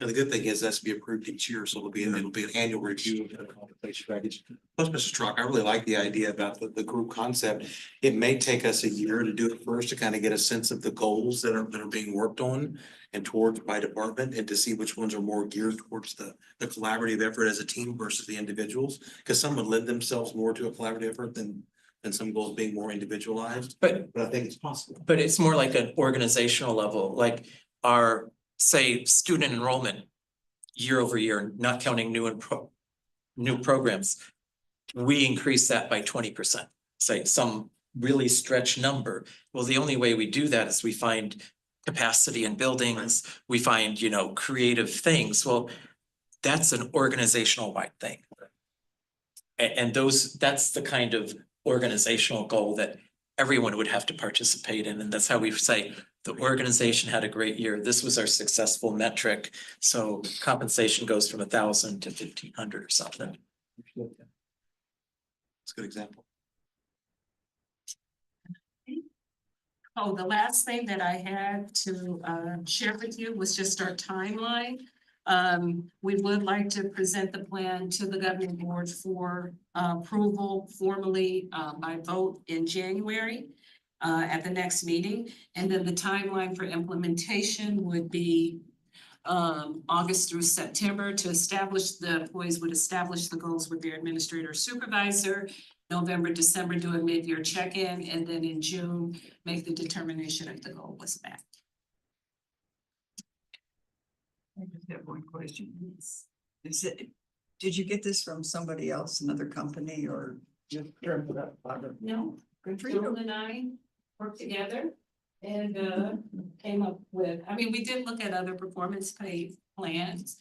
And the good thing is that's to be approved each year, so it'll be an annual review of the compensation package. Plus, Mr. Strzok, I really like the idea about the group concept. It may take us a year to do it first to kind of get a sense of the goals that are being worked on and towards by department, and to see which ones are more geared towards the collaborative effort as a team versus the individuals. Because some would lend themselves more to a collaborative effort than some goals being more individualized. But I think it's possible. But it's more like an organizational level, like our, say, student enrollment year over year, not counting new programs. We increase that by 20%, say some really stretched number. Well, the only way we do that is we find capacity in buildings, we find, creative things. Well, that's an organizational wide thing. And that's the kind of organizational goal that everyone would have to participate in. And that's how we say the organization had a great year. This was our successful metric. So compensation goes from 1,000 to 1,500 or something. It's a good example. Oh, the last thing that I had to share with you was just our timeline. We would like to present the plan to the governing board for approval formally by vote in January at the next meeting. And then the timeline for implementation would be August through September to establish, the employees would establish the goals with their administrator or supervisor. November, December, do a mid-year check-in, and then in June, make the determination if the goal was met. I just have one question. Is it, did you get this from somebody else, another company, or just turned it up? No, Good for Joel you. and I worked together and came up with, we did look at other performance pay plans.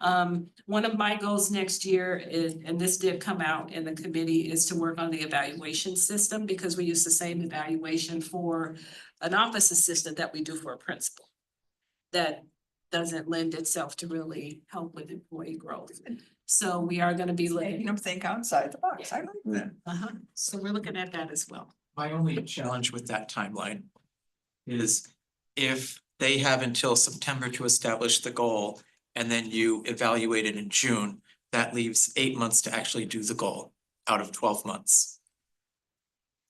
One of my goals next year is, and this did come out in the committee, is to work on the evaluation system, because we use the same evaluation for an office assistant that we do for a principal. That doesn't lend itself to really help with employee growth. So we are gonna be Making looking. them think outside the box. I like that. So we're looking at that as well. My only challenge with that timeline is if they have until September to establish the goal and then you evaluate it in June, that leaves 8 months to actually do the goal out of 12 months.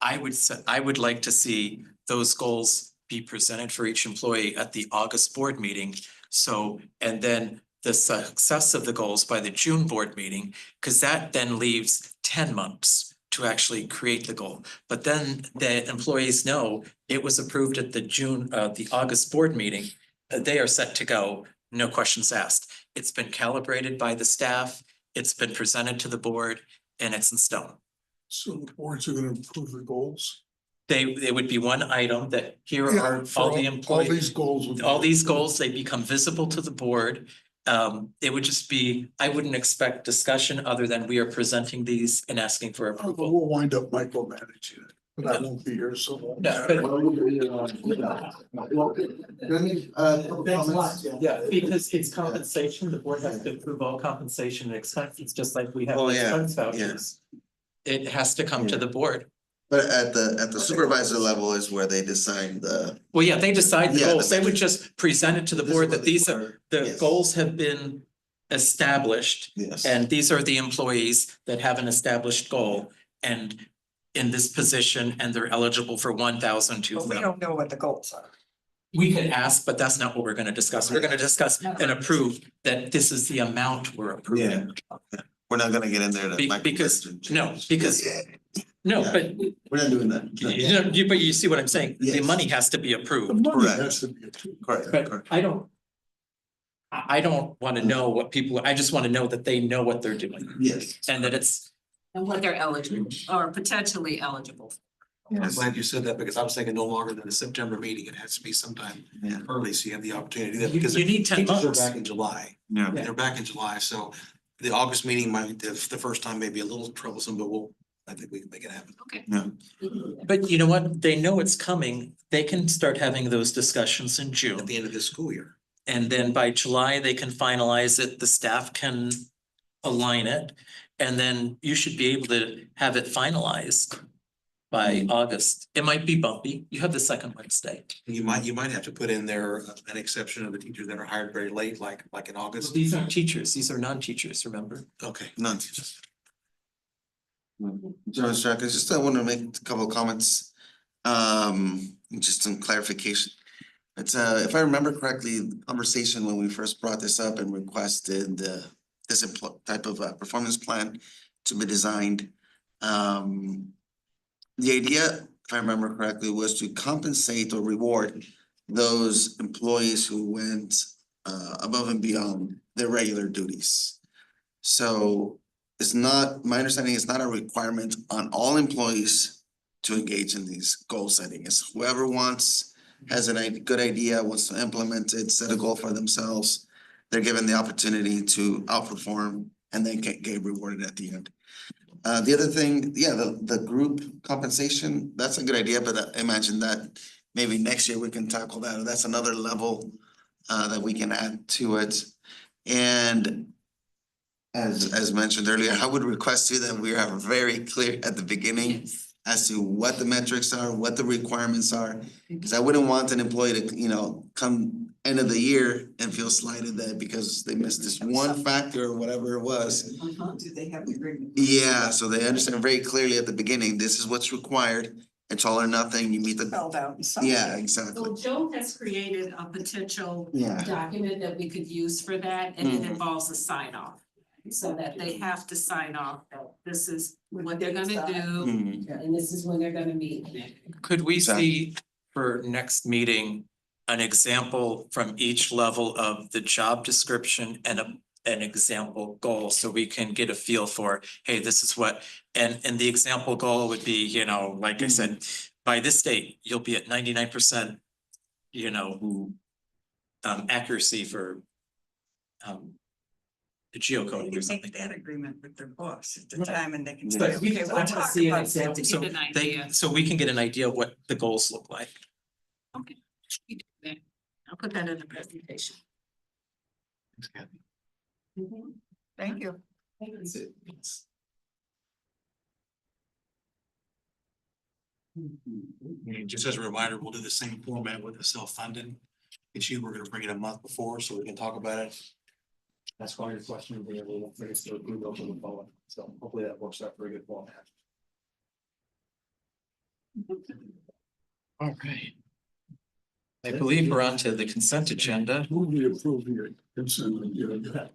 I would like to see those goals be presented for each employee at the August board meeting. So, and then the success of the goals by the June board meeting, because that then leaves 10 months to actually create the goal. But then the employees know it was approved at the August board meeting. They are set to go, no questions asked. It's been calibrated by the staff, it's been presented to the board, and it's in stone. So the boards are gonna approve the goals? It would be one item that here Yeah, are for all the all employees. these goals would be All these approved. goals, they become visible to the board. It would just be, I wouldn't expect discussion other than we are presenting these and asking for But approval. we'll wind up micromanaging it, but I won't be here, so. it won't No, matter. Yeah, because it's compensation, the board has to approve all compensation and expenses, just like we have Oh, yeah, expense vouchers. It has to come to the board. But at the supervisor level is where they decide Well, yeah, they decide the Yeah, goals. the- They would just present it to the This is board what that they these are, were- the yes. goals have been established. yes. And these are the employees that have an established goal and in this position, and they're eligible for 1,000 to. But we don't know what the goals are. We could ask, but that's not what we're gonna discuss. We're gonna discuss and approve that this is the amount we're approving. We're not gonna get in there to. Because, no, Yeah. but We're not doing that. but you see what I'm saying? The Yes. money has to be The approved. money Correct. has to be approved. Correct, But correct. I don't wanna know what people, I just wanna know that they know what they're doing Yes. and that it's, And what they're eligible or potentially eligible. I'm glad you said that because I was thinking no longer than the September meeting. It has to be sometime Yeah. early, so you have the opportunity to do that. You- Because you need 10 teachers are months. back in July. Yeah. They're back in July, so the August meeting might, the first time may be a little troublesome, but I think we can make it happen. Okay. Yeah. but you know what? They know it's coming. They can start having those discussions in June. At the end of this school year. And then by July, they can finalize it, the staff can align it. And then you should be able to have it finalized by August. It might be bumpy. You have the second Wednesday. You might have to put in there an exception of the teachers that are hired very late, like in August. These aren't teachers, these are non-teachers, remember? Okay. None. John Straka, just I want to make a couple of comments. Just some clarification. It's if I remember correctly, the conversation when we first brought this up and requested this type of performance plan to be designed. The idea, if I remember correctly, was to compensate or reward those employees who went above and beyond their regular duties. So it's not, my understanding is not a requirement on all employees to engage in these goal setting. It's whoever wants has good idea, wants to implement it, set a goal for themselves, they're given the opportunity to outperform and then get rewarded at the end. The other thing, yeah, the group compensation, that's a good idea, but I imagine that maybe next year we can tackle that. That's another level that we can add to it. And as mentioned earlier, I would request too that we are very clear at the beginning as to what the metrics are, what the requirements are. Because I wouldn't want an employee to, come end of the year and feel slighted that because they missed this one factor or whatever it was. Do they have the agreement? Yeah, so they understand very clearly at the beginning, this is what's required. It's all or nothing. You meet the. Spelled out in something. Yeah, exactly. So Joe has created a potential Yeah. document that we could use for that, and it Mhm. involves a sign off. So that they have to sign off that this is what they're gonna do, Mhm. and this is when they're gonna meet. Could we Exactly. see for next meeting, an example from each level of the job description and an example goal, so we can get a feel for, hey, this is what, and the example goal would be, like I said, by this date, you'll be at 99%, accuracy for the geocoding or something. Make that agreement with their boss at the time and they can say, But we okay, can, we'll I wanna talk see an about example, so Get an they, idea. so we can get an idea of what the goals look like. Okay, we do that. I'll put that in the presentation. Mhm. Thank you. That's it. Just as a reminder, we'll do the same format with the self-funded. Each year, we're gonna bring it a month before so we can talk about it. That's why your question will be able to bring us to approval for the following. So hopefully that works out for a good format. All right. I believe we're on to the consent agenda. Move the appropriate consent agenda.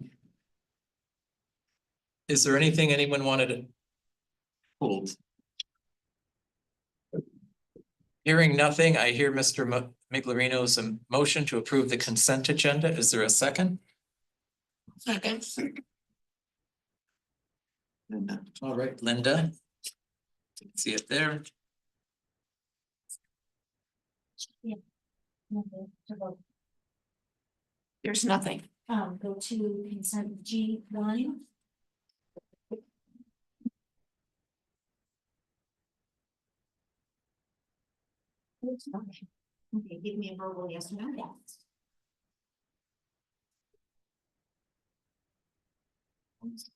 Is there anything anyone wanted to hold? Hearing nothing, I hear Mr. Miglerino's motion to approve the consent agenda. Is there a second? Second. All right, Linda. See it there. There's nothing. Go to consent G1. Okay, give me a verbal yes or no. Yes.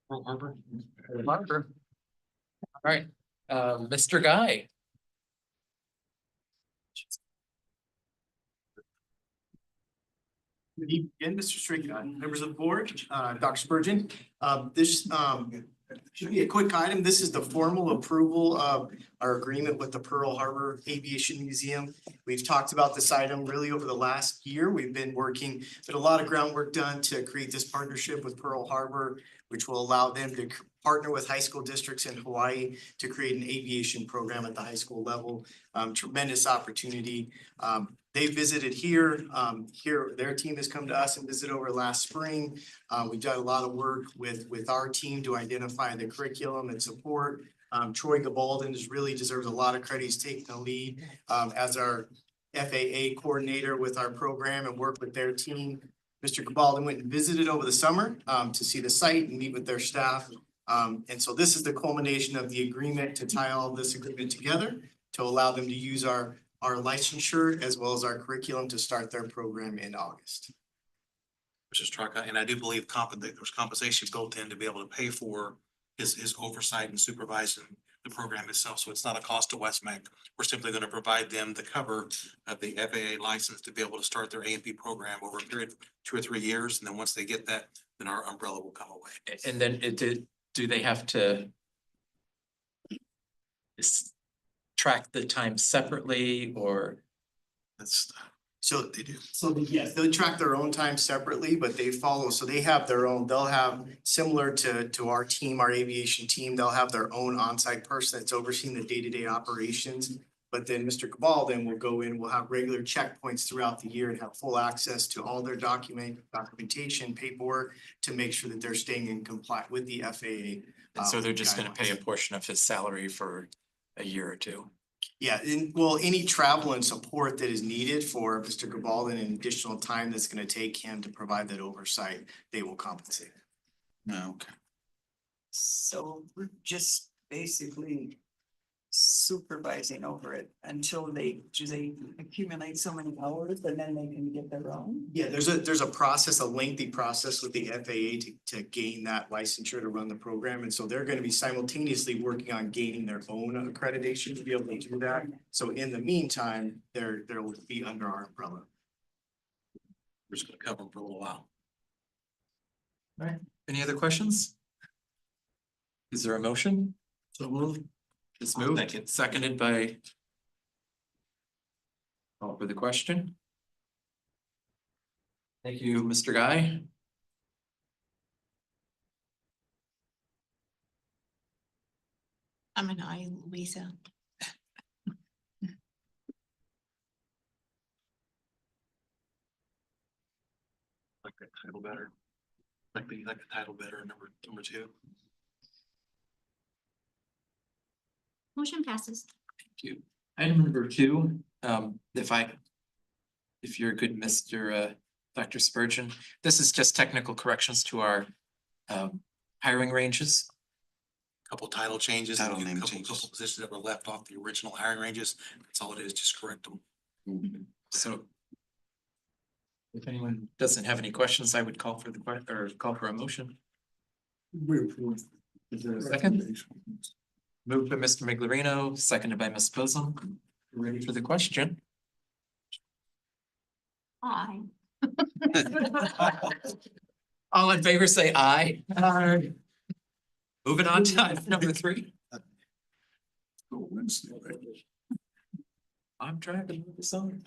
Pearl Harbor. All right, Mr. Guy. Good evening, Mr. Strickland, members of the board, Dr. Spurgeon. This should be a quick item. This is the formal approval of our agreement with the Pearl Harbor Aviation Museum. We've talked about this item really over the last year. We've been working, a lot of groundwork done to create this partnership with Pearl Harbor, which will allow them to partner with high school districts in Hawaii to create an aviation program at the high school level. Tremendous opportunity. They visited here, their team has come to us and visited over last spring. We've done a lot of work with our team to identify the curriculum and support. Troy Gabalden really deserves a lot of credit. He's taking the lead as our FAA coordinator with our program and work with their team. Mr. Gabalden went and visited over the summer to see the site and meet with their staff. And so this is the culmination of the agreement to tie all this agreement together to allow them to use our licensure as well as our curriculum to start their program in August. Mr. Straka, and I do believe there's compensation built in to be able to pay for his oversight and supervising the program itself. So it's not a cost to West-MEC. We're simply going to provide them the cover of the FAA license to be able to start their A&P program over a period of 2 or 3 years. And then once they get that, then our umbrella will come away. And then do they have to track the time separately or? That's, So they do. So yes, they'll track their own time separately, but they follow, so they have their own, they'll have similar to our team, our aviation team, they'll have their own on-site person that's overseeing the day-to-day operations. But then Mr. Cabal then will go in, will have regular checkpoints throughout the year and have full access to all their documentation, paperwork to make sure that they're staying in compliance with the FAA. And so they're just gonna pay a guidelines. portion of his salary for a year or two. Yeah, well, any travel and support that is needed for Mr. Cabal and additional time that's gonna take him to provide that oversight, they will compensate. No, okay. So we're just basically supervising over it until they accumulate so many hours and then they can get their own? Yeah, there's a process, a lengthy process with the FAA to gain that licensure to run the program. And so they're gonna be simultaneously working on gaining their own accreditation to be able to do that. So in the meantime, they'll be under our umbrella. We're just gonna cover them for a little while. Right, any other questions? Is there a motion? So moved. It's moved, seconded by. Call for the question. Thank you, Mr. Guy. I'm an I, Louisa. Like that title better. Like the title better, number two. Motion passes. Thank you. Item number two, if you're good, Mr. Dr. Spurgeon, this is just technical corrections to our hiring ranges. Couple title changes. Title and a name couple changes. positions that were left off the original hiring ranges. That's all it is, just correct them. So. If anyone doesn't have any questions, I would call for call for a motion. Is there a second? Moved by Mr. Miglerino, seconded by Ms. Bosom. Ready for the question? Aye. All in favor, say aye. Aye. Moving on to item number three. I'm trying to move this on.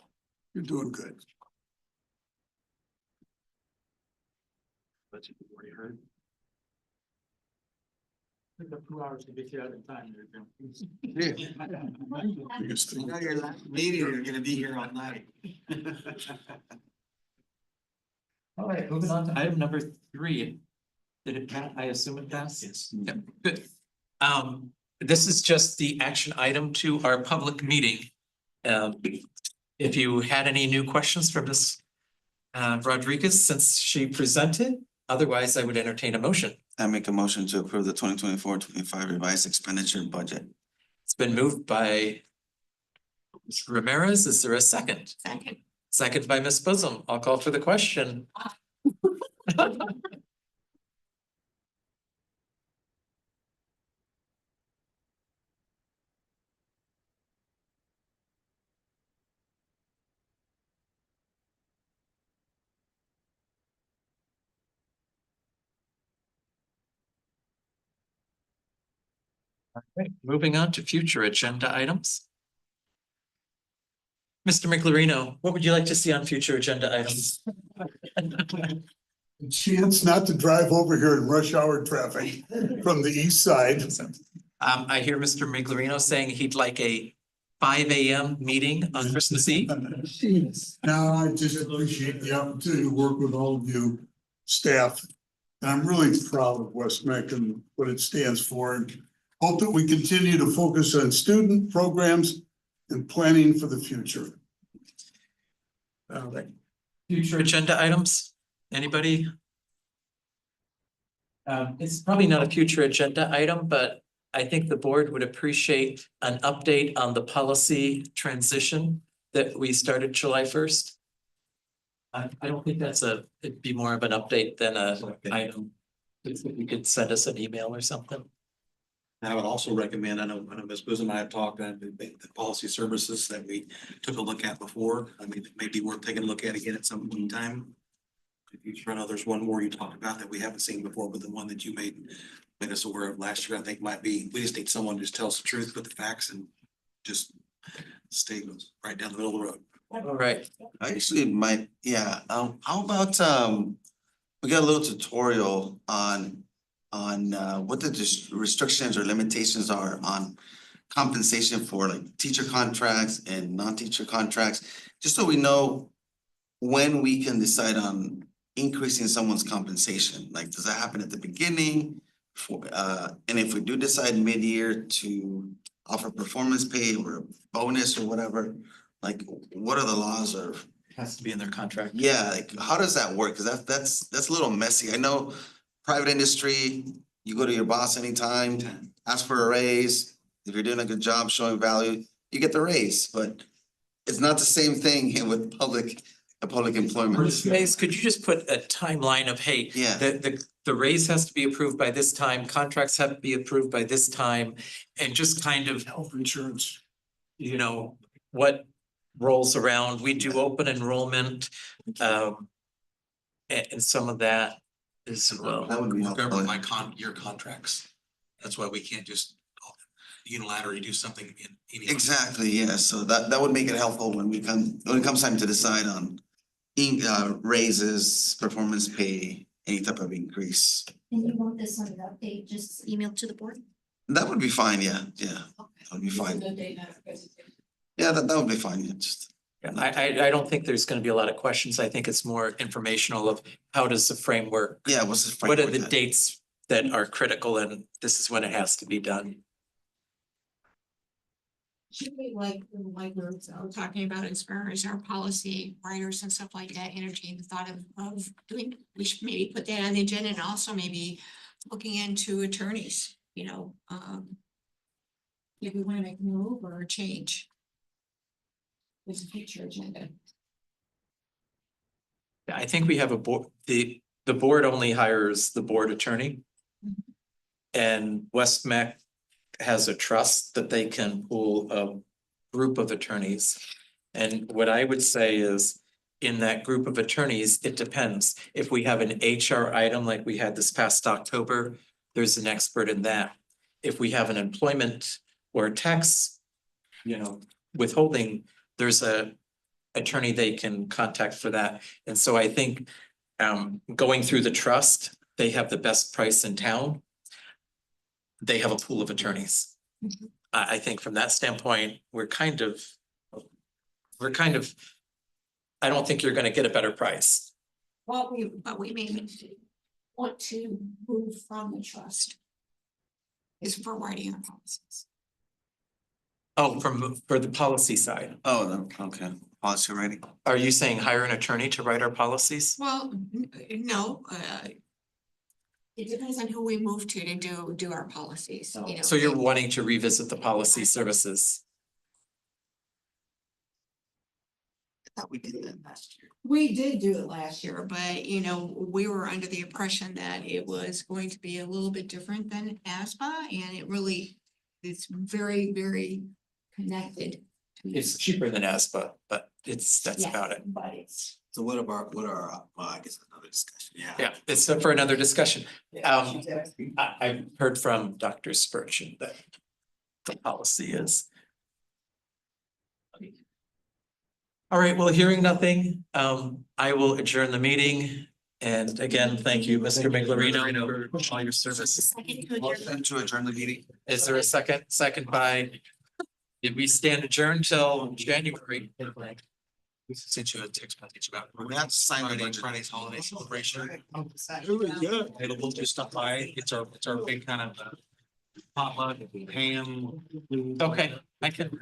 You're doing good. But you've already heard. Took up 2 hours to get you out of time. Biggest thing. You know, your last meeting, you're gonna be here all night. All right, moving on to item number three. Did it pass? I assume it passed? Yes. Yep, good. This is just the action item to our public meeting. If you had any new questions for Ms. Rodriguez since she presented, otherwise I would entertain a motion. I make a motion to approve the 2024-25 revised expenditure budget. It's been moved by Mr. Ramirez. Is there a second? Second. Second by Ms. Bosom. I'll call for the question. All right, moving on to future agenda items. Mr. Miglerino, what would you like to see on future agenda items? Chance not to drive over here in rush hour traffic from the east side. I hear Mr. Miglerino saying he'd like a 5 a.m. meeting on Christmas Eve. Now, I just appreciate the opportunity to work with all of you staff. And I'm really proud of West-MEC and what it stands for, and hope that we continue to focus on student programs and planning for the future. All right. Future agenda items, anybody? It's probably not a future agenda item, but I think the board would appreciate an update on the policy transition that we started July 1st. I don't think it'd be more of an update than a item. If you could send us an email or something. I would also recommend, I know Ms. Bosom and I have talked, the policy services that we took a look at before. I mean, it may be worth taking a look at again at some point in time. I know there's one more you talked about that we haven't seen before, but the one that you made us aware of last year, I think might be, we just need someone who just tells the truth, put the facts and just stay right down the middle of the road. All right. I actually might, yeah, how about, we got a little tutorial on what the restrictions or limitations are on compensation for like teacher contracts and non-teacher contracts, just so we know when we can decide on increasing someone's compensation. Like, does that happen at the beginning? And if we do decide mid-year to offer performance pay or a bonus or whatever, like, what are the laws or? Has to be in their contract. Yeah, like, how does that work? Cause that's a little messy. I know private industry, you go to your boss anytime, ask for a raise. If you're doing a good job showing value, you get the raise, but it's not the same thing with public employment. Mace, could you just put a timeline of, hey, Yeah. the raise has to be approved by this time, contracts have to be approved by this time, and just kind of, Health insurance. you know, what rolls around. We do open enrollment, and some of that as well. That would be We're helpful. governed by year contracts. That's why we can't just unilaterally do something in any. Exactly, yeah, so that would make it helpful when it comes time to decide on raises, performance pay, any type of increase. And you want this on an update, just emailed to the board? That would be fine, yeah, that would be fine. Yeah, that would be fine, yeah, just. Yeah, I don't think there's gonna be a lot of questions. I think it's more informational of how does the framework, Yeah, what's the what are framework the that- dates that are critical, and this is when it has to be done. Should we like we're talking about as far as our policy writers and stuff like that, entertain the thought of doing, we should maybe put that on the agenda and also maybe looking into attorneys, you know, if we want to make a move or a change. With a future agenda. I think we have a board, the board only hires the board attorney. And West-MEC has a trust that they can pool a group of attorneys. And what I would say is, in that group of attorneys, it depends. If we have an HR item like we had this past October, there's an expert in that. If we have an employment or a tax, withholding, there's a attorney they can contact for that. And so I think going through the trust, they have the best price in town. They have a pool of attorneys. I think from that standpoint, we're kind of, I don't think you're gonna get a better price. Well, we may want to move from the trust. Is for writing our policies. Oh, for the policy side. Oh, okay, policy writing. Are you saying hire an attorney to write our policies? Well, no, it depends on who we move to do our policies, you know. So you're wanting to revisit the policy services? I thought we did that last year. We did do it last year, but you know, we were under the impression that it was going to be a little bit different than ASPA, and it really, it's very, very connected. It's cheaper than ASPA, but that's Yeah, about it. But it's. So what are, well, I guess another discussion, yeah. Yeah, it's for another discussion. I've heard from Dr. Spurgeon that the policy is. All right, well, hearing nothing, I will adjourn the meeting. And again, thank you, Mr. Miglerino, for all your service. Motion to adjourn the meeting. Is there a second? Second by, did we stand adjourned till January? Since you had text message about. We have to sign it in. Friday's holiday celebration. Yeah. We'll just stop by. It's our big kind of potluck, ham. Okay, I can